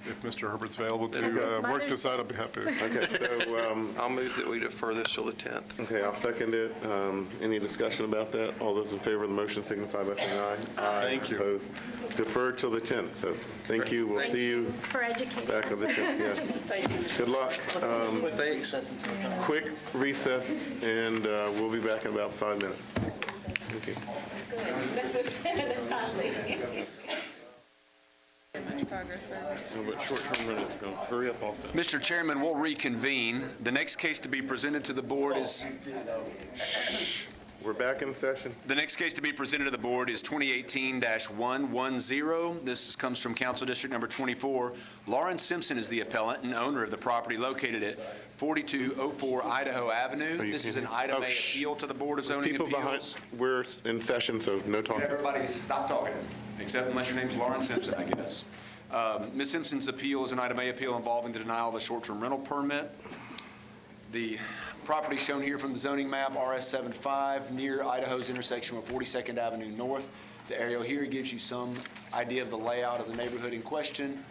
If Mr. Herbert's available to work this out, I'd be happy. Okay, so, I'll move that we defer this till the 10th. okay, I'll second it. Any discussion about that? All those in favor of the motion signify by saying aye. Aye. Thank you. Opposed? Defer till the 10th, so thank you. We'll see you For educating back on the 10th, yes. Thank you. Good luck. Thanks. Quick recess, and we'll be back in about 5 minutes. Thank you. But short-term rentals, go. Hurry up also. Mr. Chairman, we'll reconvene. The next case to be presented to the board is, We're back in session. the next case to be presented to the board is 2018-110. This comes from Council District Number 24. Lauren Simpson is the appellant and owner of the property located at 4204 Idaho Avenue. This is an item A appeal to the Board of Zoning People behind, Appeals. we're in session, so no talking. Everybody stop talking, except unless your name's Lauren Simpson, I guess. Ms. Simpson's appeal is an item A appeal involving the denial of the short-term rental permit. The property shown here from the zoning map, RS75, near Idaho's intersection with 42nd Avenue North. The aerial here gives you some idea of the layout of the neighborhood in question.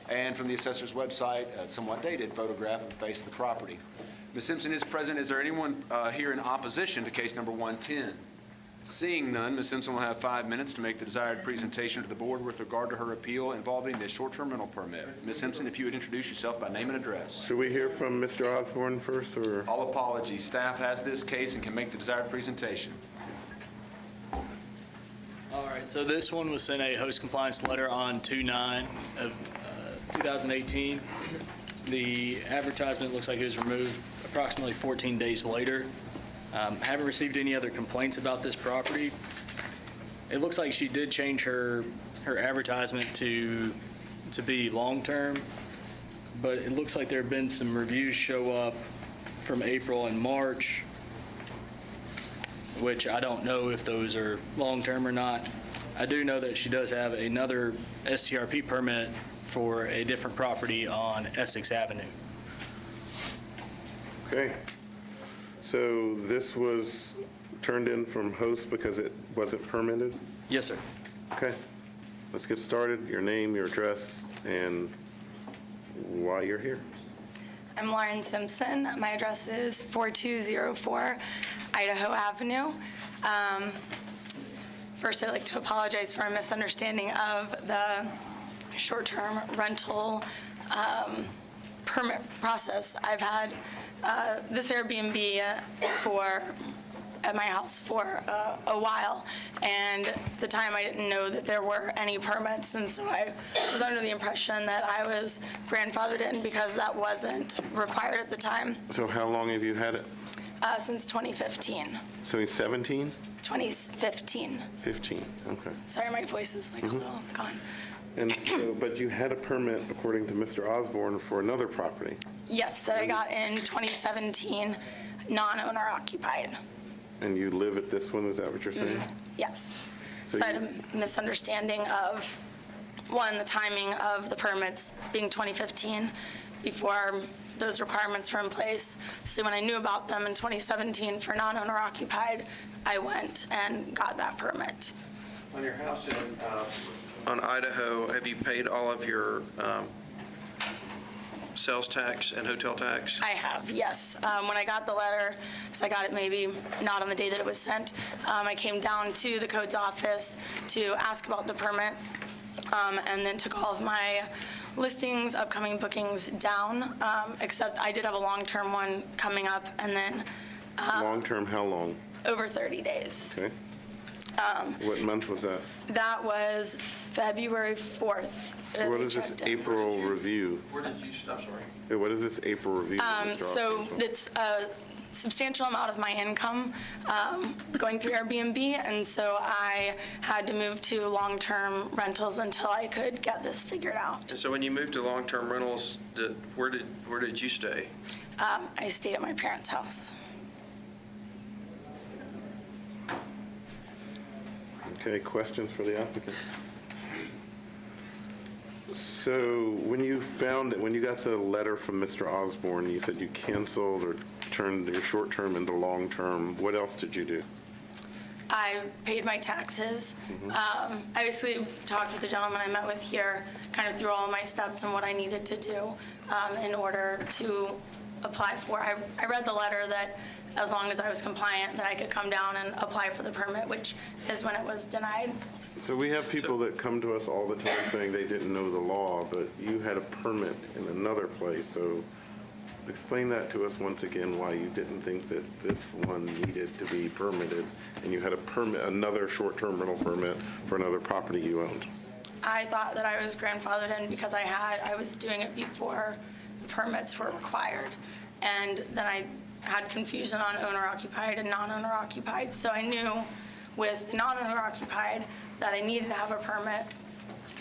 And from the assessor's website, a somewhat dated photograph of the face of the property. Ms. Simpson is present. Is there anyone here in opposition to case number 110? Seeing none, Ms. Simpson will have 5 minutes to make the desired presentation to the board with regard to her appeal involving the short-term rental permit. Ms. Simpson, if you would introduce yourself by name and address. Should we hear from Mr. Osborne first, or? All apologies. Staff has this case and can make the desired presentation. All right, so this one was sent a host compliance letter on 2/9 of 2018. The advertisement looks like it was removed approximately 14 days later. Haven't received any other complaints about this property. It looks like she did change her advertisement to be long-term, but it looks like there have been some reviews show up from April and March, which I don't know if those are long-term or not. I do know that she does have another STRP permit for a different property on Essex Avenue. Okay. So this was turned in from host because it wasn't permitted? Yes, sir. Okay. Let's get started. Your name, your address, and why you're here. I'm Lauren Simpson. My address is 4204 Idaho Avenue. First, I'd like to apologize for a misunderstanding of the short-term rental permit process. I've had this Airbnb at my house for a while, and at the time I didn't know that there were any permits, and so I was under the impression that I was grandfathered in because that wasn't required at the time. So how long have you had it? Since 2015. So he's 17? 2015. 15, okay. Sorry, my voice is like a little gone. And so, but you had a permit, according to Mr. Osborne, for another property. Yes, that I got in 2017, non-owner occupied. And you live at this one, is that what you're saying? Yes. So So I had a misunderstanding of, one, the timing of the permits being 2015 before those requirements were in place. So when I knew about them in 2017 for non-owner occupied, I went and got that permit. On your house on Idaho, have you paid all of your sales tax and hotel tax? I have, yes. When I got the letter, because I got it maybe not on the day that it was sent, I came down to the codes office to ask about the permit, and then took all of my listings, upcoming bookings down, except I did have a long-term one coming up, and then Long-term, how long? over 30 days. Okay. What month was that? That was February 4th. What is this April review? Where did you, I'm sorry. What is this April review? that Mr. So Osborne- it's a substantial amount of my income going through Airbnb, and so I had to move to long-term rentals until I could get this figured out. And so when you moved to long-term rentals, where did you stay? I stayed at my parents' house. Okay, questions for the applicant? So when you got the letter from Mr. Osborne, you said you canceled or turned your short-term into long-term. What else did you do? I paid my taxes. I basically talked with the gentleman I met with here, kind of through all my steps and what I needed to do in order to apply for. I read the letter that as long as I was compliant, that I could come down and apply for the permit, which is when it was denied. So we have people that come to us all the time saying they didn't know the law, but you had a permit in another place, so explain that to us once again, why you didn't think that this one needed to be permitted, and you had a permit, another short-term rental permit for another property you owned. I thought that I was grandfathered in because I was doing it before the permits were required. And then I had confusion on owner-occupied and non-owner occupied. So I knew with non-owner occupied that I needed to have a permit,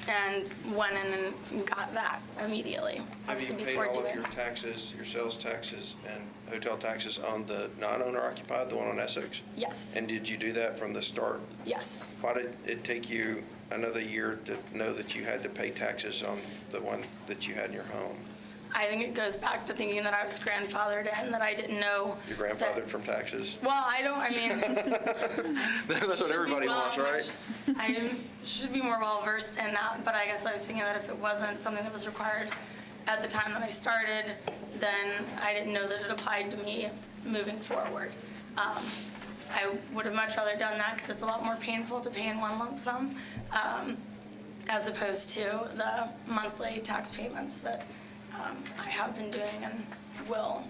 and went in and got that immediately. Have you obviously paid before all of doing- your taxes, your sales taxes and hotel taxes on the non-owner occupied, the one on Essex? Yes. And did you do that from the start? Yes. Why did it take you another year to know that you had to pay taxes on the one that you had in your home? I think it goes back to thinking that I was grandfathered in, that I didn't know. Your grandfather from taxes? Well, I mean. That's what everybody wants, right? I should be more well-versed in that, but I guess I was thinking that if it wasn't something that was required at the time that I started, then I didn't know that it applied to me moving forward. I would have much rather done that because it's a lot more painful to pay in one lump sum as opposed to the monthly tax payments that I have been doing and will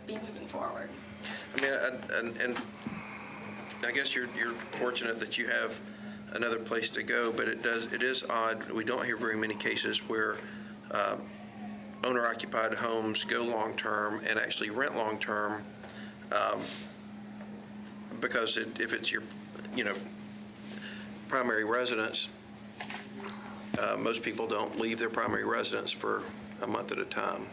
be moving forward. I mean, and I guess you're fortunate that you have another place to go, but it is odd. We don't hear very many cases where owner-occupied homes go long-term and actually rent long-term, because if it's your, primary residence, most people don't leave their primary residence for a month at a time.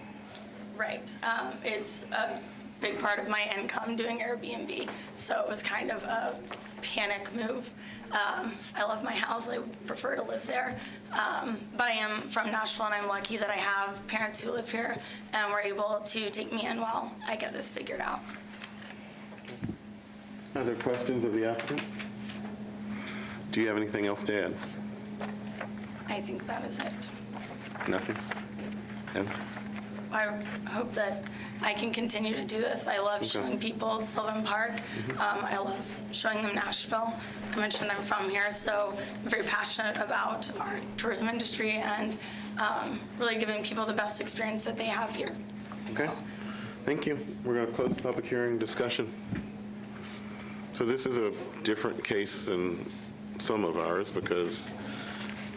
Right. It's a big part of my income doing Airbnb, so it was kind of a panic move. I love my house. I would prefer to live there. But I am from Nashville, and I'm lucky that I have parents who live here and were able to take me in while I get this figured out. Other questions of the applicant? Do you have anything else to add? I think that is it. Nothing? Em? I hope that I can continue to do this. I love showing people Sylvan Park. I love showing them Nashville. Like I mentioned, I'm from here, so I'm very passionate about our tourism industry and really giving people the best experience that they have here. Okay, thank you. We're going to close the public hearing discussion. So this is a different case than some of ours because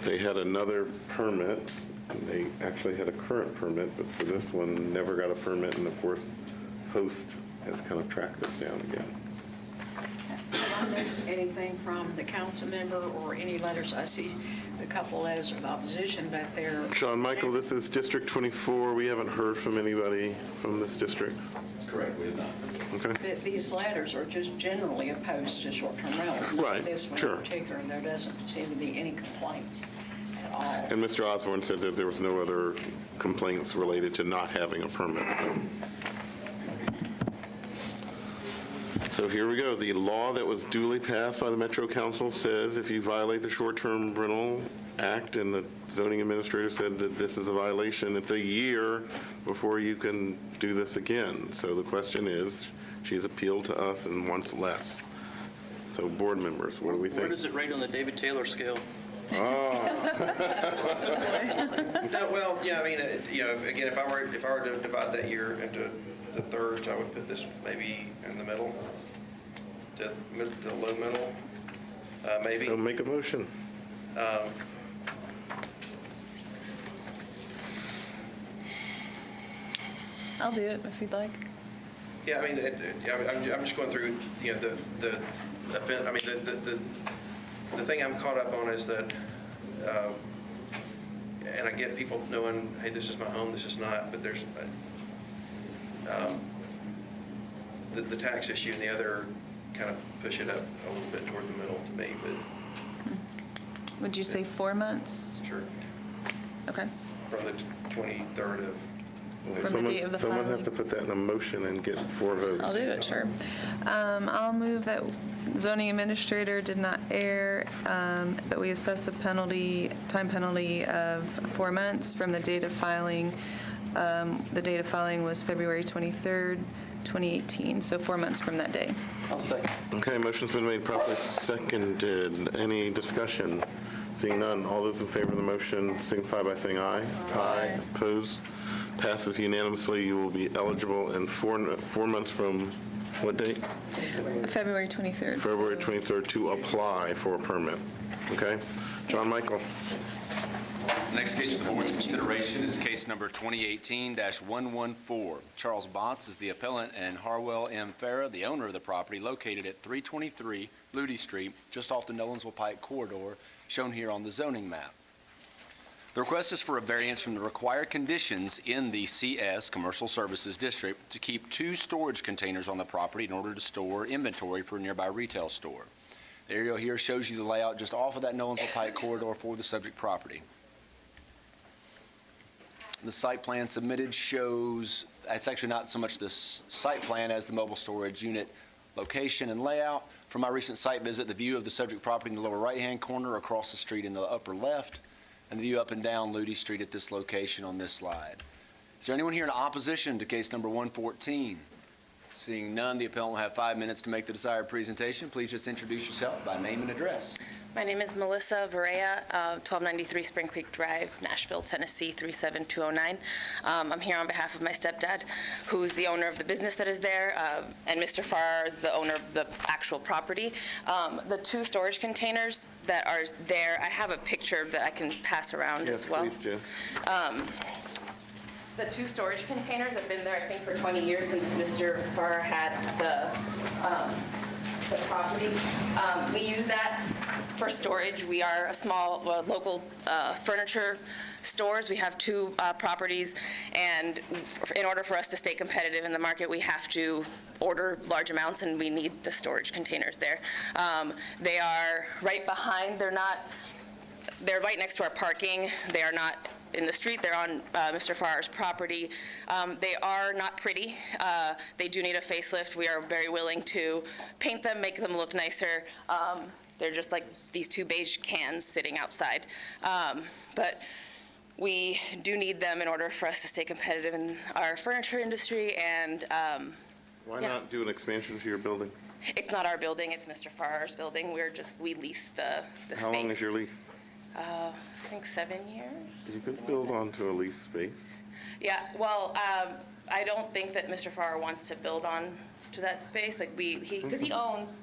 they had another permit. And they actually had a current permit, but for this one, never got a permit, and of course, Host has kind of tracked this down again. Have I missed anything from the council member or any letters? I see a couple letters of opposition, but they're... Sean Michael, this is District 24. We haven't heard from anybody from this district. That's correct, we have not. Okay. These letters are just generally opposed to short-term rentals. Not Right, this one sure. in particular, and there doesn't seem to be any complaints at all. And Mr. Osborne said that there was no other complaints related to not having a permit. So here we go. The law that was duly passed by the Metro Council says if you violate the Short-Term Rental Act, and the zoning administrator said that this is a violation, it's a year before you can do this again. So the question is, she's appealed to us and wants less. So board members, what do we think? Where does it rate on the David Taylor scale? Oh. No, well, yeah, I mean, again, if I were to divide that year into the thirds, I would put this maybe in the middle, the low middle, maybe. So make a motion. I'll do it if you'd like. Yeah, I mean, I'm just going through, the thing I'm caught up on is that, and I get people knowing, hey, this is my home, this is not, but there's, the tax issue and the other kind of push it up a little bit toward the middle to me, but. Would you say 4 months? Sure. Okay. From the 23rd of. From the date of the Someone has filing. to put that in a motion and get 4 votes. I'll do it, sure. I'll move that zoning administrator did not err, but we assess a time penalty of 4 months from the date of filing. The date of filing was February 23rd, 2018, so 4 months from that day. I'll second. Okay, motion's been made, properly seconded. Any discussion? Seeing none, all those in favor of the motion signify by saying aye. Aye. Opposed? Passes unanimously. You will be eligible in 4 months from what date? February 23rd. February 23rd to apply for a permit. Okay? John Michael. The next case for the board's consideration is case number 2018-114. Charles Botts is the appellant and Harwell M. Farah, the owner of the property located at 323 Ludi Street, just off the Nolensville Pike corridor, shown here on the zoning map. The request is for a variance from the required conditions in the CS, Commercial Services District, to keep 2 storage containers on the property in order to store inventory for a nearby retail store. The aerial here shows you the layout just off of that Nolensville Pike corridor for the subject property. The site plan submitted shows, it's actually not so much the site plan as the mobile storage unit location and layout. From my recent site visit, the view of the subject property in the lower right-hand corner, across the street in the upper left, and the view up and down Ludi Street at this location on this slide. Is there anyone here in opposition to case number 114? Seeing none, the appellant will have 5 minutes to make the desired presentation. Please just introduce yourself by name and address. My name is Melissa Varela, 1293 Spring Creek Drive, Nashville, Tennessee, 37209. I'm here on behalf of my stepdad, who's the owner of the business that is there, and Mr. Farrar is the owner of the actual property. The 2 storage containers that are there, I have a picture that I can pass around as well. Please do. The 2 storage containers have been there, I think, for 20 years since Mr. Farrar had the property. We use that for storage. We are a small local furniture stores. We have 2 properties, and in order for us to stay competitive in the market, we have to order large amounts, and we need the storage containers there. They are right behind. They're right next to our parking. They are not in the street. They're on Mr. Farrar's property. They are not pretty. They do need a facelift. We are very willing to paint them, make them look nicer. They're just like these 2 beige cans sitting outside. But we do need them in order for us to stay competitive in our furniture industry. And Why not do an expansion to your building? It's not our building. It's Mr. Farrar's building. We lease the space. How long is your lease? I think 7 years. You could build onto a lease space. Yeah, well, I don't think that Mr. Farrar wants to build on to that space, like because he owns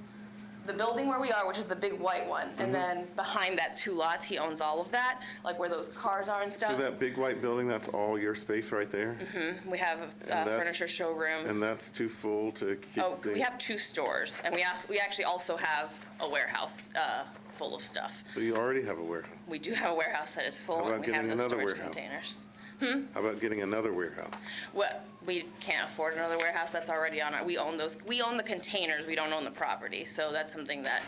the building where we are, which is the big white one, and then behind that 2 lots, he owns all of that, like where those cars are and stuff. So that big white building, that's all your space right there? We have a furniture showroom. And that's too full to keep Oh, we things- have 2 stores, and we actually also have a warehouse full of stuff. So you already have a warehouse. We do have a warehouse that is full, How about and we have getting those another storage warehouse? containers. How about getting another warehouse? Well, we can't afford another warehouse. That's already on we own those. We own the containers. We don't own the property. So that's something that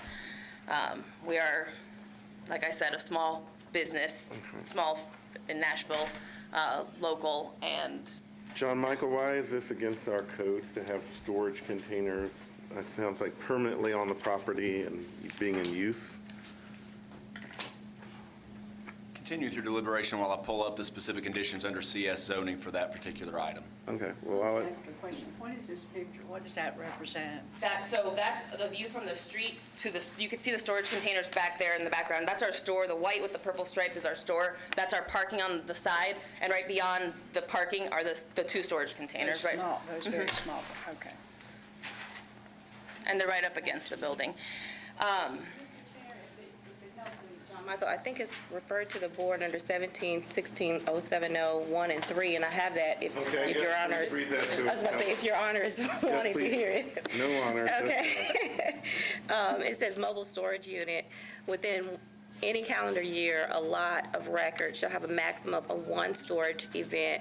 we are, like I said, a small business, small in Nashville, local, and John Michael, why is this against our codes to have storage containers? That sounds like permanently on the property and being in use. Continue through deliberation while I pull up the specific conditions under CS zoning for that particular item. Okay, well, I'll Ask a question. What is this picture? What does that represent? that's the view from the street to you can see the storage containers back there in the background. That's our store. The white with the purple stripe is our store. That's our parking on the side, and right beyond the parking are the 2 storage containers. Very Right. small, those very small, okay. And they're right up against the building. Michael, I think it's referred to the board under 17-16-070-1 and 3, and I have that if Okay, Your yes, Honor, please read that to I was about to say, if Your Honor is wanting to please. hear it. No honor. Okay. It says mobile storage unit. Within any calendar year, a lot of record shall have a maximum of 1 storage event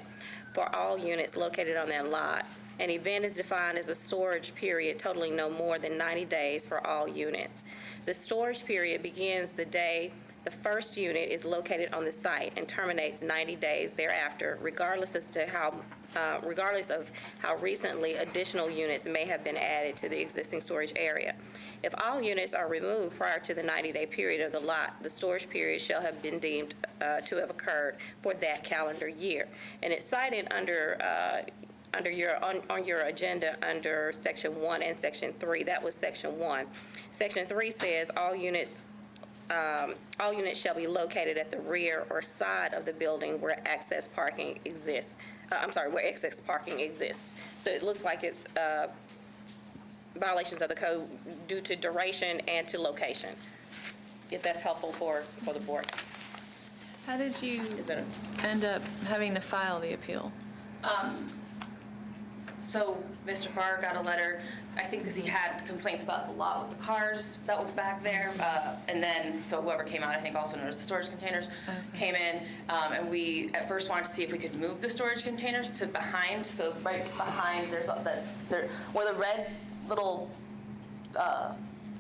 for all units located on that lot. An event is defined as a storage period totaling no more than 90 days for all units. The storage period begins the day the first unit is located on the site and terminates 90 days thereafter, regardless of how recently additional units may have been added to the existing storage area. If all units are removed prior to the 90-day period of the lot, the storage period shall have been deemed to have occurred for that calendar year. And it's cited on your agenda under Section 1 and Section 3. That was Section 1. Section 3 says all units shall be located at the rear or side of the building where excess parking exists. Where excess parking exists. So it looks like it's violations of the code due to duration and to location, if that's helpful for the board. How did you end up having to file the appeal? So Mr. Farrar got a letter, I think because he had complaints about the lot with the cars that was back there. And then, so whoever came out, I think also noticed the storage containers, came in. And we at first wanted to see if we could move the storage containers to behind. So right behind, there's where the red little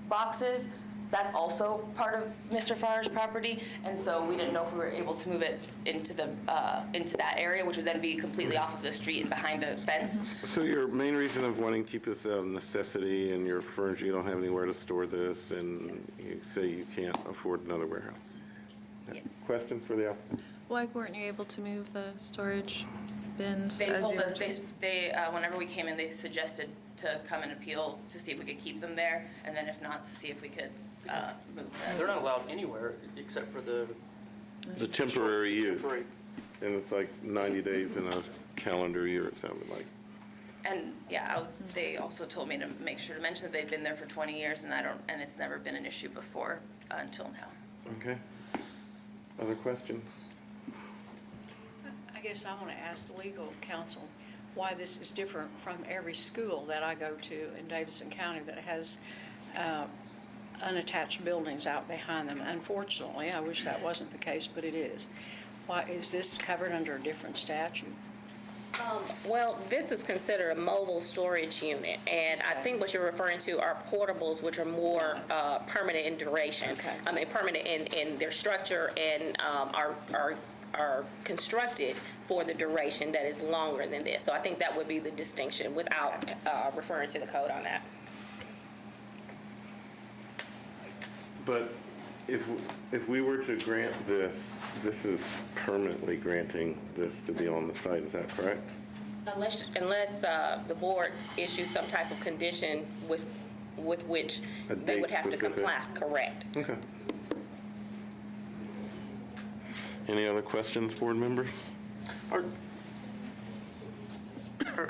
boxes, that's also part of Mr. Farrar's property. And so we didn't know if we were able to move it into that area, which would then be completely off of the street and behind the fence. So your main reason of wanting to keep this a necessity and your furniture, you don't have anywhere to store this, and you say you can't afford another warehouse? Yes. Question for the applicant? Why weren't you able to move the storage bins? They as told you us, were- whenever we came in, they suggested to come and appeal to see if we could keep them there, and then if not, to see if we could move them. They're not allowed anywhere except for the Temporary use. temporary. And it's like 90 days in a calendar year, it sounded like. And they also told me to make sure to mention that they've been there for 20 years, and it's never been an issue before until now. Okay. Other questions? I guess I want to ask the legal counsel why this is different from every school that I go to in Davidson County that has unattached buildings out behind them. Unfortunately, I wish that wasn't the case, but it is. Why is this covered under a different statute? Well, this is considered a mobile storage unit, and I think what you're referring to are portables, which are more permanent in duration. I mean, permanent in their structure and are constructed for the duration that is longer than this. So I think that would be the distinction without referring to the code on that. But if we were to grant this, this is permanently granting this to be on the site, is that correct? Unless the board issues some type of condition with which they would have to comply, correct. Okay. Any other questions, board members? Are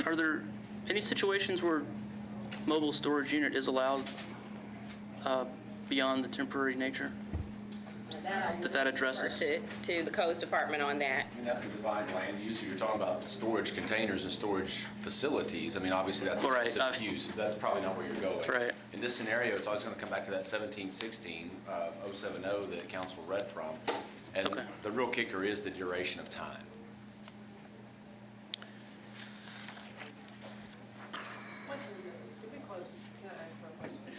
Are there any situations where mobile storage unit is allowed beyond the temporary nature that addresses? To the codes department on that. I mean, that's a defined land use. You're talking about storage containers and storage facilities. I mean, obviously, that's a Right. specific use. That's probably not where you're going. Right. In this scenario, it's always going to come back to that 1716, 070 that council read from. And Okay. the real kicker is the duration of time.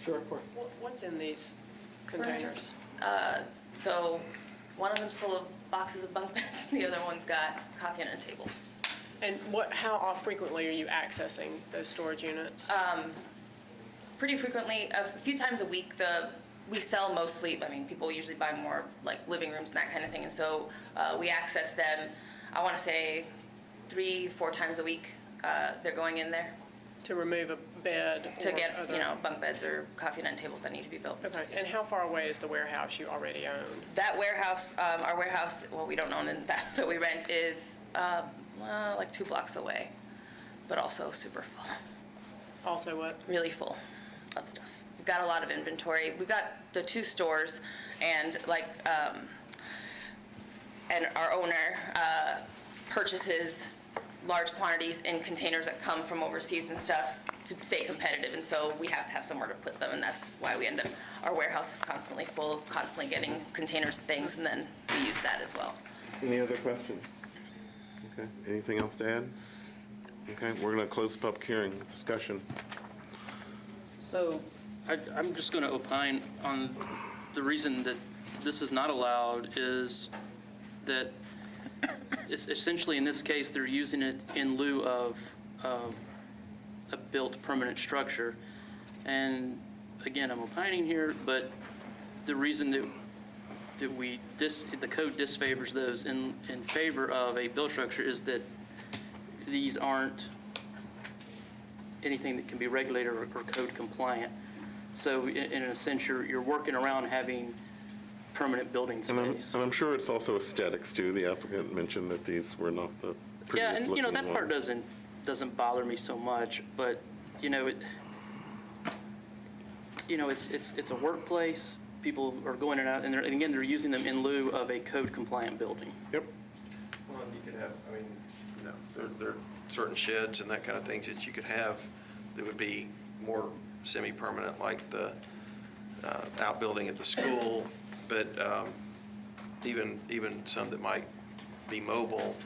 Sure, of course. What's in these containers? So one of them's full of boxes of bunk beds, the other one's got coffee and tables. And how frequently are you accessing those storage units? Pretty frequently, a few times a week. We sell mostly, I mean, people usually buy more like living rooms and that kind of thing, and so we access them, I want to say 3-4 times a week. They're going in there. To remove a bed? To or get, other- bunk beds or coffee and tables that need to be built. Okay, and how far away is the warehouse you already own? That warehouse, our warehouse, well, we don't own it, that we rent is like 2 blocks away, but also super full. Also what? Really full of stuff. We've got a lot of inventory. We've got the 2 stores, and and our owner purchases large quantities in containers that come from overseas and stuff to stay competitive, and so we have to have somewhere to put them, and that's why we end up, our warehouse is constantly full, constantly getting containers of things, and then we use that as well. Any other questions? Okay, anything else to add? Okay, we're going to close the public hearing. Discussion. So I'm just going to opine on the reason that this is not allowed is that essentially in this case, they're using it in lieu of a built permanent structure. And again, I'm opining here, but the reason that the code disfavors those in favor of a built structure is that these aren't anything that can be regulated or code compliant. So in a sense, you're working around having permanent building space. And I'm sure it's also aesthetics too. The applicant mentioned that these were not the Yeah, prettiest and looking that part ones. doesn't bother me so much, but it's a workplace. People are going in and out, and again, they're using them in lieu of a code compliant building. Yep. Well, you could have, there are certain sheds and that kind of things that you could have that would be more semi-permanent, like the outbuilding at the school, but even some that might be mobile,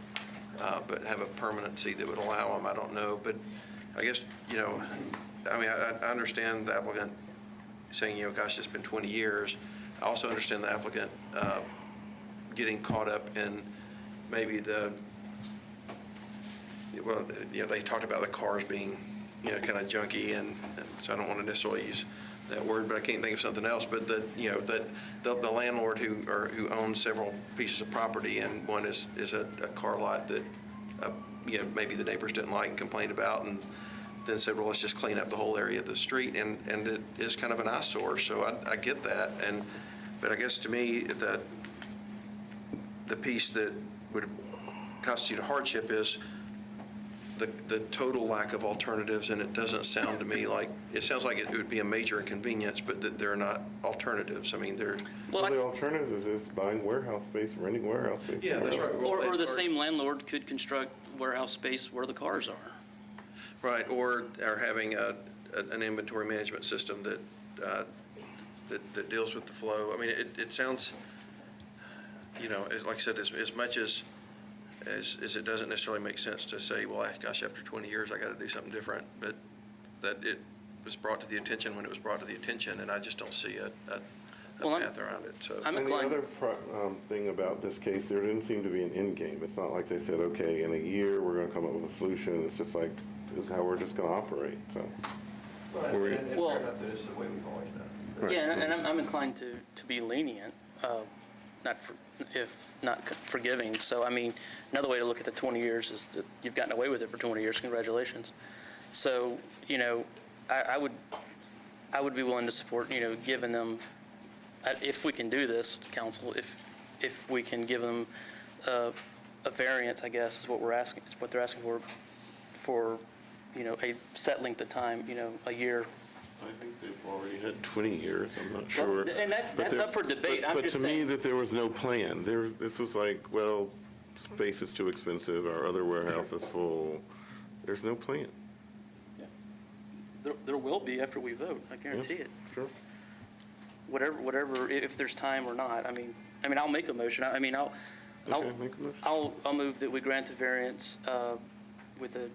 but have a permanency that would allow them, I don't know. But I guess, I understand the applicant saying, gosh, it's been 20 years. I also understand the applicant getting caught up in maybe they talked about the cars being, kind of junky, and so I don't want to necessarily use that word, but I can't think of something else. But the landlord who owns several pieces of property, and one is a car lot that maybe the neighbors didn't like and complained about, and then said, well, let's just clean up the whole area of the street, and it is kind of an eyesore. So I get that, but I guess to me the piece that would constitute a hardship is the total lack of alternatives, and it doesn't sound to me like, it sounds like it would be a major inconvenience, but that they're not alternatives. I mean, they're... Well, the alternative is buying warehouse space, renting warehouse space. Yeah, that's right. Or the same landlord could construct warehouse space where the cars are. Right, or having an inventory management system that deals with the flow. I mean, it sounds, like I said, as much as it doesn't necessarily make sense to say, well, gosh, after 20 years, I got to do something different, but that it was brought to the attention when it was brought to the attention, and I just don't see a path around it. So. And the other thing about this case, there didn't seem to be an end game. It's not like they said, okay, in a year, we're going to come up with a solution. It's just like, this is how we're just going to operate. So. Well, Well, this is the way we've always done it. Right. Yeah, and I'm inclined to be lenient, if not forgiving. So, I mean, another way to look at the 20 years is that you've gotten away with it for 20 years. Congratulations. So, I would be willing to support, giving them, if we can do this, council, if we can give them a variance, I guess, is what we're asking, is what they're asking for a set length of time, a year. I think they've already had 20 years, I'm not sure. And that's up for debate. I'm But just to me, saying. that there was no plan. This was like, well, space is too expensive, our other warehouse is full. There's no plan. There will be after we vote, I guarantee it. Sure. Whatever, if there's time or not. I mean, I'll make a motion. I'll Okay, make a motion. I'll move that we grant the variance with a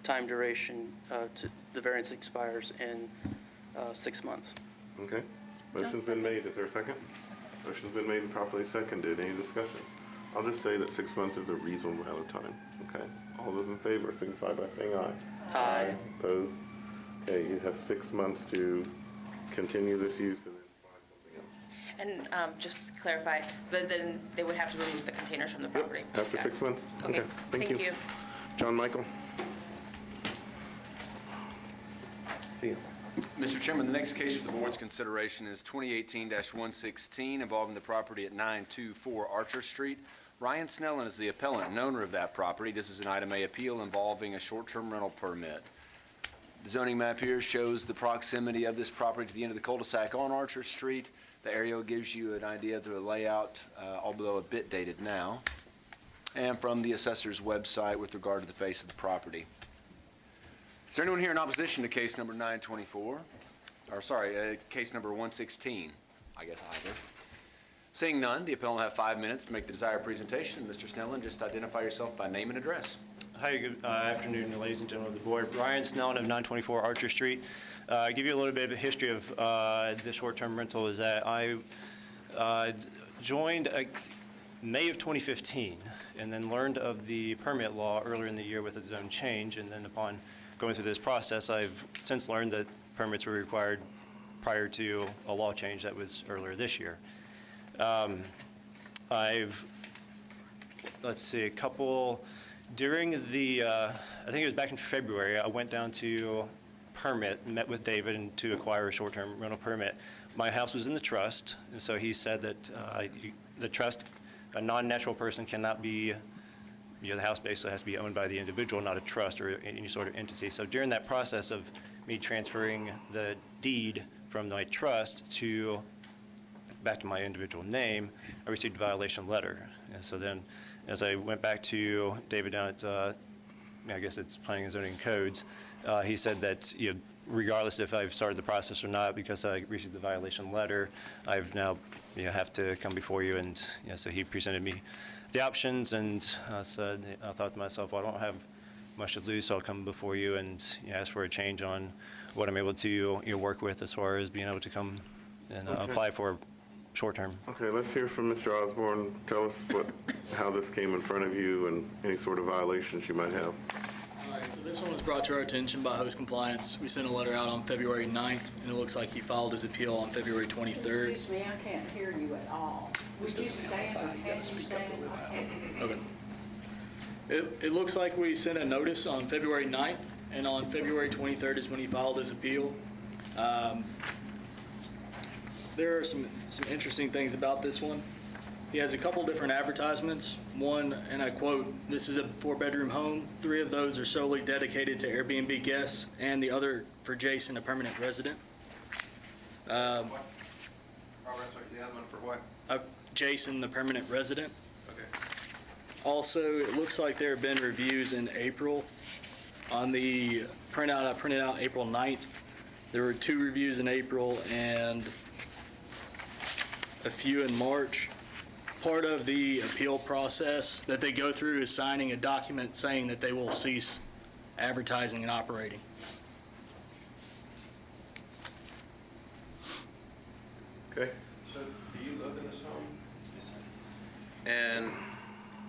time duration, the variance expires in 6 months. Okay. Motion's been made. Is there a second? Motion's been made and properly seconded. Any discussion? I'll just say that 6 months is a reasonable amount of time. Okay. All those in favor signify by saying aye. Aye. Opposed? Okay, you have 6 months to continue this use and then find something else. And just to clarify, then they would have to remove the containers from the property? After Okay. 6 months? Okay, thank you. John Michael? See you. Mr. Chairman, the next case for the board's consideration is 2018-116 involving the property at 924 Archer Street. Ryan Snellen is the appellant and owner of that property. This is an item A appeal involving a short-term rental permit. The zoning map here shows the proximity of this property to the end of the cul-de-sac on Archer Street. The aerial gives you an idea of the layout, although a bit dated now, and from the assessor's website with regard to the face of the property. Is there anyone here in opposition to case number 924? Or sorry, case number 116, I guess either. Seeing none, the appellant will have 5 minutes to make the desired presentation. Mr. Snellen, just identify yourself by name and address. Hi, good afternoon, ladies and gentlemen of the board. Ryan Snellen of 924 Archer Street. Give you a little bit of a history of the short-term rental is that I joined May of 2015 and then learned of the permit law earlier in the year with a zone change, and then upon going through this process, I've since learned that permits were required prior to a law change that was earlier this year. During the, I think it was back in February, I went down to permit, met with David and to acquire a short-term rental permit. My house was in the trust, and so he said that the trust, a non-natural person cannot be, the house basically has to be owned by the individual, not a trust or any sort of entity. So during that process of me transferring the deed from my trust back to my individual name, I received a violation letter. And so then, as I went back to David down at, I guess it's Planning and Zoning Codes, he said that regardless if I've started the process or not, because I received the violation letter, I've now have to come before you. And so he presented me the options, and I thought to myself, well, I don't have much to lose, so I'll come before you and ask for a change on what I'm able to work with as far as being able to come and apply for short-term. Okay, let's hear from Mr. Osborne. Tell us how this came in front of you and any sort of violations you might have. All right, so this one was brought to our attention by Host Compliance. We sent a letter out on February 9th, and it looks like he filed his appeal on February 23rd. Excuse me, I can't hear you at all. Would you stand or can you stand? I can't hear you. Okay. It looks like we sent a notice on February 9th, and on February 23rd is when he filed his appeal. There are some interesting things about this one. He has a couple different advertisements. One, and I quote, "This is a 4-bedroom home. 3 of those are solely dedicated to Airbnb guests, and the other for Jason, a permanent resident." The other one for what? Jason, the permanent resident. Okay. Also, it looks like there have been reviews in April. On the printout, I printed out April 9th. There were 2 reviews in April and a few in March. Part of the appeal process that they go through is signing a document saying that they will cease advertising and operating. Okay. So do you live in this home? Yes, sir. And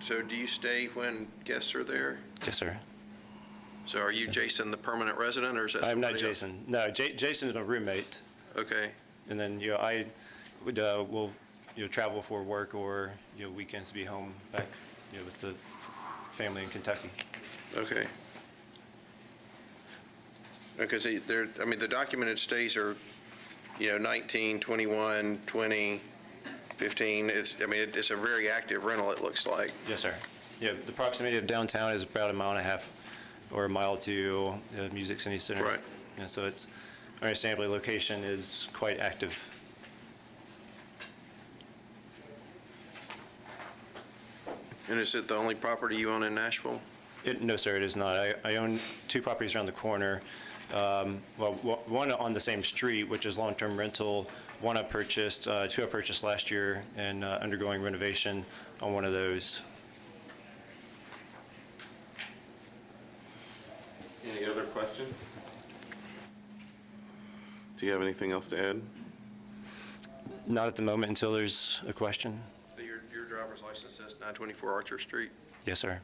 so do you stay when guests are there? Yes, sir. So are you Jason, the permanent resident, or is that I'm not somebody else? Jason. No, Jason is my roommate. Okay. And then, I will, travel for work or, weekends to be home back, with the family in Kentucky. Okay. Because the documented stays are, 19, 21, 20, 15. It's a very active rental, it looks like. Yes, sir. Yeah, the proximity of downtown is about a mile and a half or a mile to the Music City Center. Right. And so it's, understandably, location is quite active. And is it the only property you own in Nashville? No, sir, it is not. I own 2 properties around the corner. Well, one on the same street, which is long-term rental. One I purchased, 2 I purchased last year, and undergoing renovation on one of those. Any other questions? Do you have anything else to add? Not at the moment until there's a question. So your driver's license says 924 Archer Street? Yes, sir.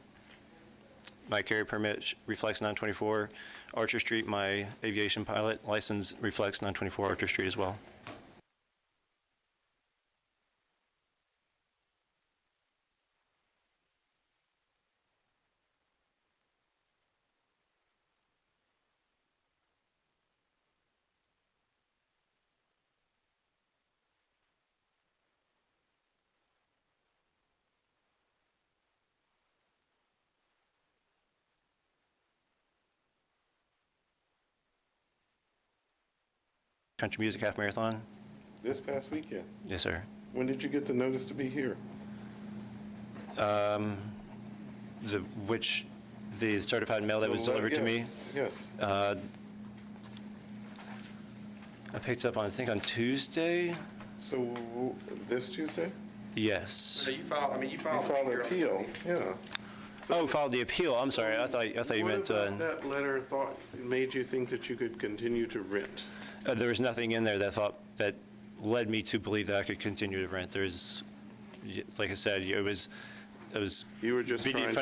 My carry permit reflects 924 Archer Street. My aviation pilot license reflects 924 Archer Street as well. Country Music Half Marathon? This past weekend? Yes, sir. When did you get the notice to be here? The certified mail that was delivered to me? Yes. I picked up on, I think, on Tuesday? So this Tuesday? Yes. So you filed You filed an appeal, yeah. Oh, filed the appeal. I'm sorry. I thought you meant. What about that letter made you think that you could continue to rent? There was nothing in there that led me to believe that I could continue to rent. There's, like I said, it was You were just being trying to-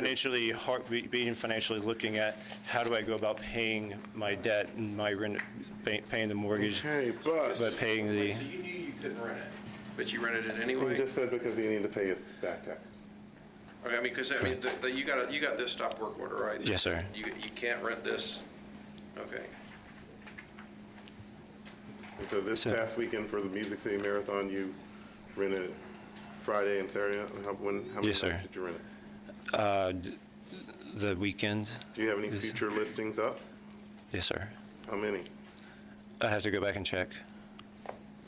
financially looking at how do I go about paying my debt and my rent, paying the mortgage, Okay, but paying the. So you knew you couldn't rent it, but you rented it He anyway? just said because he needed to pay his back taxes. Okay, I mean, because, you got this stop work order, right? Yes, sir. You can't rent this, okay. And so this past weekend for the Music City Marathon, you rented Friday and Saturday? How many Yes, sir. nights did you rent it? The weekend. Do you have any future listings up? Yes, sir. How many? I have to go back and check.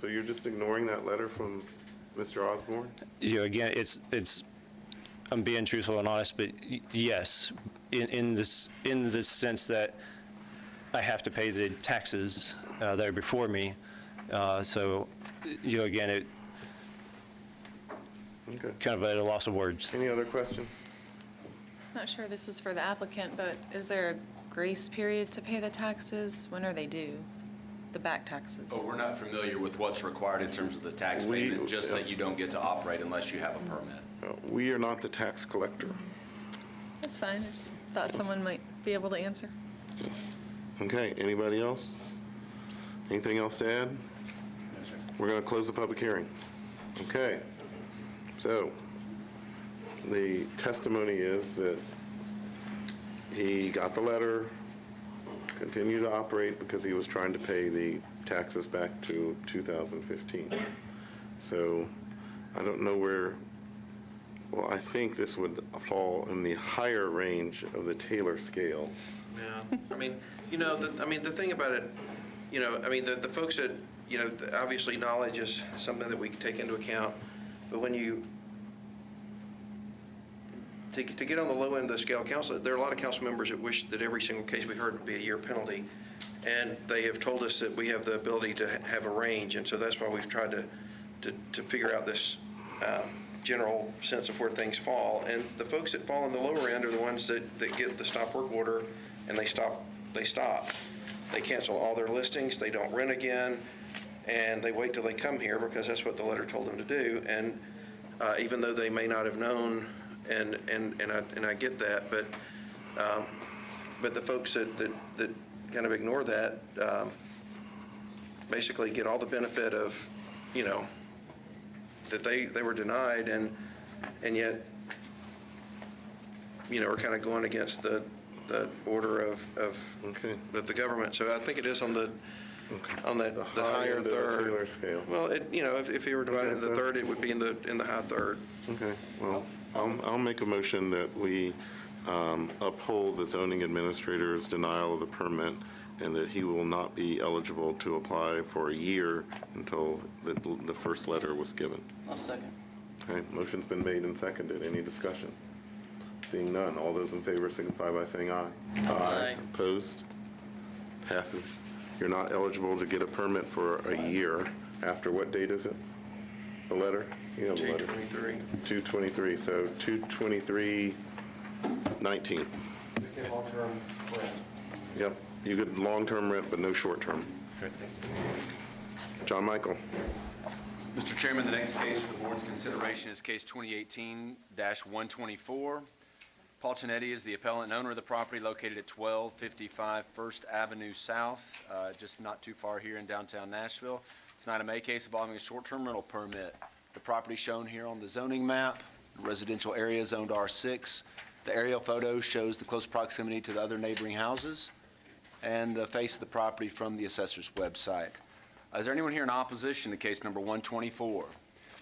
So you're just ignoring that letter from Mr. Osborne? Again, I'm being truthful and honest, but yes, in this sense that I have to pay the taxes that are before me. So, again, it Okay. kind of at a loss of words. Any other questions? Not sure this is for the applicant, but is there a grace period to pay the taxes? When are they due, the back taxes? Oh, we're not familiar with what's required in terms of the tax payment, just that you don't get to operate unless you have a permit. We are not the tax collector. That's fine, I just thought someone might be able to answer. Okay, anybody else? Anything else to add? We're going to close the public hearing. Okay. So, the testimony is that he got the letter, continued to operate because he was trying to pay the taxes back to 2015. So, I don't know where, well, I think this would fall in the higher range of the Taylor scale. Yeah, I mean, the thing about it, the folks that, obviously knowledge is something that we can take into account, but when you, to get on the low end of the scale, there are a lot of council members that wish that every single case we heard would be a year penalty, and they have told us that we have the ability to have a range, and so that's why we've tried to figure out this general sense of where things fall, and the folks that fall in the lower end are the ones that get the stop work order, and they stop. They cancel all their listings, they don't rent again, and they wait till they come here because that's what the letter told them to do. And even though they may not have known, and I get that, but the folks that kind of ignore that basically get all the benefit of, that they were denied, and yet, we're kind of going against the order of the government. So I think it is on the higher third. Well, if he were divided into the third, it would be in the high third. Okay, well, I'll make a motion that we uphold the zoning administrator's denial of the permit, and that he will not be eligible to apply for a year until the first letter was given. I'll second. Okay, motion's been made and seconded. Any discussion? Seeing none, all those in favor signify by saying aye. Aye. Opposed? Passes. You're not eligible to get a permit for a year. After what date is it? The letter? You have a letter. 2/23, so 2/23/19. Yep, you get long-term rent, but no short-term. John Michael. Mr. Chairman, the next case for the board's consideration is case 2018-124. Paul Chinetti is the appellant and owner of the property located at 1255 First Avenue South, just not too far here in downtown Nashville. It's an item A case involving a short-term rental permit. The property shown here on the zoning map, residential area zoned R6. The aerial photo shows the close proximity to the other neighboring houses and the face of the property from the assessor's website. Is there anyone here in opposition to case number 124?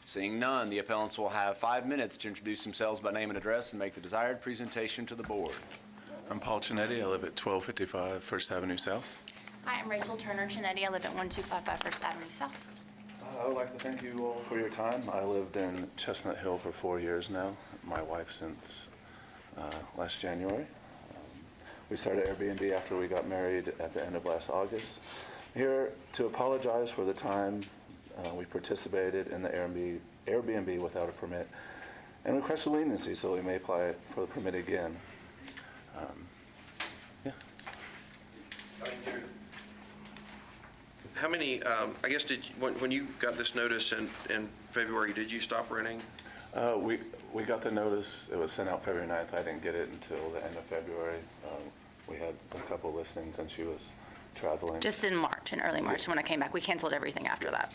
Seeing none, the appellants will have 5 minutes to introduce themselves by name and address and make the desired presentation to the board. I'm Paul Chinetti. I live at 1255 First Avenue South. Hi, I'm Rachel Turner Chinetti. I live at 1255 First Avenue South. I would like to thank you all for your time. I lived in Chestnut Hill for 4 years now. My wife since last January. We started Airbnb after we got married at the end of last August. Here to apologize for the time we participated in the Airbnb without a permit and request a leniency so we may apply for the permit again. How many, I guess, when you got this notice in February, did you stop renting? We got the notice. It was sent out February 9th. I didn't get it until the end of February. We had a couple listings and she was traveling. Just in March, in early March, when I came back. We canceled everything after that.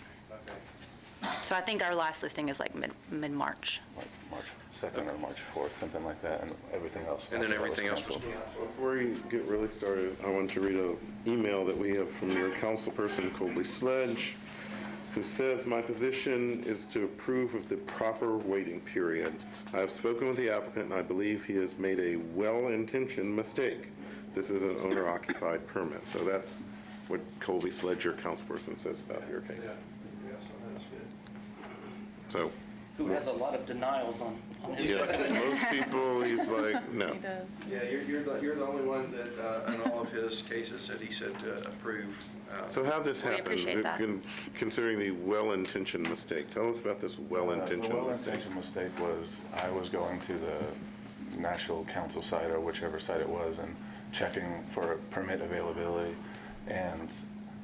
So I think our last listing is like mid-March. Like March 2nd or March 4th, something like that, and everything else. And then everything else was canceled. Before we get really started, I want to read an email that we have from your councilperson, Colby Sledge, who says, "My position is to approve of the proper waiting period. I have spoken with the applicant, and I believe he has made a well-intentioned mistake. This is an owner-occupied permit." So that's what Colby Sledge, your councilperson, says about your case. So. Who has a lot of denials on his Yes, record. most people, he's like, no. He does. Yeah, you're the only one that, in all of his cases, that he said to approve. So how'd this We happen? appreciate that. Considering the well-intentioned mistake. Tell us about this well-intentioned The mistake. well-intentioned mistake was I was going to the Nashville Council site or whichever site it was and checking for permit availability. And,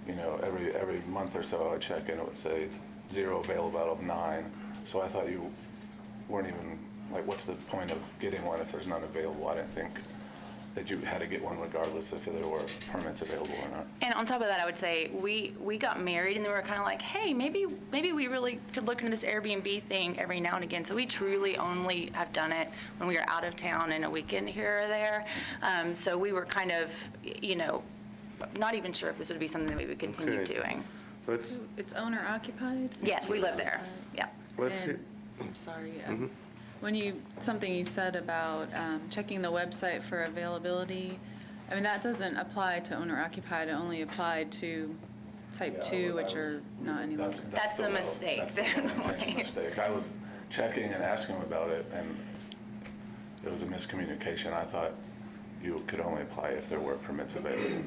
you know, every month or so I'd check and it would say 0 available out of 9. So I thought you weren't even, like, what's the point of getting one if there's none available? I didn't think that you had to get one regardless if there were permits available or not. And on top of that, I would say we got married and then we were kind of like, hey, maybe we really could look into this Airbnb thing every now and again. So we truly only have done it when we are out of town and a weekend here or there. So we were kind of, you know, not even sure if this would be something that we would continue Okay. doing. So it's owner occupied? Yes, we live there. Yeah. Let's And- see. I'm sorry. Something you said about checking the website for availability, I mean, that doesn't apply to owner occupied. It only applied to type 2, which are not any longer. That's the mistake. That's the well-intentioned mistake. I was checking and asking him about it, and it was a miscommunication. I thought you could only apply if there were permits available.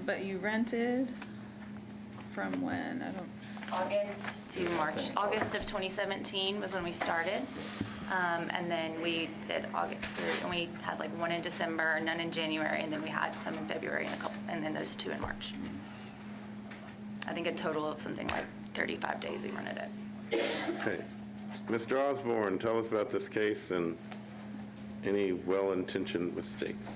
But you rented from when? I don't. August to March. August of 2017 was when we started. And then we did August, and we had like one in December, none in January, and then we had some in February and then those 2 in March. I think a total of something like 35 days we rented it. Okay. Mr. Osborne, tell us about this case and any well-intentioned mistakes.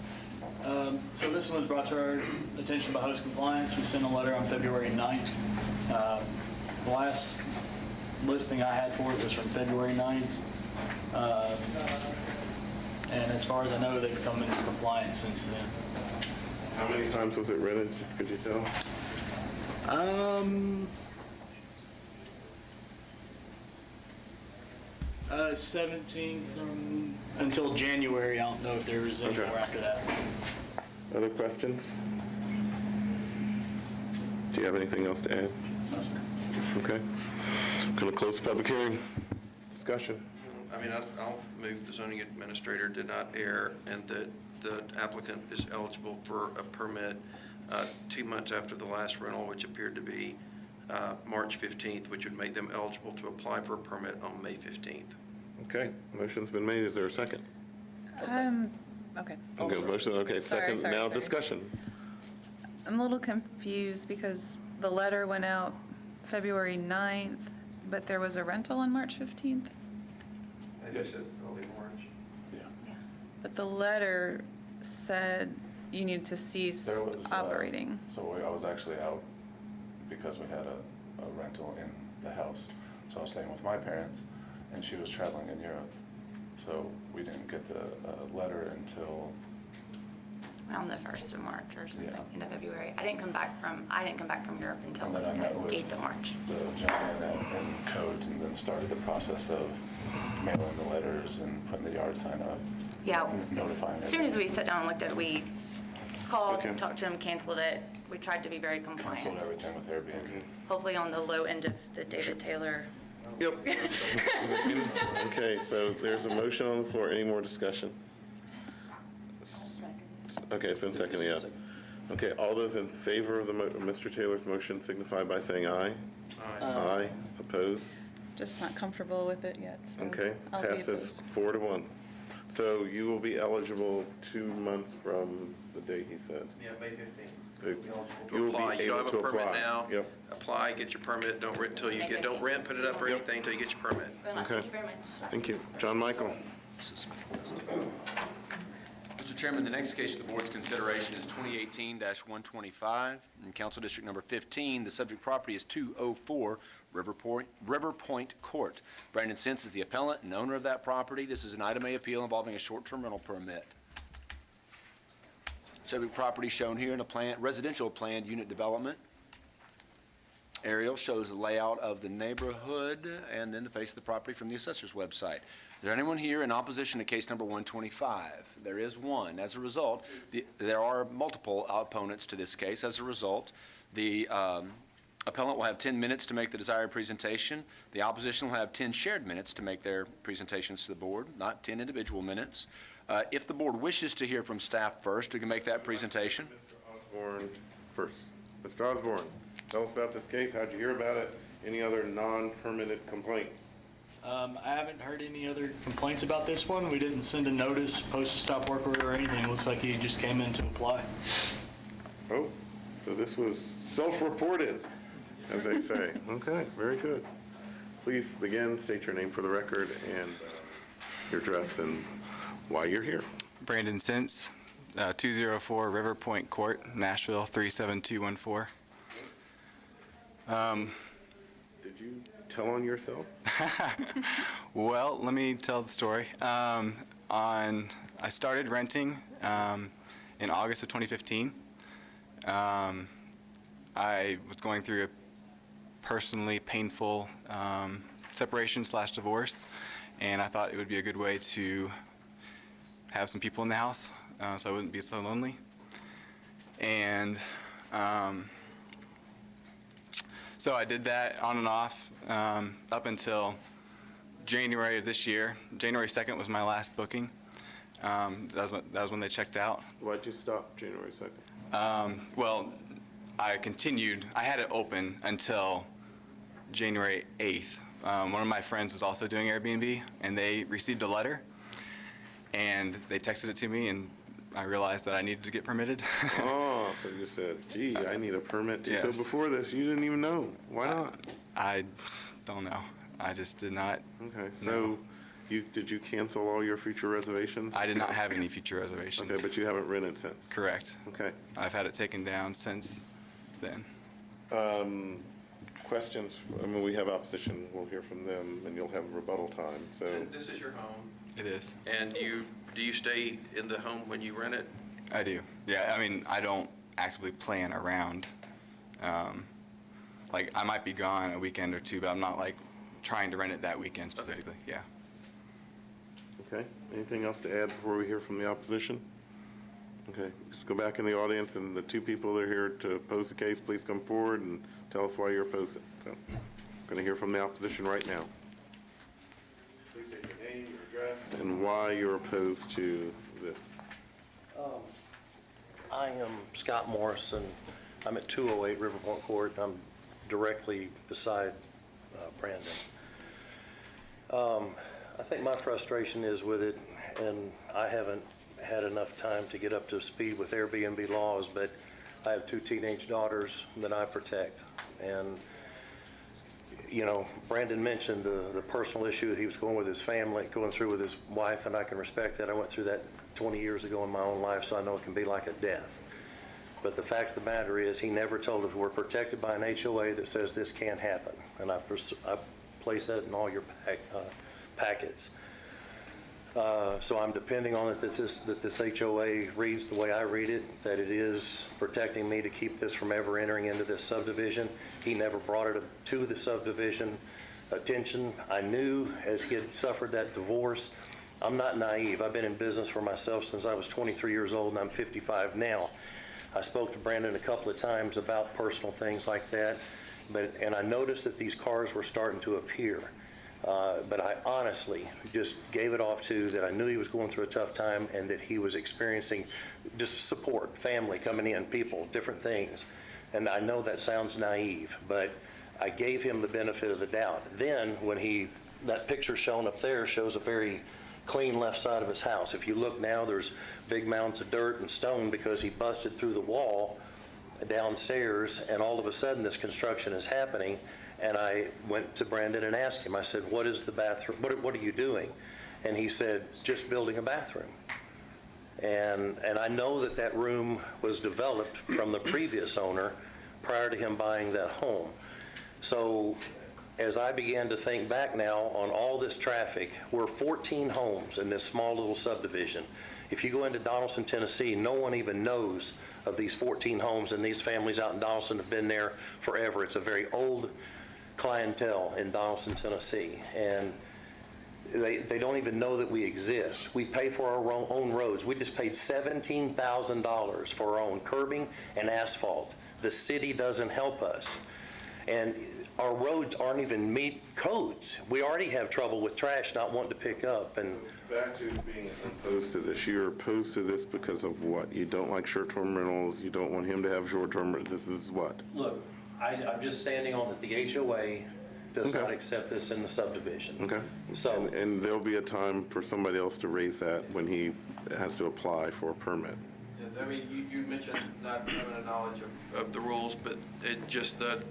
So this one was brought to our attention by host compliance. We sent a letter on February 9th. The last listing I had for it was from February 9th. And as far as I know, they've come into compliance since then. How many times was it rented, could you tell? 17 from, until January. I don't know if there was any Okay. more after that. Other questions? Do you have anything else to add? No, sir. Okay. Going to close the public hearing. Discussion. I mean, I'll move the zoning administrator did not err and that the applicant is eligible for a permit 2 months after the last rental, which appeared to be March 15th, which would make them eligible to apply for a permit on May 15th. Okay, motion's been made. Is there a second? Okay. Okay, motion, okay, Sorry, second. Now sorry. discussion. I'm a little confused because the letter went out February 9th, but there was a rental on March 15th? I guess it early March. But the letter said you need to cease There was, operating. So I was actually out because we had a rental in the house. So I was staying with my parents, and she was traveling in Europe. So we didn't get the letter until, Around the 1st of March or something, Yeah. end of February. I didn't come back from Europe until and then I met with 8th of March. the gentleman in codes, and then started the process of mailing the letters and putting the yard sign up. Yeah. Notifying As soon as everyone. we sat down and looked at it, we called, Okay. talked to him, canceled it. We tried to be very Canceled compliant. everything with Airbnb. Hopefully on the low end of the David Taylor. Yep. Okay, so there's a motion on the floor. Any more discussion? Okay, it's been seconded, yeah. Okay, all those in favor of Mr. Taylor's motion signify by saying aye. Aye. Opposed? Just not comfortable with it yet, so Okay, I'll be passes opposed. 4-1. So you will be eligible 2 months from the date he said. Yeah, May 15th. You To will apply. be You don't able have a to permit apply. now. Yep. Apply, get your permit, don't rent until you get, don't rent, put it up or anything until you get your permit. Okay. Thank you very much. Thank you. John Michael. Mr. Chairman, the next case for the board's consideration is 2018-125. In Council District Number 15, the subject property is 204 River Point Court. Brandon Sense is the appellant and owner of that property. This is an item A appeal involving a short-term rental permit. Subject property shown here in a residential planned unit development. Aerial shows the layout of the neighborhood and then the face of the property from the assessor's website. Is there anyone here in opposition to case number 125? There is one. As a result, there are multiple opponents to this case. As a result, the appellant will have 10 minutes to make the desired presentation. The opposition will have 10 shared minutes to make their presentations to the board, not 10 individual minutes. If the board wishes to hear from staff first, we can make that presentation. Mr. Osborne first. Mr. Osborne, tell us about this case. How'd you hear about it? Any other non-permitted complaints? I haven't heard any other complaints about this one. We didn't send a notice, post a stop work order or anything. Looks like he just came in to apply. Oh, so this was self-reported, as they say. Okay, very good. Please begin, state your name for the record and your address and why you're here. Brandon Sense, 204 River Point Court, Nashville 37214. Did you tell on yourself? Well, let me tell the story. I started renting in August of 2015. I was going through a personally painful separation/divorce, and I thought it would be a good way to have some people in the house so I wouldn't be so lonely. And so I did that on and off up until January of this year. January 2nd was my last booking. That was when they checked out. Why'd you stop January 2nd? Well, I continued. I had it open until January 8th. One of my friends was also doing Airbnb, and they received a letter, and they texted it to me, and I realized that I needed to get permitted. Oh, so you said, gee, I need a permit too. Yes. So before this, you didn't even know. Why not? I don't know. I just did not. Okay, know. so did you cancel all your future reservations? I did not have any future reservations. Okay, but you haven't rented since? Correct. Okay. I've had it taken down since then. Questions? I mean, we have opposition. We'll hear from them, and you'll have rebuttal time, so. And this is your home, It is. and do you stay in the home when you rent it? I do. Yeah, I mean, I don't actively plan around. Like, I might be gone a weekend or two, but I'm not, like, trying to rent it that weekend specifically. Yeah. Okay, anything else to add before we hear from the opposition? Okay, just go back in the audience, and the two people that are here to oppose the case, please come forward and tell us why you're opposed it. So, going to hear from the opposition right now. Please state your name, your address, and why you're opposed to this. I am Scott Morrison. I'm at 208 Riverpoint Court. I'm directly beside Brandon. I think my frustration is with it, and I haven't had enough time to get up to speed with Airbnb laws, but I have 2 teenage daughters that I protect. And, you know, Brandon mentioned the personal issue that he was going with his family, going through with his wife, and I can respect that. I went through that 20 years ago in my own life, so I know it can be like a death. But the fact of the matter is, he never told us we're protected by an HOA that says this can't happen. And I place that in all your packets. So I'm depending on it that this HOA reads the way I read it, that it is protecting me to keep this from ever entering into this subdivision. He never brought it to the subdivision attention. I knew as he had suffered that divorce. I'm not naive. I've been in business for myself since I was 23 years old, and I'm 55 now. I spoke to Brandon a couple of times about personal things like that, and I noticed that these cars were starting to appear. But I honestly just gave it off to that I knew he was going through a tough time and that he was experiencing just support, family coming in, people, different things. And I know that sounds naive, but I gave him the benefit of the doubt. Then when that picture shown up there shows a very clean left side of his house. If you look now, there's big mounds of dirt and stone because he busted through the wall downstairs, and all of a sudden this construction is happening. And I went to Brandon and asked him, I said, what is the bathroom, what are you doing? And he said, just building a bathroom. And I know that room was developed from the previous owner prior to him buying that home. So as I began to think back now on all this traffic, we're 14 homes in this small little subdivision. If you go into Donaldson, Tennessee, no one even knows of these 14 homes, and these families out in Donaldson have been there forever. It's a very old clientele in Donaldson, Tennessee, and they don't even know that we exist. We pay for our own roads. We just paid $17,000 for our own curbing and asphalt. The city doesn't help us, and our roads aren't even meet codes. We already have trouble with trash not wanting to pick up. And back to being opposed to this, you're opposed to this because of what? You don't like short-term rentals, you don't want him to have short-term rentals, this is what? Look, I'm just standing on that the HOA does not accept this in the subdivision. Okay. So, and there'll be a time for somebody else to raise that when he has to apply for a permit. I mean, you mentioned not having a knowledge of the rules, but the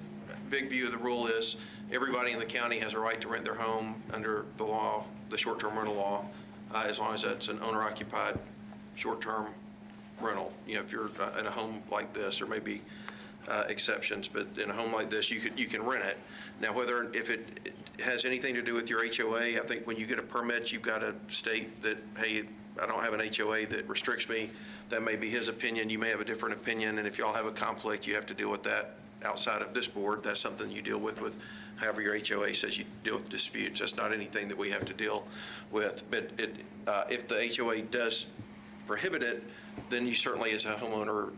big view of the rule is everybody in the county has a right to rent their home under the law, the short-term rental law, as long as it's an owner-occupied short-term rental. You know, if you're in a home like this, or maybe exceptions, but in a home like this, you can rent it. Now, if it has anything to do with your HOA, I think when you get a permit, you've got to state that, hey, I don't have an HOA that restricts me. That may be his opinion. You may have a different opinion, and if y'all have a conflict, you have to deal with that outside of this board. That's something you deal with however your HOA says you deal with disputes. That's not anything that we have to deal with. But if the HOA does prohibit it, then you certainly, as a homeowner,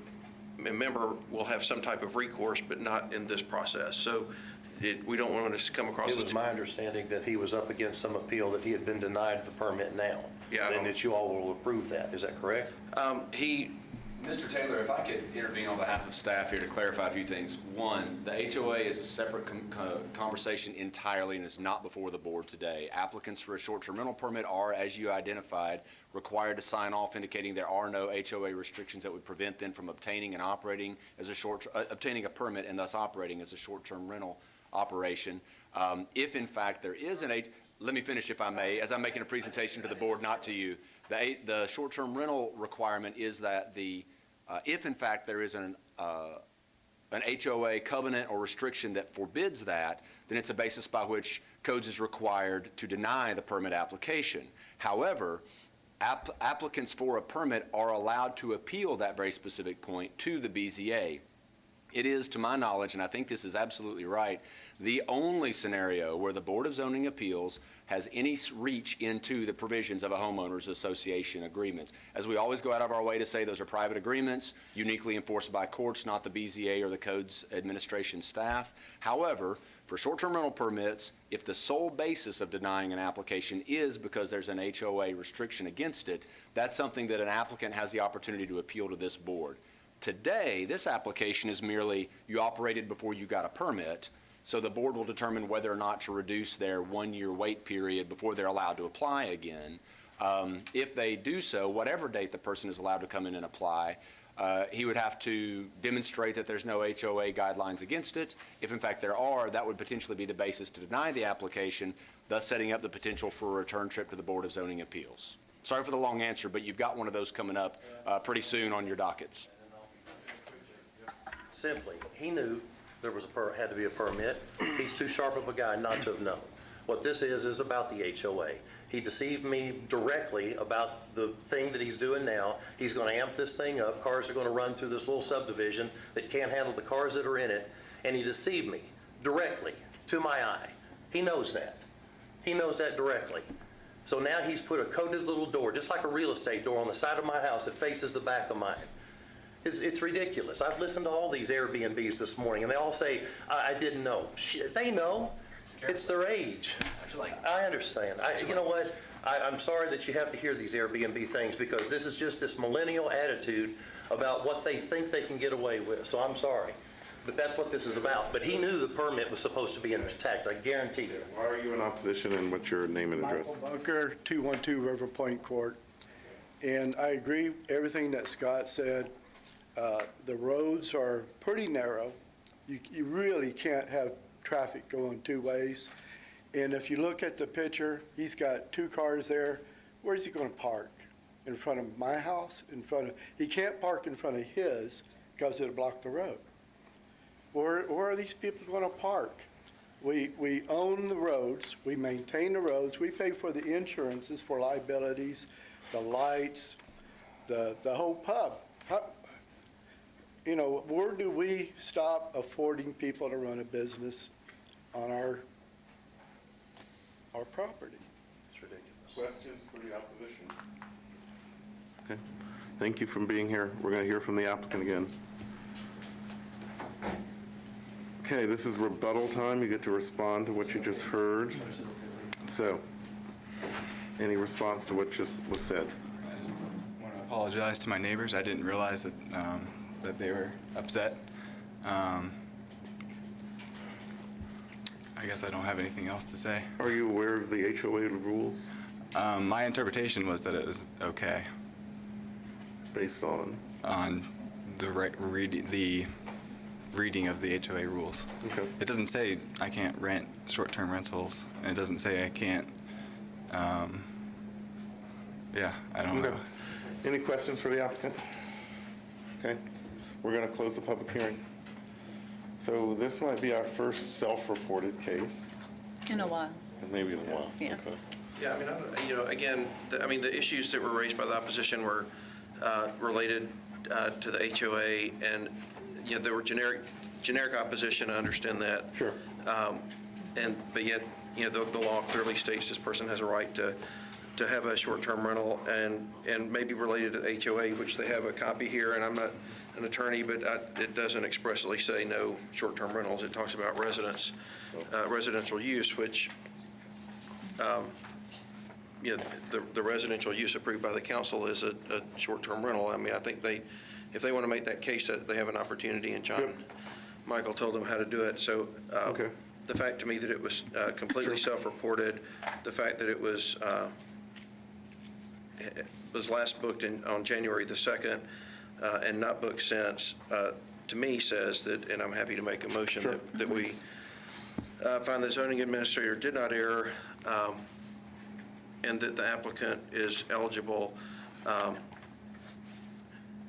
a member, will have some type of recourse, but not in this process. So we don't want to come across. It was my understanding that he was up against some appeal, that he had been denied the permit now. Yeah. And that you all will approve that. Is that correct? Mr. Taylor, if I could intervene on behalf of staff here to clarify a few things. One, the HOA is a separate conversation entirely and is not before the board today. Applicants for a short-term rental permit are, as you identified, required to sign off indicating there are no HOA restrictions that would prevent them from obtaining and operating as obtaining a permit and thus operating as a short-term rental operation. If in fact there is let me finish if I may, as I'm making a presentation to the board, not to you. The short-term rental requirement is that if in fact there is an HOA covenant or restriction that forbids that, then it's a basis by which codes is required to deny the permit application. However, applicants for a permit are allowed to appeal that very specific point to the BZA. It is, to my knowledge, and I think this is absolutely right, the only scenario where the Board of Zoning Appeals has any reach into the provisions of a homeowners association agreement. As we always go out of our way to say, those are private agreements, uniquely enforced by courts, not the BZA or the codes administration staff. However, for short-term rental permits, if the sole basis of denying an application is because there's an HOA restriction against it, that's something that an applicant has the opportunity to appeal to this board. Today, this application is merely you operated before you got a permit, so the board will determine whether or not to reduce their one-year wait period before they're allowed to apply again. If they do so, whatever date the person is allowed to come in and apply, he would have to demonstrate that there's no HOA guidelines against it. If in fact there are, that would potentially be the basis to deny the application, thus setting up the potential for a return trip to the Board of Zoning Appeals. Sorry for the long answer, but you've got one of those coming up pretty soon on your dockets. Simply, he knew there was had to be a permit. He's too sharp of a guy not to have known. What this is about the HOA. He deceived me directly about the thing that he's doing now. He's going to amp this thing up. Cars are going to run through this little subdivision that can't handle the cars that are in it. And he deceived me directly to my eye. He knows that. He knows that directly. So now he's put a coded little door, just like a real estate door, on the side of my house that faces the back of mine. It's ridiculous. I've listened to all these Airbnbs this morning, and they all say, I didn't know. They know. It's their age. I understand. You know what? I'm sorry that you have to hear these Airbnb things, because this is just this millennial attitude about what they think they can get away with. So I'm sorry. But that's what this is about. But he knew the permit was supposed to be intact, I guarantee you. Why are you in opposition, and what's your name and address? Michael Bunker, 212 River Point Court. And I agree everything that Scott said. The roads are pretty narrow. You really can't have traffic going two ways. And if you look at the picture, he's got two cars there. Where's he going to park? In front of my house? He can't park in front of his because it'll block the road. Where are these people going to park? We own the roads. We maintain the roads. We pay for the insurances for liabilities, the lights, the whole pub. Where do we stop affording people to run a business on our property? It's ridiculous. Questions for the opposition? Okay. Thank you for being here. We're going to hear from the applicant again. Okay, this is rebuttal time. You get to respond to what you just heard. So, any response to what just was said? I just want to apologize to my neighbors. I didn't realize that that they were upset. I guess I don't have anything else to say. Are you aware of the HOA rules? My interpretation was that it was okay. Based on? On the reading of the HOA rules. Okay. It doesn't say I can't rent short-term rentals, and it doesn't say I can't, yeah, I don't know. Any questions for the applicant? Okay. We're going to close the public hearing. So this might be our first self-reported case. In a while. Maybe in a while. Yeah. Okay. Yeah, again, the issues that were raised by the opposition were related to the HOA, and, there were generic opposition, I understand that. Sure. But yet, the law clearly states this person has a right to have a short-term rental, and maybe related to the HOA, which they have a copy here, and I'm not an attorney, but it doesn't expressly say no short-term rentals. It talks about residential use, which, the residential use approved by the council is a short-term rental. I think if they want to make that case, that they have an opportunity, and John Michael told them how to do it. So the fact to me that it was completely self-reported, the fact that it was last booked on January the 2nd and not booked since, to me says that, and I'm happy to make a motion that we find the zoning administrator did not err, and that the applicant is eligible.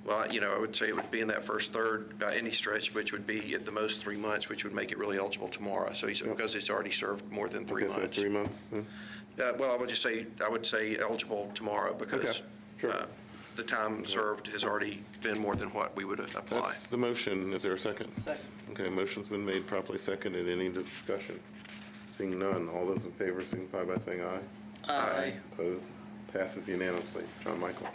I would say it would be in that first third by any stretch, which would be at the most 3 months, which would make it really eligible tomorrow. So because it's already served more than 3 months. 3 months? I would say eligible tomorrow, because the time served has already been more than what we would apply. That's the motion. Is there a second? Second. Okay, motion's been made, properly seconded. Any discussion? Seeing none, all those in favor signify by saying aye. Aye. Opposed? Passes unanimously. John Michael.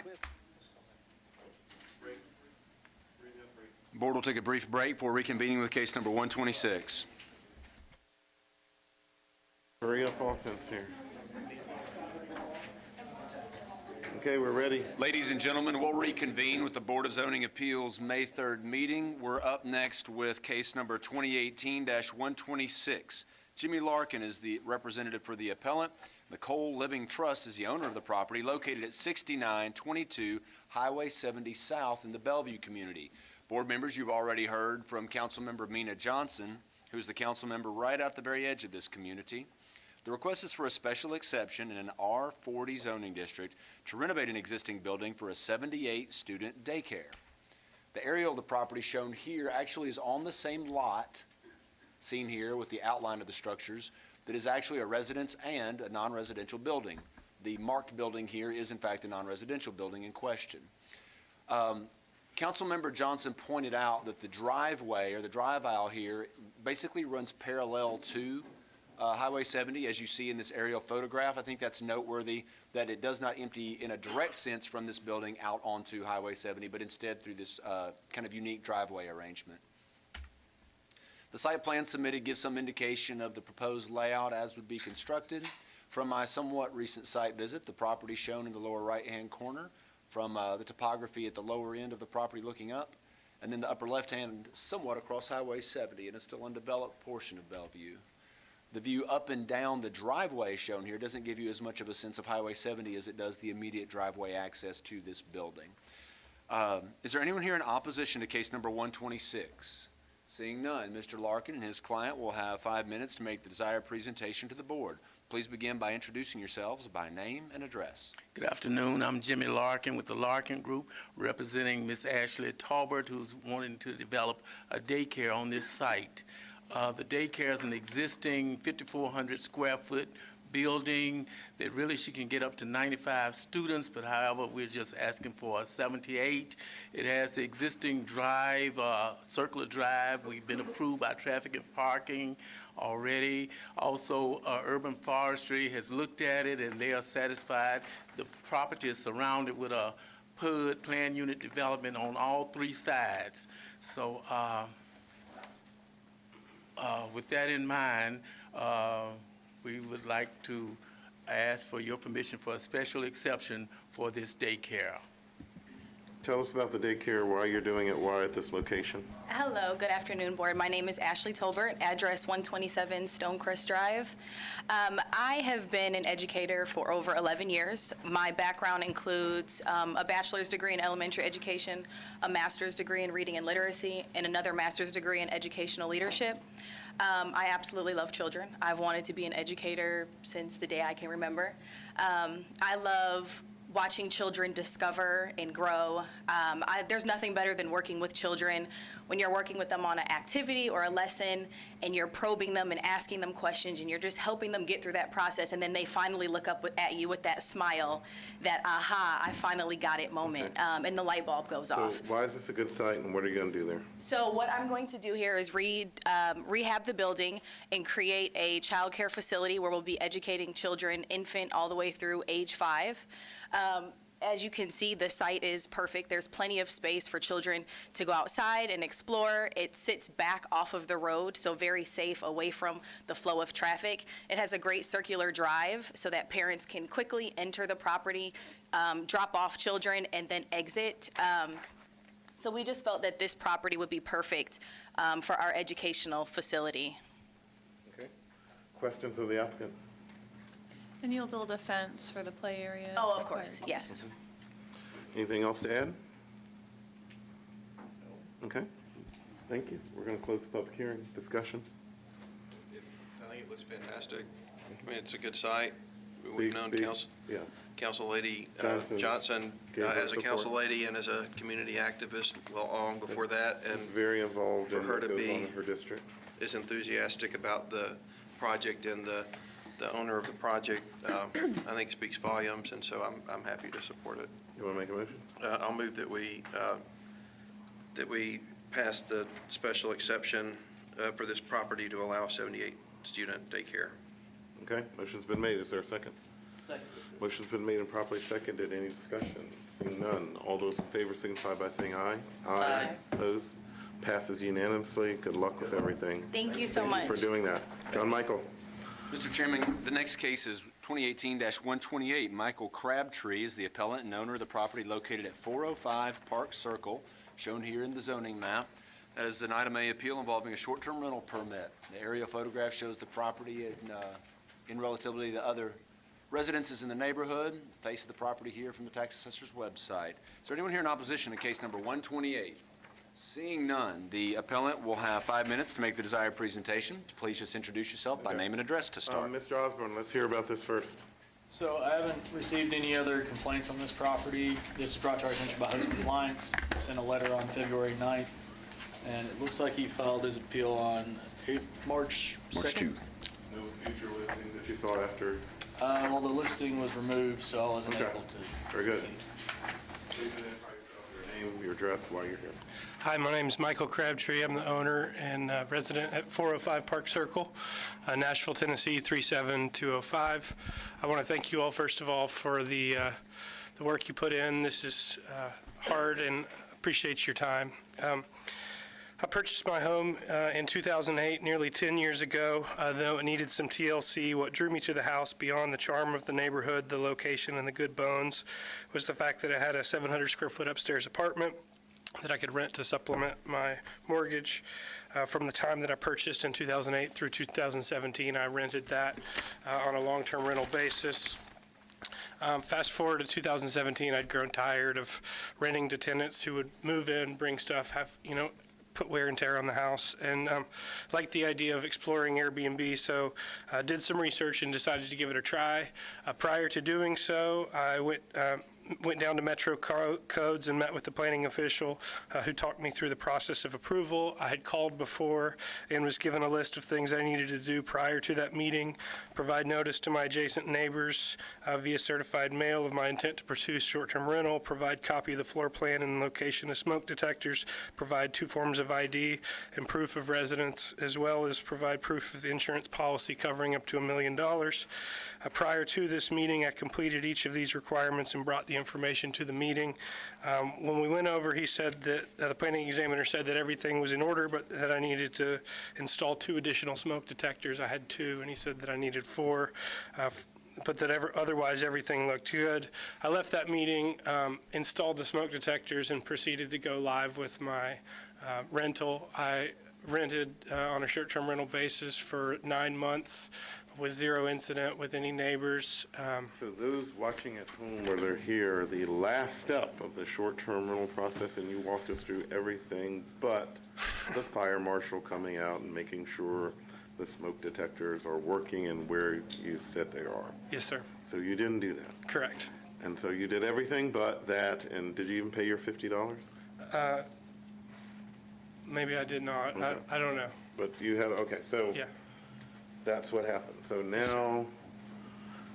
Board will take a brief break before reconvening with case number 126. Hurry up offense here. Okay, we're ready. Ladies and gentlemen, we'll reconvene with the Board of Zoning Appeals May 3rd meeting. We're up next with case number 2018-126. Jimmy Larkin is the representative for the appellant. McCole Living Trust is the owner of the property located at 6922 Highway 70 South in the Bellevue community. Board members, you've already heard from Councilmember Mina Johnson, who's the council member right out the very edge of this community. The request is for a special exception in an R40 zoning district to renovate an existing building for a 78-student daycare. The area of the property shown here actually is on the same lot, seen here with the outline of the structures, that is actually a residence and a non-residential building. The marked building here is in fact the non-residential building in question. Councilmember Johnson pointed out that the driveway or the drive aisle here basically runs parallel to Highway 70, as you see in this aerial photograph. I think that's noteworthy that it does not empty in a direct sense from this building out onto Highway 70, but instead through this kind of unique driveway arrangement. The site plan submitted gives some indication of the proposed layout as would be constructed. From my somewhat recent site visit, the property shown in the lower right-hand corner, from the topography at the lower end of the property looking up, and then the upper left-hand somewhat across Highway 70 in a still undeveloped portion of Bellevue. The view up and down the driveway shown here doesn't give you as much of a sense of Highway 70 as it does the immediate driveway access to this building. Is there anyone here in opposition to case number 126? Seeing none, Mr. Larkin and his client will have 5 minutes to make the desired presentation to the board. Please begin by introducing yourselves by name and address. Good afternoon. I'm Jimmy Larkin with the Larkin Group, representing Miss Ashley Talbert, who's wanting to develop a daycare on this site. The daycare is an existing 5,400 square foot building that really she can get up to 95 students, but however, we're just asking for a 78. It has the existing drive, circular drive. We've been approved by traffic and parking already. Also, Urban Forestry has looked at it and they are satisfied. The property is surrounded with a PUD, planned unit development, on all three sides. So, with that in mind, we would like to ask for your permission for a special exception for this daycare. Tell us about the daycare, why you're doing it, why at this location. Hello, good afternoon, Board. My name is Ashley Tolbert, address 127 Stonecrest Drive. I have been an educator for over 11 years. My background includes a bachelor's degree in elementary education, a master's degree in reading and literacy, and another master's degree in educational leadership. I absolutely love children. I've wanted to be an educator since the day I can remember. I love watching children discover and grow. There's nothing better than working with children when you're working with them on an activity or a lesson and you're probing them and asking them questions and you're just helping them get through that process, and then they finally look up at you with that smile, that aha, I finally got it moment, and the light bulb goes off. So why is this a good site and what are you going to do there? So what I'm going to do here is rehab the building and create a child care facility where we'll be educating children, infant all the way through age 5. As you can see, the site is perfect. There's plenty of space for children to go outside and explore. It sits back off of the road, so very safe, away from the flow of traffic. It has a great circular drive so that parents can quickly enter the property, drop off children, and then exit. So we just felt that this property would be perfect for our educational facility. Okay. Questions of the applicant? And you'll build a fence for the play area? Oh, of course, yes. Anything else to add? Okay. Thank you. We're going to close the public hearing. Discussion? I think it looks fantastic. I mean, it's a good site. We've known Council Lady Johnson as a council lady and as a community activist long before that, and very involved for in her what to goes be on in her district. as enthusiastic about the project and the the owner of the project, I think speaks volumes, and so I'm happy to support it. You want to make a motion? I'll move that we pass the special exception for this property to allow 78-student daycare. Okay, motion's been made. Is there a second? Second. Motion's been made and properly seconded. Any discussion? Seeing none. All those in favor signify by saying aye. Aye. Opposed? Passes unanimously. Good luck with everything. Thank you so Thank you much. for doing that. John Michael. Mr. Chairman, the next case is 2018-128. Michael Crabtree is the appellant and owner of the property located at 405 Park Circle, shown here in the zoning map. That is an item A appeal involving a short-term rental permit. The aerial photograph shows the property in relatively to other residences in the neighborhood. Face of the property here from the tax assessor's website. Is there anyone here in opposition to case number 128? Seeing none, the appellant will have 5 minutes to make the desired presentation. Please just introduce yourself by name and address to start. Mr. Osborne, let's hear about this first. So I haven't received any other complaints on this property. This is brought to our attention by Host Compliance. I sent a letter on February 9th, and it looks like he filed his appeal on March 2nd. No future listings that you saw after? Well, the listing was removed, so I wasn't able to. Very good. proceed. Please identify yourself, your name, your address, while you're here. Hi, my name is Michael Crabtree. I'm the owner and resident at 405 Park Circle, Nashville, Tennessee 37205. I want to thank you all, first of all, for the work you put in. This is hard, and appreciate your time. I purchased my home in 2008, nearly 10 years ago, though it needed some TLC. What drew me to the house beyond the charm of the neighborhood, the location, and the good bones was the fact that it had a 700-square-foot upstairs apartment that I could rent to supplement my mortgage. From the time that I purchased in 2008 through 2017, I rented that on a long-term rental basis. Fast forward to 2017, I'd grown tired of renting to tenants who would move in, bring stuff, put wear and tear on the house, and liked the idea of exploring Airbnb, so I did some research and decided to give it a try. Prior to doing so, I went down to Metro Codes and met with the planning official who talked me through the process of approval. I had called before and was given a list of things I needed to do prior to that meeting: provide notice to my adjacent neighbors via certified mail of my intent to pursue short-term rental, provide copy of the floor plan and location of smoke detectors, provide 2 forms of ID and proof of residence, as well as provide proof of insurance policy covering up to $1 million. Prior to this meeting, I completed each of these requirements and brought the information to the meeting. When we went over, he said that the planning examiner said that everything was in order, but that I needed to install 2 additional smoke detectors. I had 2, and he said that I needed 4. But that otherwise everything looked good. I left that meeting, installed the smoke detectors, and proceeded to go live with my rental. I rented on a short-term rental basis for 9 months with 0 incident with any neighbors. So those watching at home where they're here, the last step of the short-term rental process, and you walked us through everything but the fire marshal coming out and making sure the smoke detectors are working and where you said they are. Yes, sir. So you didn't do that? Correct. And so you did everything but that, and did you even pay your $50? Maybe I did not. Okay. I don't know. But you had, okay, so Yeah. that's what happened. So now,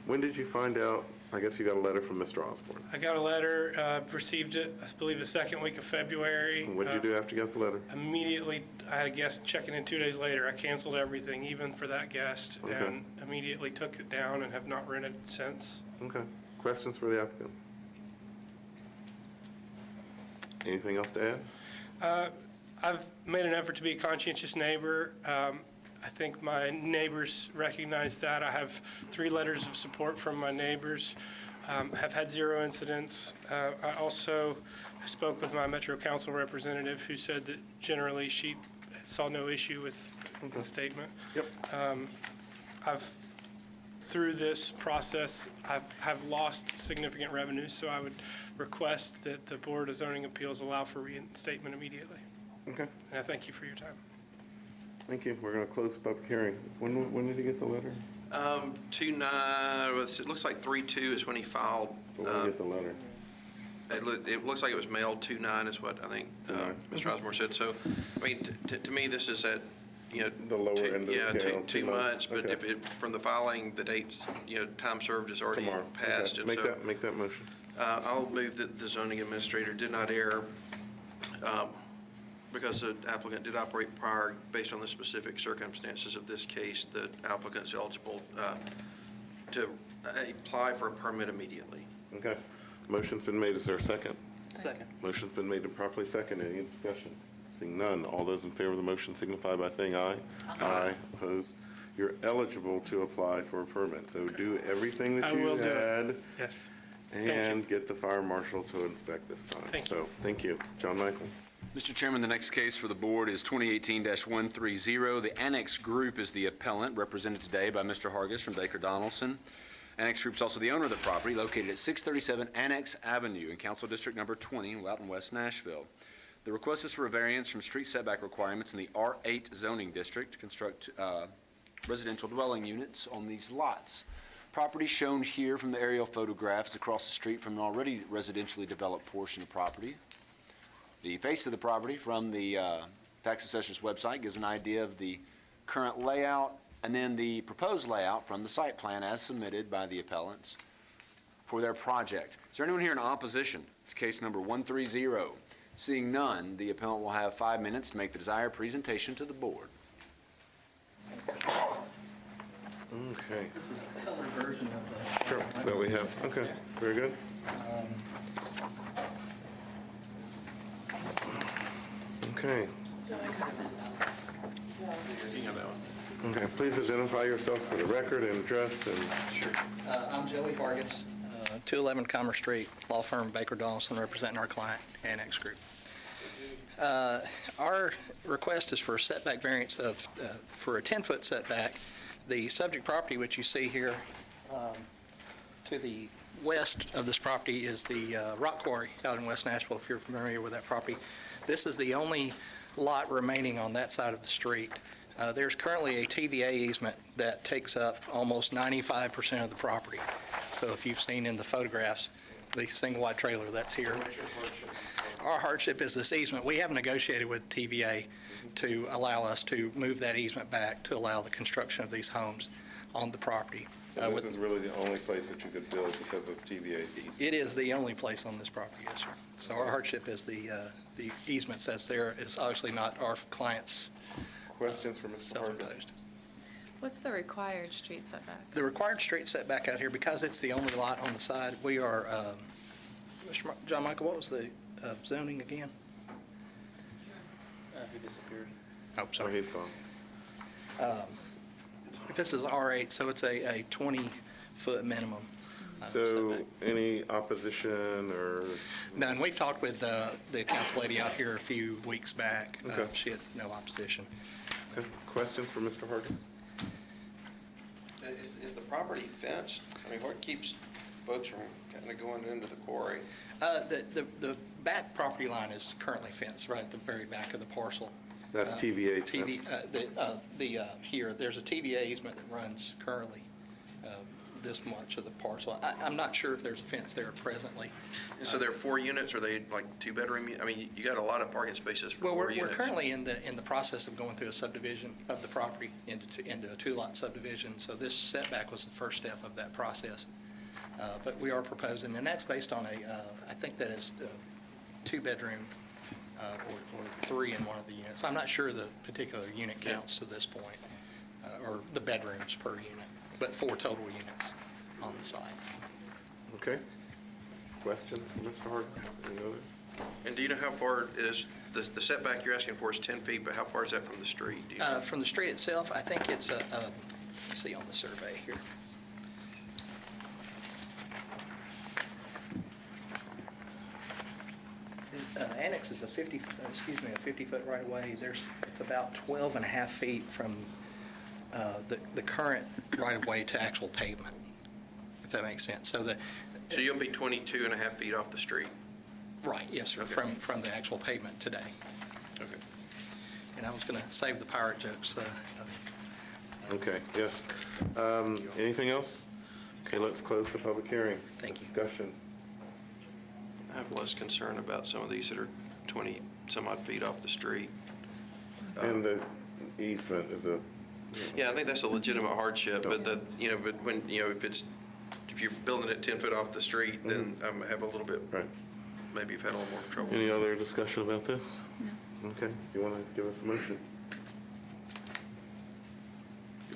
when did you find out? I guess you got a letter from Mr. Osborne. I got a letter, received it, I believe, the 2nd week of February. What did you do after you got the letter? Immediately, I had a guest checking in 2 days later. I canceled everything, even for that guest, Okay. and immediately took it down and have not rented it since. Okay. Questions for the applicant? Anything else to add? I've made an effort to be a conscientious neighbor. I think my neighbors recognize that. I have 3 letters of support from my neighbors, have had 0 incidents. I also spoke with my Metro Council representative, who said that generally she saw no issue with the statement. Yep. Through this process, I've lost significant revenue, so I would request that the Board of Zoning Appeals allow for reinstatement immediately. Okay. And I thank you for your time. Thank you. We're going to close the public hearing. When did you get the letter? 2/9, it looks like 3/2 is when he filed. When did you get the letter? It looks like it was mailed 2/9 is what I think Mr. Osborne said. So, I mean, to me, this is at, The lower end of the Yeah, scale, 2 months, but okay. if it, from the filing, the dates, time served is already Tomorrow. passed. Okay. And so Make that motion. I'll move that the zoning administrator did not err because the applicant did operate prior based on the specific circumstances of this case, the applicant's eligible to apply for a permit immediately. Okay. Motion's been made. Is there a second? Second. Motion's been made and properly seconded. Any discussion? Seeing none, all those in favor of the motion signify by saying aye. Aye. Opposed? You're eligible to apply for a permit, so do everything that I you will do it. had. Yes. Thank And get the fire marshal to inspect this time. Thank you. So, thank you. John Michael. Mr. Chairman, the next case for the board is 2018-130. The Annex Group is the appellant, represented today by Mr. Hargis from Baker Donaldson. Annex Group is also the owner of the property, located at 637 Annex Avenue in Council District Number 20, Loudoun West, Nashville. The request is for a variance from street setback requirements in the R8 zoning district to construct residential dwelling units on these lots. Property shown here from the aerial photographs across the street from an already residentially developed portion of property. The face of the property from the tax assessor's website gives an idea of the current layout and then the proposed layout from the site plan as submitted by the appellants for their project. Is there anyone here in opposition to case number 130? Seeing none, the appellant will have 5 minutes to make the desired presentation to the board. Okay. This is a color version of the... Sure, that we have. Okay, very good. Okay. You have that one. Okay, please identify yourself for the record and address and... Sure. I'm Joey Vargas, 211 Commerce Street, law firm Baker Donaldson, representing our client, Annex Group. Our request is for a setback variance of, for a 10-foot setback. The subject property, which you see here to the west of this property, is the rock quarry out in West Nashville, if you're familiar with that property. This is the only lot remaining on that side of the street. There's currently a TVA easement that takes up almost 95% of the property. So if you've seen in the photographs, the single-wide trailer that's here. Our hardship is this easement. We have negotiated with TVA to allow us to move that easement back to allow the construction of these homes on the property. So this is really the only place that you could build because of TVA's easement? It is the only place on this property, yes, sir. So our hardship is the easement that's there is obviously not our client's Questions for Mr. self-imposed. What's the required street setback? The required street setback out here, because it's the only lot on the side, we are, John Michael, what was the zoning again? He disappeared. Oh, sorry. This is R8, so it's a 20-foot minimum. So setback. any opposition or? None. We've talked with the council lady out here a few weeks back. Okay. She had no opposition. Okay. Questions for Mr. Hargis? Is the property fenced? I mean, what keeps folks from kind of going into the quarry? The back property line is currently fenced, right at the very back of the parcel. That's TVA. Here, there's a TVA easement that runs currently this much of the parcel. I'm not sure if there's a fence there presently. And so there are 4 units, or are they like 2-bedroom? I mean, you got a lot of parking spaces for 4 units. We're currently in the process of going through a subdivision of the property into a 2-lot subdivision. So this setback was the first step of that process. But we are proposing, and that's based on I think that is 2-bedroom or 3 in one of the units. I'm not sure the particular unit counts to this point, or the bedrooms per unit, but 4 total units on the site. Okay. Questions for Mr. Hargis? Any other? And do you know how far it is, the setback you're asking for is 10 feet, but how far is that from the street? Do you know? From the street itself, I think it's let me see on the survey here. Annex is a 50-foot right-of-way. It's about 12 and a half feet from the current right-of-way to actual pavement, if that makes sense. So you'll be 22 and a half feet off the street? Right, yes, sir, Okay. from the actual pavement today. Okay. And I was going to save the pirate jokes. Okay, yes. Anything else? Okay, let's close the public hearing. Thank you. Discussion. I have less concern about some of these that are 20-some-odd feet off the street. And easement is a, Yeah, I think that's a legitimate hardship, but that, but when, if you're building it 10 foot off the street, then I'm gonna have a little bit, right. maybe you've had a little more trouble. Any other discussion about this? No. Okay, you want to give us a motion?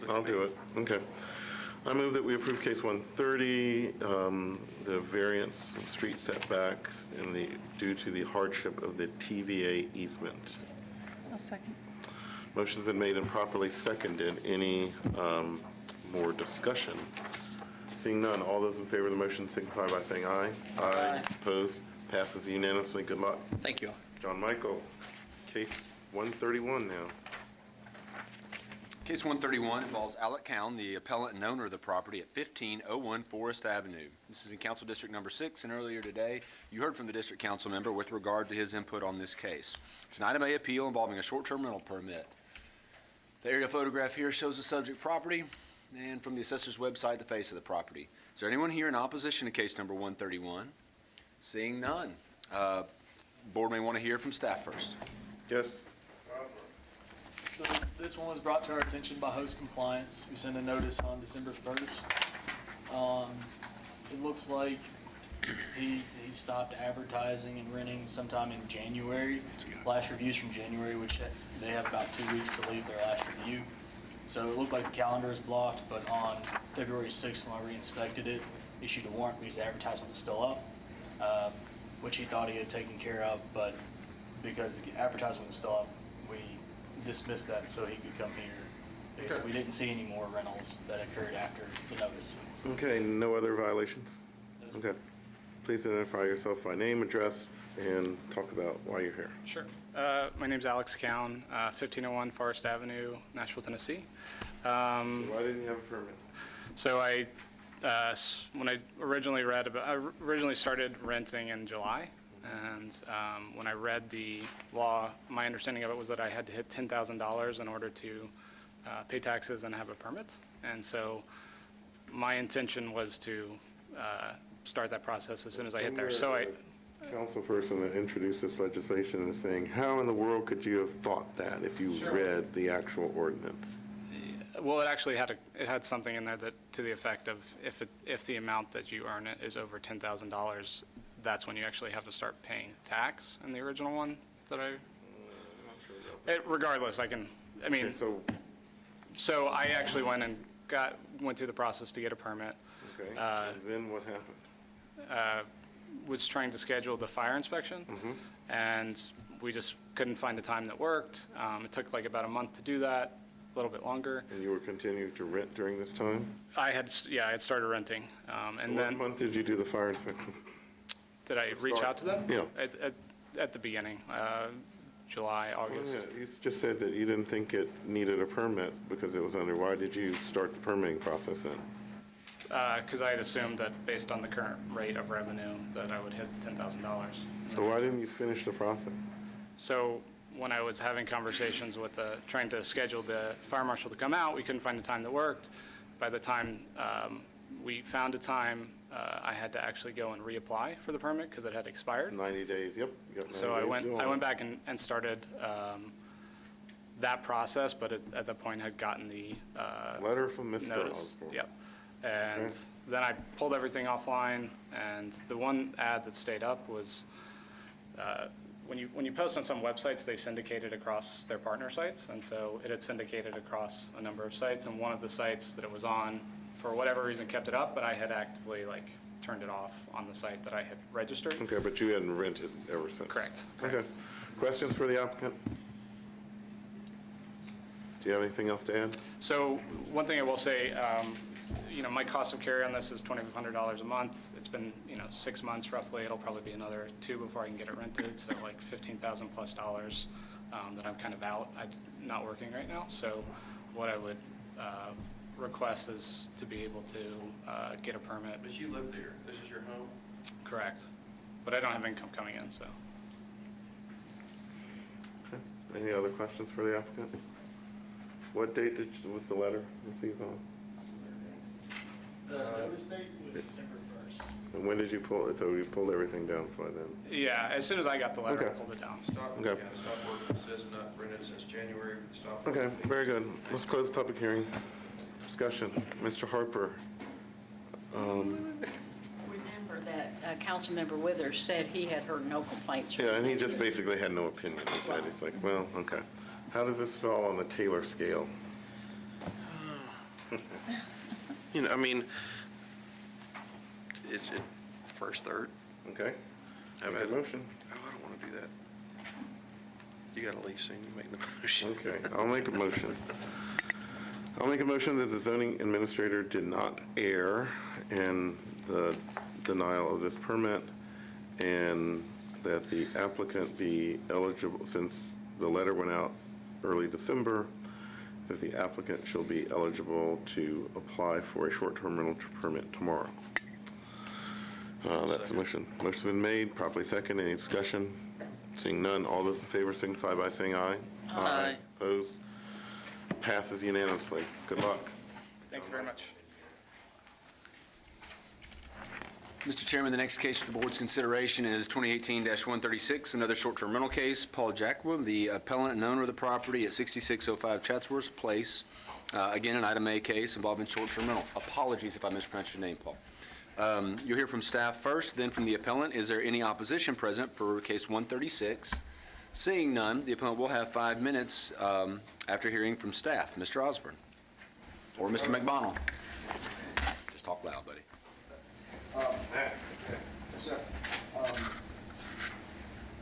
I'll do it. Okay. I move that we approve case 130, the variance of street setbacks due to the hardship of the TVA easement. I'll second. Motion's been made and properly seconded. Any more discussion? Seeing none, all those in favor of the motion signify by saying aye. Aye. Opposed? Passes unanimously. Good luck. Thank you. John Michael, case 131 now. Case 131 involves Alec Cowan, the appellant and owner of the property at 1501 Forest Avenue. This is in Council District Number 6, and earlier today, you heard from the district council member with regard to his input on this case. It's an item A appeal involving a short-term rental permit. The aerial photograph here shows the subject property, and from the assessor's website, the face of the property. Is there anyone here in opposition to case number 131? Seeing none. Board may want to hear from staff first. Yes. So this one was brought to our attention by host compliance. We sent a notice on December 1st. It looks like he stopped advertising and renting sometime in January. Last reviews from January, which they have about 2 weeks to leave their last review. So it looked like the calendar is blocked, but on February 6th, when I re-inspected it, issued a warrant because the advertisement was still up, which he thought he had taken care of, but because the advertisement was still up, we dismissed that so he could come here. Because we didn't see any more rentals that occurred after the notice. Okay, no other violations? Okay. Please identify yourself by name, address, and talk about why you're here. Sure. My name's Alex Cowan, 1501 Forest Avenue, Nashville, Tennessee. Why didn't you have a permit? So when I originally started renting in July, and when I read the law, my understanding of it was that I had to hit $10,000 in order to pay taxes and have a permit. And so my intention was to start that process as soon as I hit there. So Councilperson that introduced this legislation is saying, how in the world could you have thought that if you read the actual ordinance? Well, it actually had something in there that to the effect of if the amount that you earn it is over $10,000, that's when you actually have to start paying tax. In the original one that regardless, so I actually went through the process to get a permit. Okay. And then what happened? Was trying to schedule the fire inspection, and we just couldn't find a time that worked. It took like about a month to do that, a little bit longer. And you were continuing to rent during this time? I had started renting. And what month did you do the fire inspection? Did I reach out to them? Yeah. At the beginning, July, August. Oh, yeah. You just said that you didn't think it needed a permit because it was under. Why did you start the permitting process then? Because I had assumed that based on the current rate of revenue that I would hit $10,000. So why didn't you finish the process? So when I was having conversations with trying to schedule the fire marshal to come out, we couldn't find a time that worked. By the time we found a time, I had to actually go and reapply for the permit because it had expired. 90 days, yep. So I went back and started that process, but at that point had gotten the letter from Mr. notice. Osborne. Yep. And then I pulled everything offline, and the one ad that stayed up was when you post on some websites, they syndicate it across their partner sites, and so it had syndicated across a number of sites, and one of the sites that it was on, for whatever reason, kept it up, but I had actively turned it off on the site that I had registered. Okay, but you hadn't rented ever since? Correct. Okay. Questions for the applicant? Do you have anything else to add? So one thing I will say, my cost of carry on this is $2,500 a month. It's been, 6 months roughly. It'll probably be another 2 before I can get it rented. So like $15,000 plus that I'm kind of out. I'm not working right now. So what I would request is to be able to get a permit. But you live there. This is your home? Correct. But I don't have income coming in, so. Okay. Any other questions for the applicant? What date was the letter received on? The notice date was December 1st. And when did you pull it? So you pulled everything down by then? Yeah, as soon as I got the letter, I Okay. pulled it down. Stop, Okay. yeah, stop work says not rented since January. Stop. Okay, very good. Let's close the public hearing. Discussion. Mr. Harper. Remember that Councilmember Withers said he had heard no complaints. from Yeah, and he neighbors. just basically had no opinion. He said, he's like, well, okay. How does this fall on the Taylor scale? You know, I mean, it's first, third. Okay. I've Make had a motion. Oh, I don't want to do that. You got to leave soon. You make the motion. Okay, I'll make a motion. I'll make a motion that the zoning administrator did not err in the denial of this permit, and that the applicant be eligible, since the letter went out early December, that the applicant shall be eligible to apply for a short-term rental permit tomorrow. That's the motion. Motion's been made, properly second. Any discussion? Seeing none, all those in favor signify by saying aye. Aye. Opposed? Passes unanimously. Good luck. Thank you very much. Mr. Chairman, the next case for the board's consideration is 2018-136, another short-term rental case. Paul Jackwood, the appellant and owner of the property at 6605 Chatsworth Place. Again, an item A case involving short-term rental. Apologies if I mispronounced your name, Paul. You'll hear from staff first, then from the appellant. Is there any opposition present for case 136? Seeing none, the appellant will have 5 minutes after hearing from staff. Mr. Osborne, or Mr. McBonnell. Just talk loud, buddy.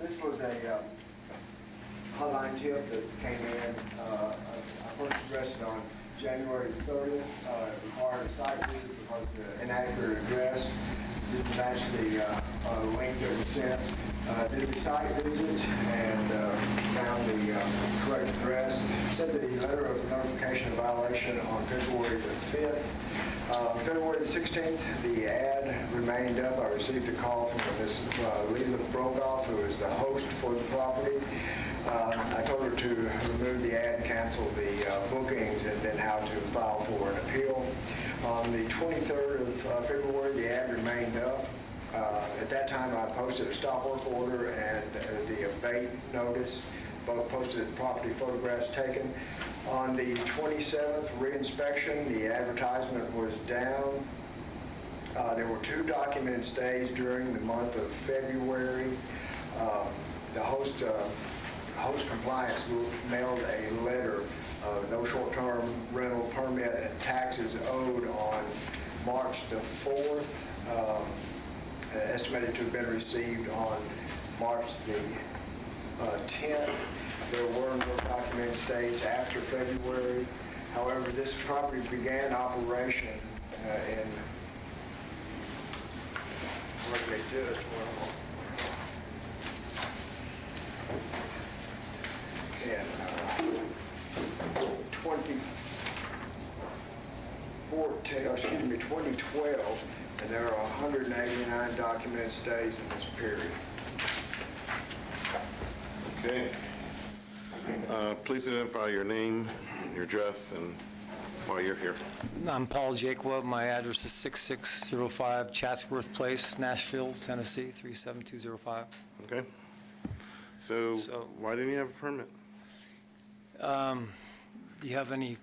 This was a hotline tip that came in. I first addressed it on January 30th. It required a site visit because the inaccurate address didn't match the link that was sent. Did the site visit and found the correct address. Sent the letter of notification of violation on February the 5th. February the 16th, the ad remained up. I received a call from Ms. Lisa Brokoff, who is the host for the property. I told her to remove the ad, cancel the bookings, and then how to file for an appeal. On the 23rd of February, the ad remained up. At that time, I posted a stop work order and the abate notice, both posted property photographs taken. On the 27th, reinspection, the advertisement was down. There were 2 documented stays during the month of February. The host compliance mailed a letter of no short-term rental permit and taxes owed on March the 4th, estimated to have been received on March the 10th. There were no documented stays after February. However, this property began operation in, what they just, in 2012, and there are 189 documented stays in this period. Okay. Please identify your name, your address, and why you're here. I'm Paul Jacob. My address is 6605 Chatsworth Place, Nashville, Tennessee, 37205. Okay. So why didn't you have a permit? Do you have any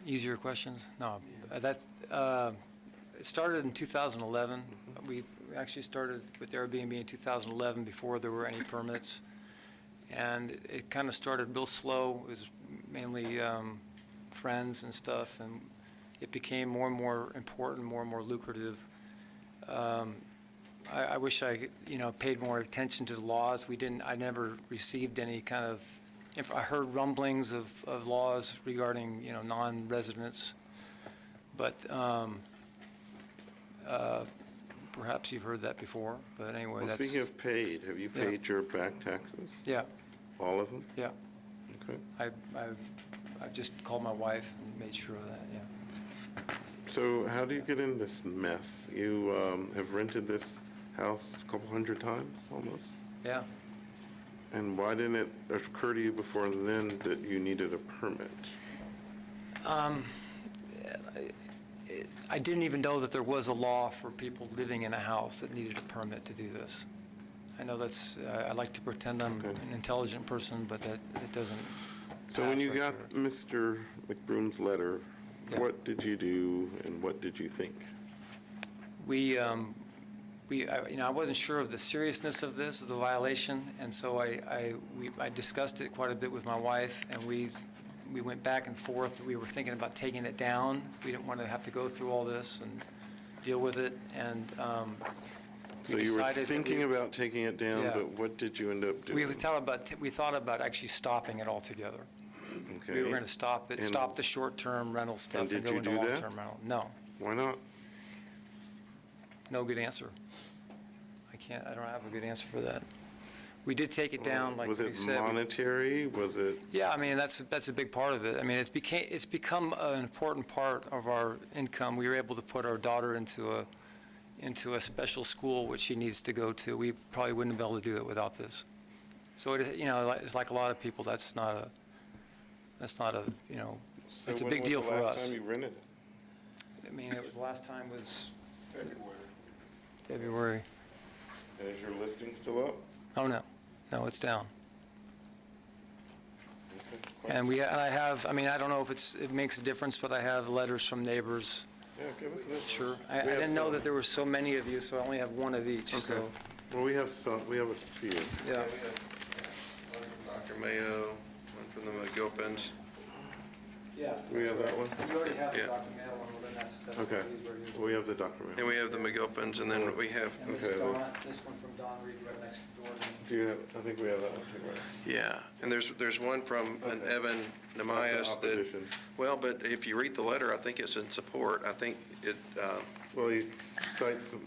easier questions? No. It started in 2011. We actually started with Airbnb in 2011 before there were any permits. And it kind of started real slow. It was mainly friends and stuff, and it became more and more important, more and more lucrative. I wish I, paid more attention to the laws. I never received any kind of, I heard rumblings of laws regarding, non-residents, but perhaps you've heard that before. But anyway, Well, that's. speaking of paid, have you paid your back taxes? Yeah. All of them? Yeah. Okay. I just called my wife and made sure of that, yeah. So how do you get in this mess? You have rented this house a couple hundred times, almost? Yeah. And why didn't it occur to you before then that you needed a permit? I didn't even know that there was a law for people living in a house that needed a permit to do this. I know that's, I like to pretend I'm an intelligent person, but that it doesn't. So when pass you right got through. Mr. McBroom's letter, what did you do and what did you think? I wasn't sure of the seriousness of this, of the violation, and so I discussed it quite a bit with my wife, and we went back and forth. We were thinking about taking it down. We didn't want to have to go through all this and deal with it, and So you were thinking about taking it down, but what did you end up doing? we thought about actually stopping it altogether. Okay. We were going to stop it, stop the short-term rental stuff and go into long-term rental. No. Why not? No good answer. I don't have a good answer for that. We did take it down, like we said. Was it monetary? Was it? Yeah, I mean, that's a big part of it. I mean, it's become an important part of our income. We were able to put our daughter into a special school, which she needs to go to. We probably wouldn't be able to do it without this. So it's like a lot of people. That's not a it's a big deal for us. So when was the last time you rented it? I mean, the last time was February. And is your listing still up? Oh, no. No, it's down. And I have, I mean, I don't know if it makes a difference, but I have letters from neighbors. Yeah, give us this. Sure. I didn't know that there were so many of you, so I only have one of each, Okay. so. Well, we have a few. Yeah. One from Dr. Mayo, one from the McGilpins. Yeah. Do we have that one? You already have the Yeah. Dr. Mayo one, well, then that's Okay. We have the document. And we have the McGilpins, and then we have, And this one from Don Reed right next door. Do you have, I think we have that one too, right? yeah, and there's one from an Evan Namias that, Opposition. well, but if you read the letter, I think it's in support. I think it, Well, he cites some.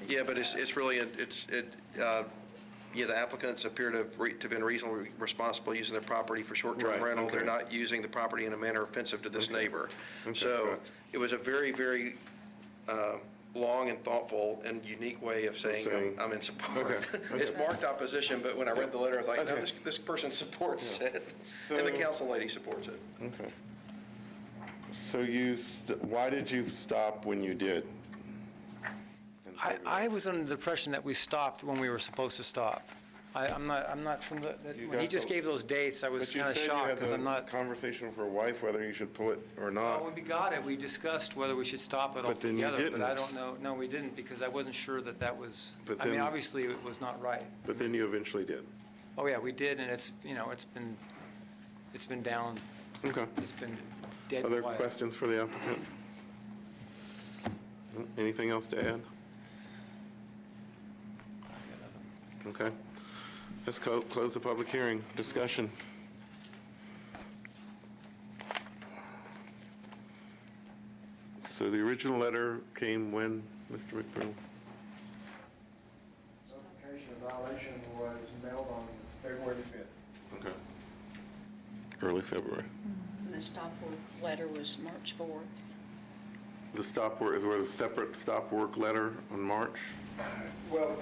yeah, but it's really, the applicants appear to have been reasonably responsible using their property for short-term Right, rental. They're okay. not using the property in a manner offensive to this neighbor. Okay, So good. it was a very, very long and thoughtful and unique way of saying I'm in support. Okay, okay. It's marked opposition, but when I read the letter, I was like, no, Okay. this person supports it. And the council lady supports it. Okay. So why did you stop when you did? I was under the impression that we stopped when we were supposed to stop. I'm not from when he just gave those dates, I was kind of shocked because I'm not. But you said you had a conversation with your wife whether you should pull it or Well, not. when we got it, we discussed whether we should stop it But then you altogether, but I didn't. don't know. No, we didn't because I wasn't sure that was, But I mean, then- obviously it was not right. But then you eventually did. Oh, yeah, we did, and it's been down, Okay. it's been dead Other quiet. questions for the applicant? Anything else to add? Okay. Let's close the public hearing. Discussion. So the original letter came when, Mr. McBroom? Notification of violation was mailed on February 5th. Okay. Early February. And the stop work letter was March 4th. The stop work, is there a separate stop work letter on March? Well,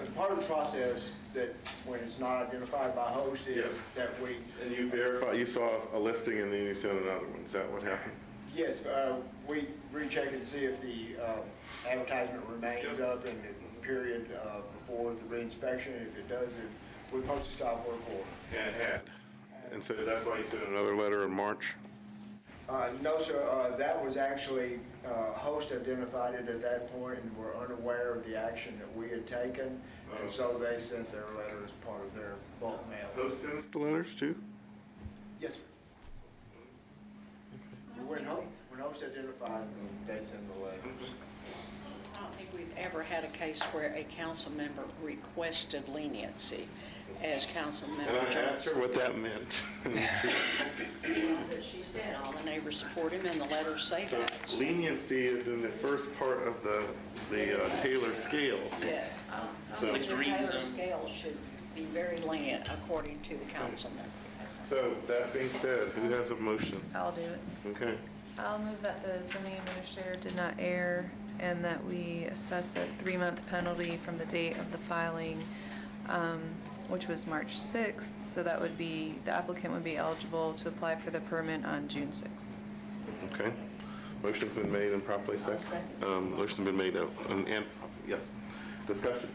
as part of the process, that when it's not identified by host, is that we, And you verified, you saw a listing and then you sent another one. Is that what happened? yes, we recheck and see if the advertisement remains up in the period before the reinspection. If it does, we post a stop work order. Yeah, it had. And so that's why you sent another letter in March? No, sir, that was actually, host identified it at that point and were unaware of the action that we had taken. And so they sent their letter as part of their bulk mail. Host sends the letters too? Yes, sir. When host identified, they send the letter. I don't think we've ever had a case where a council member requested leniency as council member. And I asked her what that meant. But she said all the neighbors support him and the letters say So that. leniency is in the first part of the Taylor scale. Yes. So- The Taylor scale should be very lenient according to the council member. So that being said, who has a motion? I'll do it. Okay. I'll move that the zoning administrator did not err and that we assess a 3-month penalty from the date of the filing, which was March 6th. So that would be, the applicant would be eligible to apply for the permit on June 6th. Okay. Motion's been made and properly seconded. Motion's been made, and, yes. Discussion?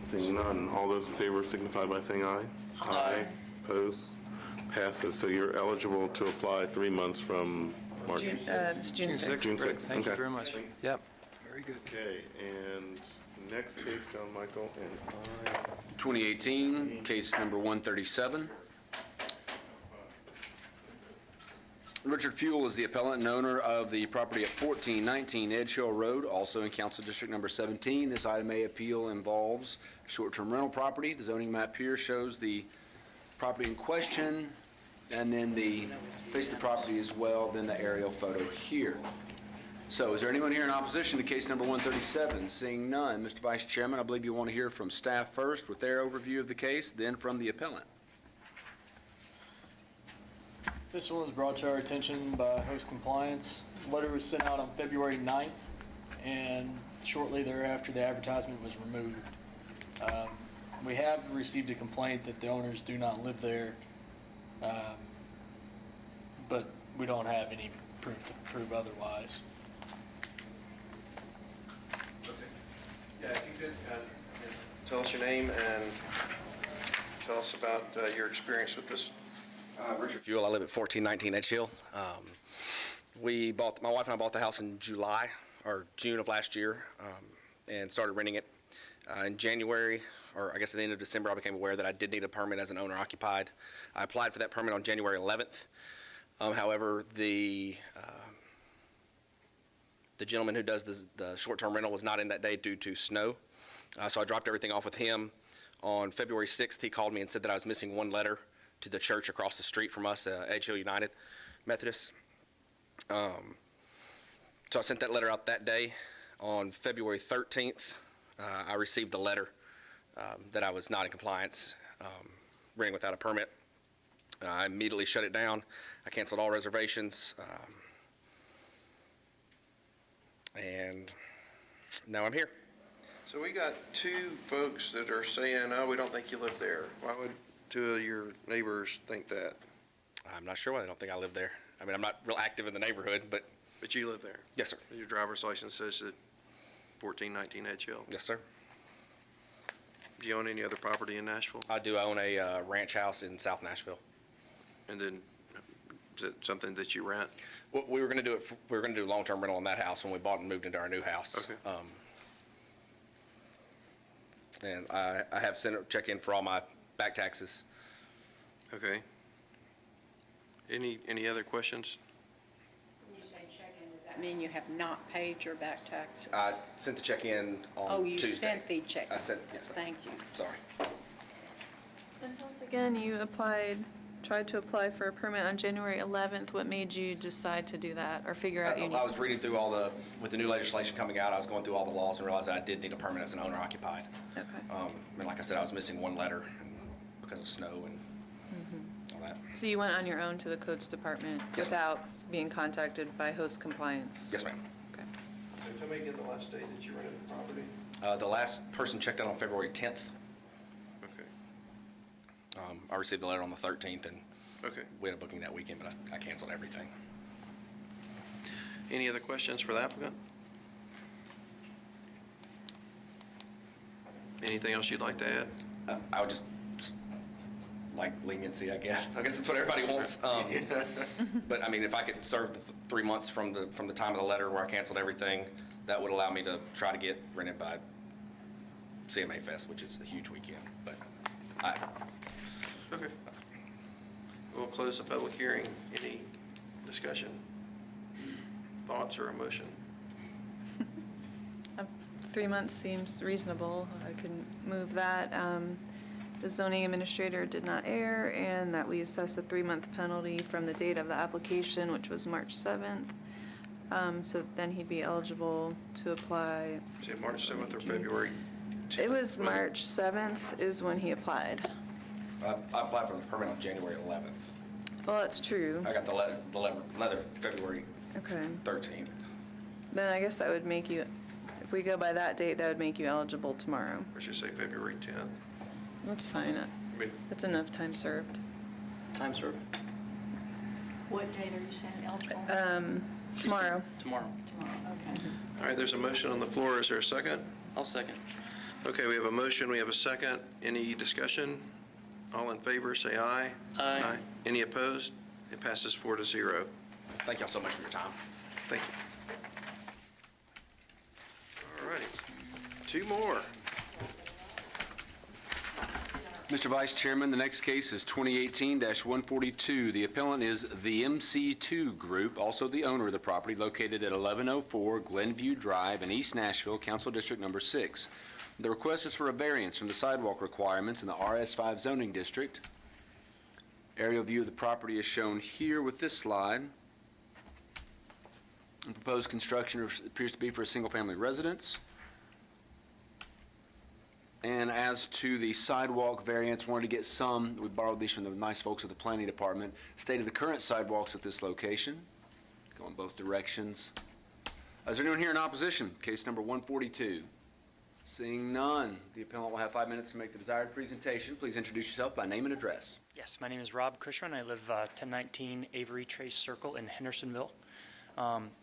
Seeing none, all those in favor signify by saying aye. Aye. Opposed? Passes. So you're eligible to apply 3 months from March? It's June 6th. June 6th. Thank you Okay. very much. Yep, very good. Okay, and next case, John Michael, and I. 2018, case number 137. Richard Fuel is the appellant and owner of the property at 1419 Edge Hill Road, also in Council District Number 17. This item A appeal involves short-term rental property. The zoning map here shows the property in question, and then the face of the property as well, then the aerial photo here. So is there anyone here in opposition to case number 137? Seeing none, Mr. Vice Chairman, I believe you want to hear from staff first with their overview of the case, then from the appellant. This one was brought to our attention by Host Compliance. The letter was sent out on February 9th, and shortly thereafter, the advertisement was removed. We have received a complaint that the owners do not live there, but we don't have any proof to prove otherwise. Yeah, if you could tell us your name and tell us about your experience with this. Richard Fuel. I live at 1419 Edge Hill. My wife and I bought the house in July or June of last year, and started renting it in January, or I guess at the end of December. I became aware that I did need a permit as an owner occupied. I applied for that permit on January 11th. However, the gentleman who does the short-term rental was not in that day due to snow, so I dropped everything off with him. On February 6th, he called me and said that I was missing one letter to the church across the street from us, Edge Hill United Methodist. So I sent that letter out that day. On February 13th, I received the letter that I was not in compliance, renting without a permit. I immediately shut it down. I canceled all reservations, and now I'm here. So we got two folks that are saying, oh, we don't think you live there. Why would two of your neighbors think that? I'm not sure why they don't think I live there. I mean, I'm not real active in the neighborhood, but... But you live there? Yes, sir. Your driver's license says that 1419 Edge Hill? Yes, sir. Do you own any other property in Nashville? I do own a ranch house in South Nashville. And then, is it something that you rent? Well, we were going to do long-term rental on that house when we bought and moved into our new house. Okay. And I have sent a check-in for all my back taxes. Okay. Any other questions? When you say check-in, does that mean you have not paid your back taxes? I sent the check-in on Tuesday. Oh, you sent the check? I sent, yes, ma'am. Thank you. Sorry. And tell us again, you tried to apply for a permit on January 11th. What made you decide to do that or figure out you need I was reading through with the new legislation coming out, I was going through all the laws and realized that I did need a permit as an owner occupied. Okay. And like I said, I was missing one letter because of snow and all that. So you went on your own to the codes department without being contacted by host compliance? Yes, ma'am. Okay. So tell me again the last day that you rented the property? The last person checked out on February 10th. Okay. I received the letter on the 13th, and Okay. we ended up booking that weekend, but I canceled everything. Any other questions for the applicant? Anything else you'd like to add? I would just like leniency, I guess. I guess that's what everybody wants. But I mean, if I could serve the 3 months from the time of the letter where I canceled everything, that would allow me to try to get rented by CMA Fest, which is a huge weekend. But Okay. We'll close the public hearing. Any discussion, thoughts, or emotion? 3 months seems reasonable. I can move that. The zoning administrator did not err, and that we assess a 3-month penalty from the date of the application, which was March 7th. So then he'd be eligible to apply. Is it March 7th or February 10th? It was March 7th is when he applied. I applied for the permit on January 11th. Well, that's true. I got the letter February 13th. Then I guess that would make you, if we go by that date, that would make you eligible tomorrow. Or should I say February 10th? That's fine. That's enough time served. Time served. What date are you saying eligible? Tomorrow. Tomorrow. All right, there's a motion on the floor. Is there a second? I'll second. Okay, we have a motion, we have a second. Any discussion? All in favor, say aye. Aye. Any opposed? It passes 4-0. Thank y'all so much for your time. Thank you. All righty, 2 more. Mr. Vice Chairman, the next case is 2018-142. The appellant is the MC2 Group, also the owner of the property, located at 1104 Glenview Drive in East Nashville, Council District Number 6. The request is for a variance from the sidewalk requirements in the RS5 zoning district. Aerial view of the property is shown here with this slide. The proposed construction appears to be for a single-family residence. And as to the sidewalk variance, wanted to get some, we borrowed these from the nice folks at the planning department, stated the current sidewalks at this location, go in both directions. Is there anyone here in opposition? Case number 142. Seeing none, the appellant will have 5 minutes to make the desired presentation. Please introduce yourself by name and address. Yes, my name is Rob Cushman. I live 1019 Avery Trace Circle in Hendersonville.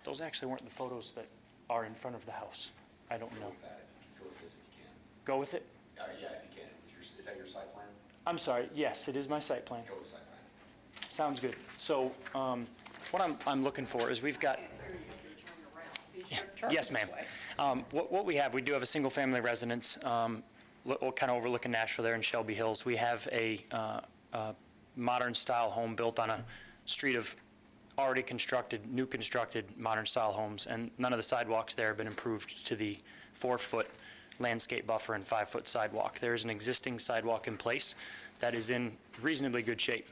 Those actually weren't the photos that are in front of the house. I don't know. Go with this if you can. Go with it? Yeah, if you can. Is that your site plan? I'm sorry, yes, it is my site plan. Go with site plan. Sounds good. So what I'm looking for is we've got... Yes, ma'am. What we have, we do have a single-family residence, kind of overlooking Nashville there in Shelby Hills. We have a modern-style home built on a street of already constructed, new constructed modern-style homes, and none of the sidewalks there have been improved to the 4-foot landscape buffer and 5-foot sidewalk. There is an existing sidewalk in place that is in reasonably good shape.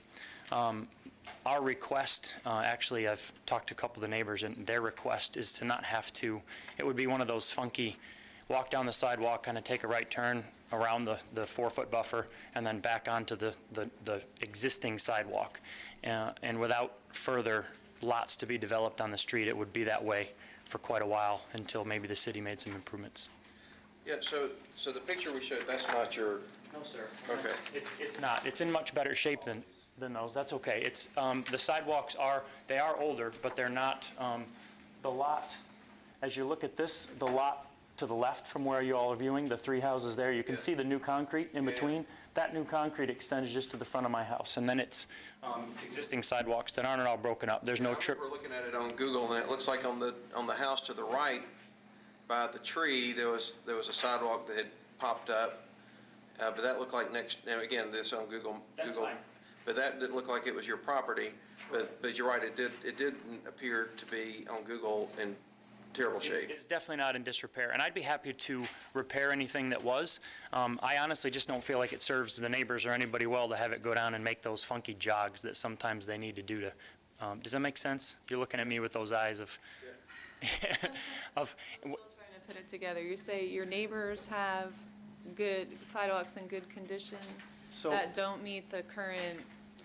Our request, actually, I've talked to a couple of the neighbors, and their request is to not have to, it would be one of those funky, walk down the sidewalk, kind of take a right turn around the 4-foot buffer, and then back onto the existing sidewalk. And without further lots to be developed on the street, it would be that way for quite a while until maybe the city made some improvements. Yeah, so the picture we showed, that's not your... No, sir. Okay. It's not. It's in much better shape than those. That's okay. It's, the sidewalks are older, but they're not, the lot, as you look at this, the lot to the left from where you all are viewing, the 3 houses there, you can see the new concrete in between. That new concrete extends just to the front of my house. And then it's existing sidewalks that aren't all broken up. There's no trip. We're looking at it on Google, and it looks like on the house to the right by the tree, there was a sidewalk that had popped up. But that looked like now again, this on Google. That's fine. But that didn't look like it was your property. But you're right, it didn't appear to be on Google in terrible shape. It's definitely not in disrepair, and I'd be happy to repair anything that was. I honestly just don't feel like it serves the neighbors or anybody well to have it go down and make those funky jogs that sometimes they need to do to. Does that make sense? You're looking at me with those eyes of. Of. I'm still trying to put it together. You say your neighbors have good sidewalks in good condition that don't meet the current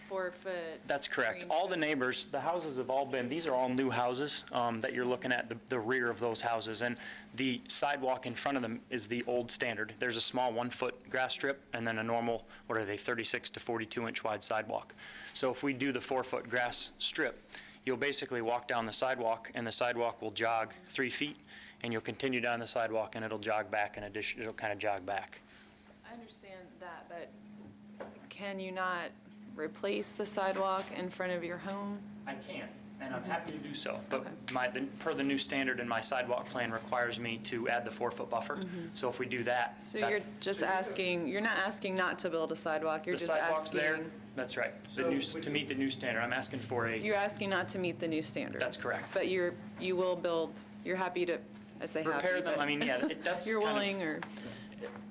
4-foot. That's correct. All the neighbors, the houses have all been, these are all new houses that you're looking at, the rear of those houses. And the sidewalk in front of them is the old standard. There's a small 1-foot grass strip and then a normal, 36 to 42 inch wide sidewalk. So if we do the 4-foot grass strip, you'll basically walk down the sidewalk and the sidewalk will jog 3 feet and you'll continue down the sidewalk and it'll jog back in addition, it'll kind of jog back. I understand that, but can you not replace the sidewalk in front of your home? I can, and I'm happy to do so. But per the new standard in my sidewalk plan requires me to add the 4-foot buffer. So if we do that. So you're just asking, you're not asking not to build a sidewalk, you're just asking. The sidewalk's there, that's right. To meet the new standard, I'm asking for a. You're asking not to meet the new standard. That's correct. But you will build, you're happy to, I say happy. Repair them, I mean, yeah, that's. You're willing or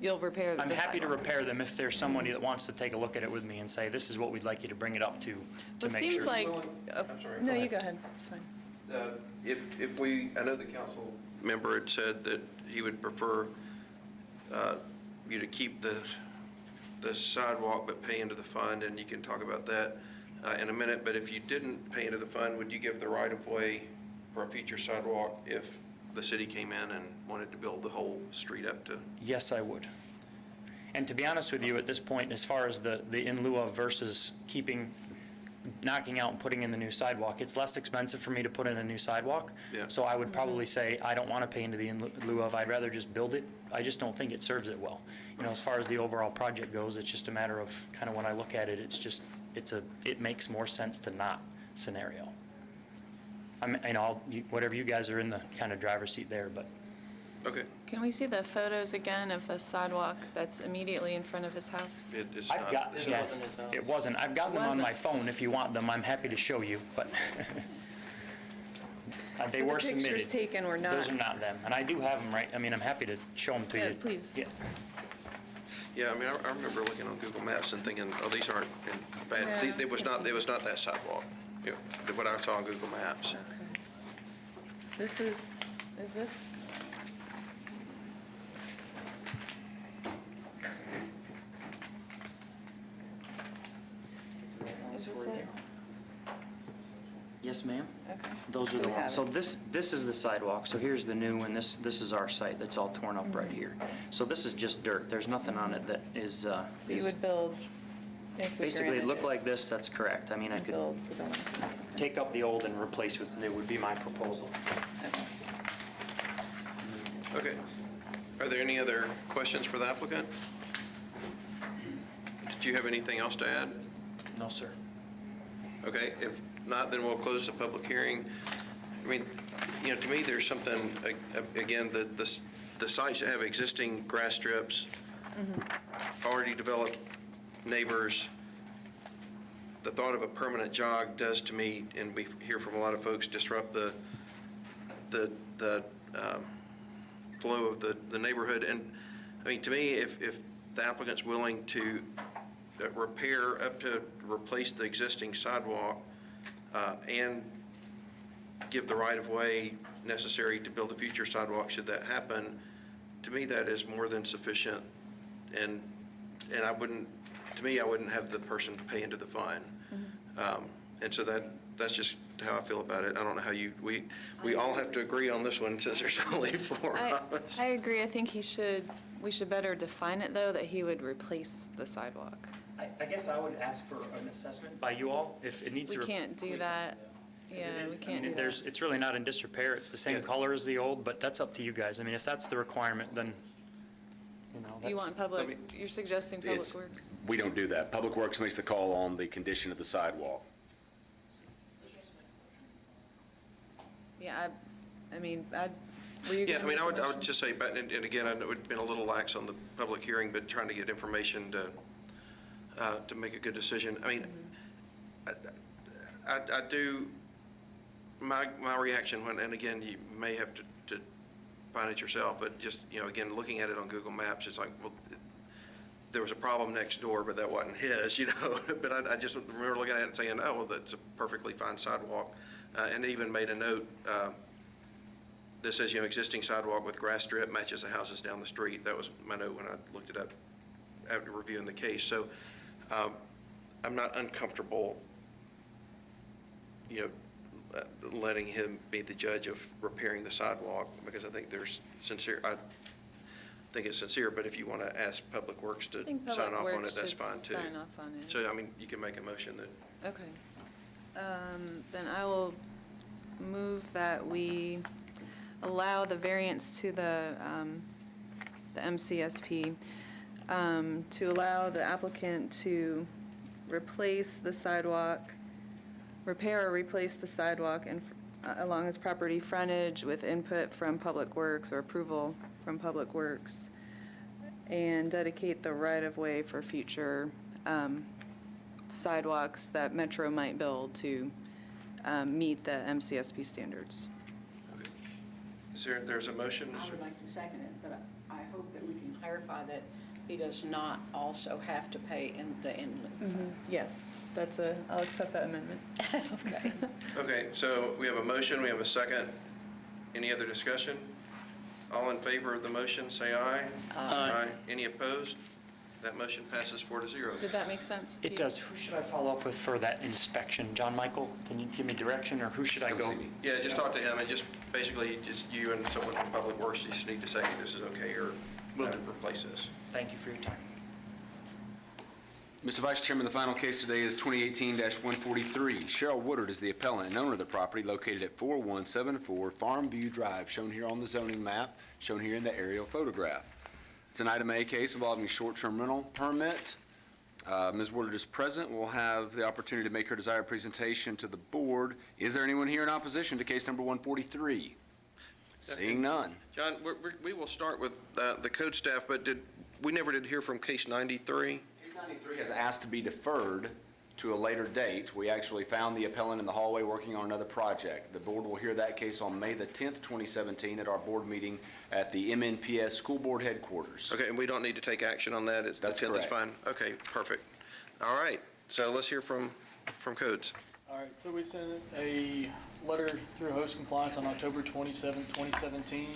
you'll repair the I'm happy to sidewalk. repair them if there's somebody that wants to take a look at it with me and say, this is what we'd like you to bring it up to Well, make it seems sure. like, I'm sorry. no, you go ahead, it's fine. If we, I know the council member had said that he would prefer you to keep the sidewalk but pay into the fund, and you can talk about that in a minute. But if you didn't pay into the fund, would you give the right-of-way for a future sidewalk if the city came in and wanted to build the whole street up to? Yes, I would. And to be honest with you, at this point, as far as the in lieu of versus keeping knocking out and putting in the new sidewalk. It's less expensive for me to put in a new sidewalk. Yeah. So I would probably say, I don't want to pay into the in lieu of, I'd rather just build it. I just don't think it serves it well. You know, as far as the overall project goes, it's just a matter of, kind of when I look at it, it's just, it makes more sense to not scenario. Whatever you guys are in the kind of driver's seat there, but. Okay. Can we see the photos again of the sidewalk that's immediately in front of his house? It's I've got, yeah, it wasn't. I've got them on my phone if you want them. I'm happy to show you, but they So were the submitted. pictures taken were not. Those are not them, and I do have them right. I mean, I'm happy to show them to Yeah, you. please. Yeah. Yeah, I mean, I remember looking on Google Maps and thinking, oh, these aren't in bad, Yeah. it was not that sidewalk, you know, what I saw on Google Maps. Okay. This is this? Is this it? Yes, ma'am. Okay. Those So are the we have ones. it. So this is the sidewalk. So here's the new one. This is our site that's all torn up right here. So this is just dirt. There's nothing on it that is. So you would build, if we Basically, it granted looked like this. That's correct. I mean, I could build for the one. take up the old and replace with new would be my proposal. Okay. Are there any other questions for the applicant? Did you have anything else to add? No, sir. Okay, if not, then we'll close the public hearing. I mean, you know, to me, there's something, again, the sites that have existing grass strips, already developed neighbors, the thought of a permanent jog does to me, and we hear from a lot of folks, disrupt the flow of the neighborhood. And, I mean, to me, if the applicant's willing to repair up to replace the existing sidewalk and give the right-of-way necessary to build a future sidewalk should that happen, to me, that is more than sufficient. And I wouldn't, to me, I wouldn't have the person pay into the fund. And so that's just how I feel about it. I don't know how we all have to agree on this one since there's only four of us. I agree. I think we should better define it, though, that he would replace the sidewalk. I guess I would ask for an assessment by you all if it needs to. We can't do that. Yeah, we can't do that. It's really not in disrepair. It's the same color as the old, but that's up to you guys. I mean, if that's the requirement, then, that's. You want public, you're suggesting Public Works? We don't do that. Public Works makes the call on the condition of the sidewalk. Yeah, I mean, were you Yeah, gonna I mean, make I a would motion? just say, but, and again, I know it's been a little lax on the public hearing, but trying to get information to make a good decision. I mean, I do, my reaction when, and again, you may have to find it yourself, but just, again, looking at it on Google Maps, it's like, well, there was a problem next door, but that wasn't his, But I just remember looking at it and saying, oh, well, that's a perfectly fine sidewalk. And even made a note that says, existing sidewalk with grass strip matches the houses down the street. That was my note when I looked it up after reviewing the case. So I'm not uncomfortable, letting him be the judge of repairing the sidewalk, because I think there's I think it's sincere, but if you want to ask Public Works to sign off on it, that's fine too. Sign off on it. So, I mean, you can make a motion that. Okay. Then I will move that we allow the variance to the MCSP to allow the applicant to replace the sidewalk, repair or replace the sidewalk along his property frontage with input from Public Works or approval from Public Works, and dedicate the right-of-way for future sidewalks that Metro might build to meet the MCSP standards. Okay. There's a motion? I would like to second it, but I hope that we can clarify that he does not also have to pay in the inlet. Yes, I'll accept that amendment. Okay. Okay, so we have a motion, we have a second. Any other discussion? All in favor of the motion, say aye. Aye. Any opposed? That motion passes 4-0. Did that make sense to It you? does. Who should I follow up with for that inspection? John Michael, can you give me direction, or who should I go? Yeah, just talk to him, and just basically, just you and someone from Public Works just need to say this is okay, or replace this. Thank you for your time. Mr. Vice Chairman, the final case today is 2018-143. Cheryl Woodard is the appellant and owner of the property located at 4174 Farmview Drive, shown here on the zoning map, shown here in the aerial photograph. It's an item A case involving short-term rental permit. Ms. Woodard is present. We'll have the opportunity to make her desired presentation to the board. Is there anyone here in opposition to case number 143? Seeing none. John, we will start with the code staff, but we never did hear from case 93? Case 93 has asked to be deferred to a later date. We actually found the appellant in the hallway working on another project. The board will hear that case on May the 10th, 2017 at our board meeting at the MNPS School Board Headquarters. Okay, and we don't need to take action on that? That's the 10th is correct. fine? Okay, perfect. All right, so let's hear from codes. All right, so we sent a letter through host compliance on October 27, 2017.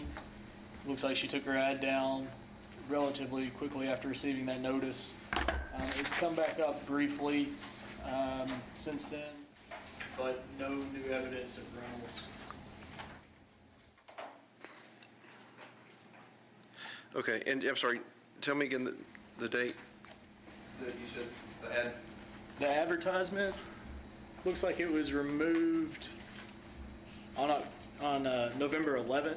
Looks like she took her ad down relatively quickly after receiving that notice. It's come back up briefly since then, but no new evidence of rentals. Okay, and I'm sorry, tell me again the date that you said, the ad? The advertisement looks like it was removed on November 11th,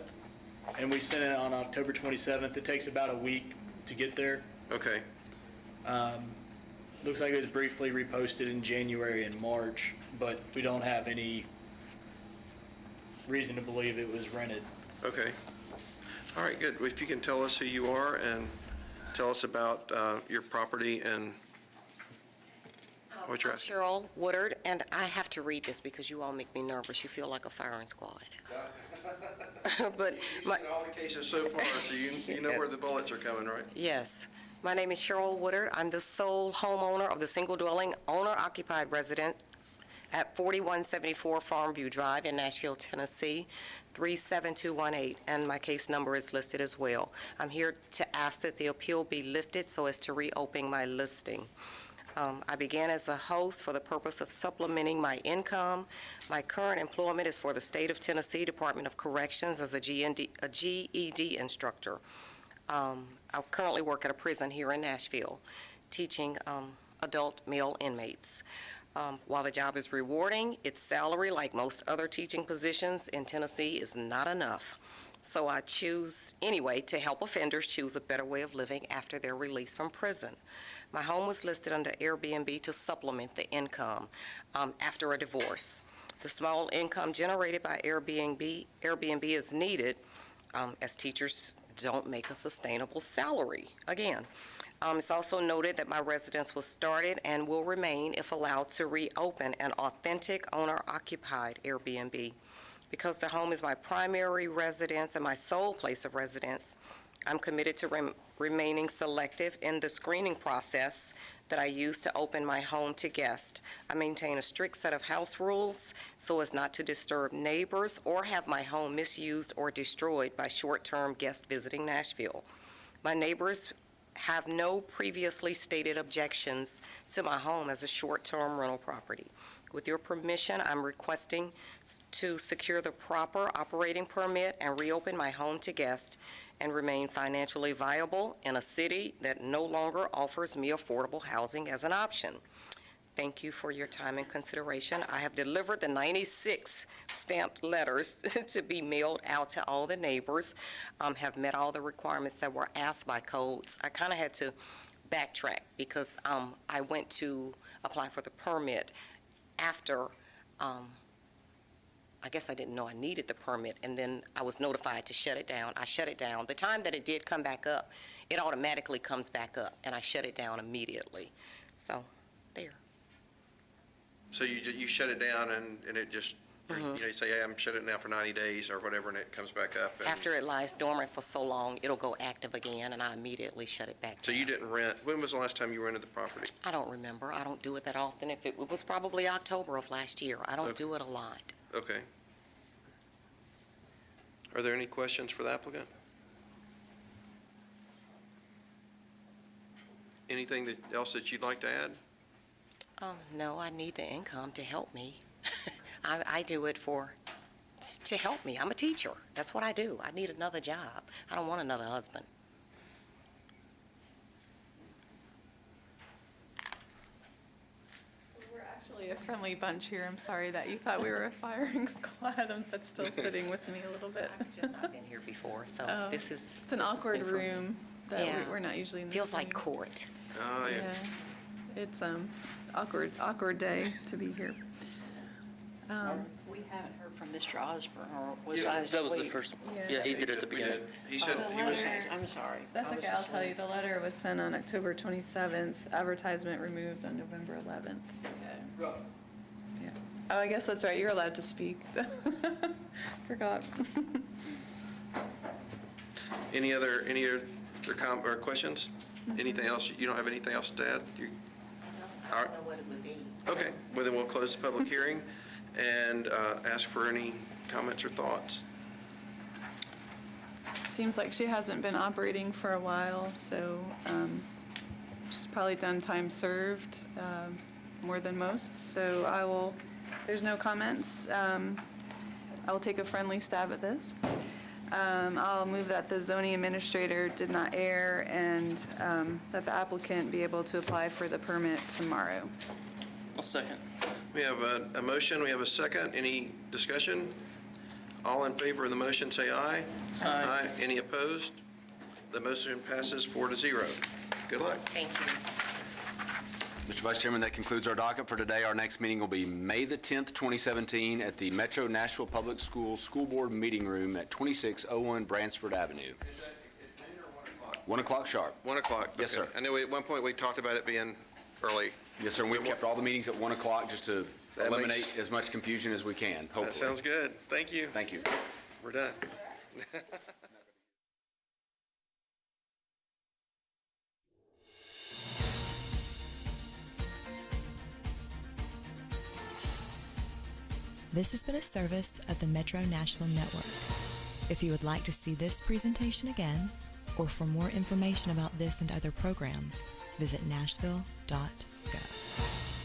and we sent it on October 27th. It takes about a week to get there. Okay. Looks like it was briefly reposted in January and March, but we don't have any reason to believe it was rented. Okay. All right, good. If you can tell us who you are and tell us about your property and what you're I'm asking. Cheryl Woodard, and I have to read this because you all make me nervous. You feel like a firing squad. But You've seen all the cases so far, so you know where the bullets are coming, right? yes, my name is Cheryl Woodard. I'm the sole homeowner of the single-dwelling owner-occupied residence at 4174 Farmview Drive in Nashville, Tennessee, 37218, and my case number is listed as well. I'm here to ask that the appeal be lifted so as to reopen my listing. I began as a host for the purpose of supplementing my income. My current employment is for the State of Tennessee Department of Corrections as a GED instructor. I currently work at a prison here in Nashville, teaching adult male inmates. While the job is rewarding, its salary, like most other teaching positions in Tennessee, is not enough. So I choose, anyway, to help offenders choose a better way of living after their release from prison. My home was listed under Airbnb to supplement the income after a divorce. The small income generated by Airbnb is needed as teachers don't make a sustainable salary. Again, it's also noted that my residence was started and will remain, if allowed, to reopen an authentic owner-occupied Airbnb. Because the home is my primary residence and my sole place of residence, I'm committed to remaining selective in the screening process that I use to open my home to guests. I maintain a strict set of house rules so as not to disturb neighbors or have my home misused or destroyed by short-term guests visiting Nashville. My neighbors have no previously stated objections to my home as a short-term rental property. With your permission, I'm requesting to secure the proper operating permit and reopen my home to guests and remain financially viable in a city that no longer offers me affordable housing as an option. Thank you for your time and consideration. I have delivered the 96 stamped letters to be mailed out to all the neighbors, have met all the requirements that were asked by codes. I kind of had to backtrack because I went to apply for the permit after I guess I didn't know I needed the permit, and then I was notified to shut it down. I shut it down. The time that it did come back up, it automatically comes back up, and I shut it down immediately. So, there. So you shut it down and it just, you say, hey, I'm shutting it down for 90 days or whatever, and it comes back up. And After it lies dormant for so long, it'll go active again, and I immediately shut it back So down. you didn't rent, when was the last time you rented the property? I don't remember. I don't do it that often. If it was probably October of last year. I don't Okay. do it a lot. Okay. Are there any questions for the applicant? Anything else that you'd like to add? No, I need the income to help me. I do it to help me. I'm a teacher. That's what I do. I need another job. I don't want another husband. friendly bunch here. I'm sorry that you thought we were a firing squad. That's still sitting with me a little bit. I've just not been here before, so this is. It's an this is awkward new for me. room that Yeah. we're not usually in this Feels like room. court. Oh, yeah. Yeah. It's awkward day to be here. We haven't heard from Mr. Osborne, or was I asleep? That was the first, yeah, he did it at the We beginning. did. He said Oh, he was, I'm sorry. That's I was okay, I'll tell you. asleep. The letter was sent on October 27th, advertisement removed on November 11th. Okay. Yeah. Oh, I guess that's right, you're allowed to speak. Forgot. any other or questions? Anything else? You don't have anything else to add? I don't know what it would be. Okay, well then we'll close the public hearing and ask for any comments or thoughts. Seems like she hasn't been operating for a while, so she's probably done time served, more than most. So there's no comments. I will take a friendly stab at this. I'll move that the zoning administrator did not err and that the applicant be able to apply for the permit tomorrow. I'll second. We have a motion, we have a second. Any discussion? All in favor of the motion, say aye. Aye. Any opposed? The motion passes 4-0. Good luck. Thank you. Mr. Vice Chairman, that concludes our docket for today. Our next meeting will be May the 10th, 2017, at the Metro Nashville Public Schools School Board Meeting Room at 2601 Bransford Avenue. Is that at noon or 1 o'clock? 1 o'clock sharp. 1 o'clock. Yes, okay. sir. I know at one point we talked about it being early. Yes, sir, and we've kept all the meetings at 1 o'clock just to That eliminate makes- as much confusion as we can, hopefully. That sounds good. Thank you. Thank you. We're done. This has been a service of the Metro Nashville Network. If you would like to see this presentation again, or for more information about this and other programs, visit nashville.gov.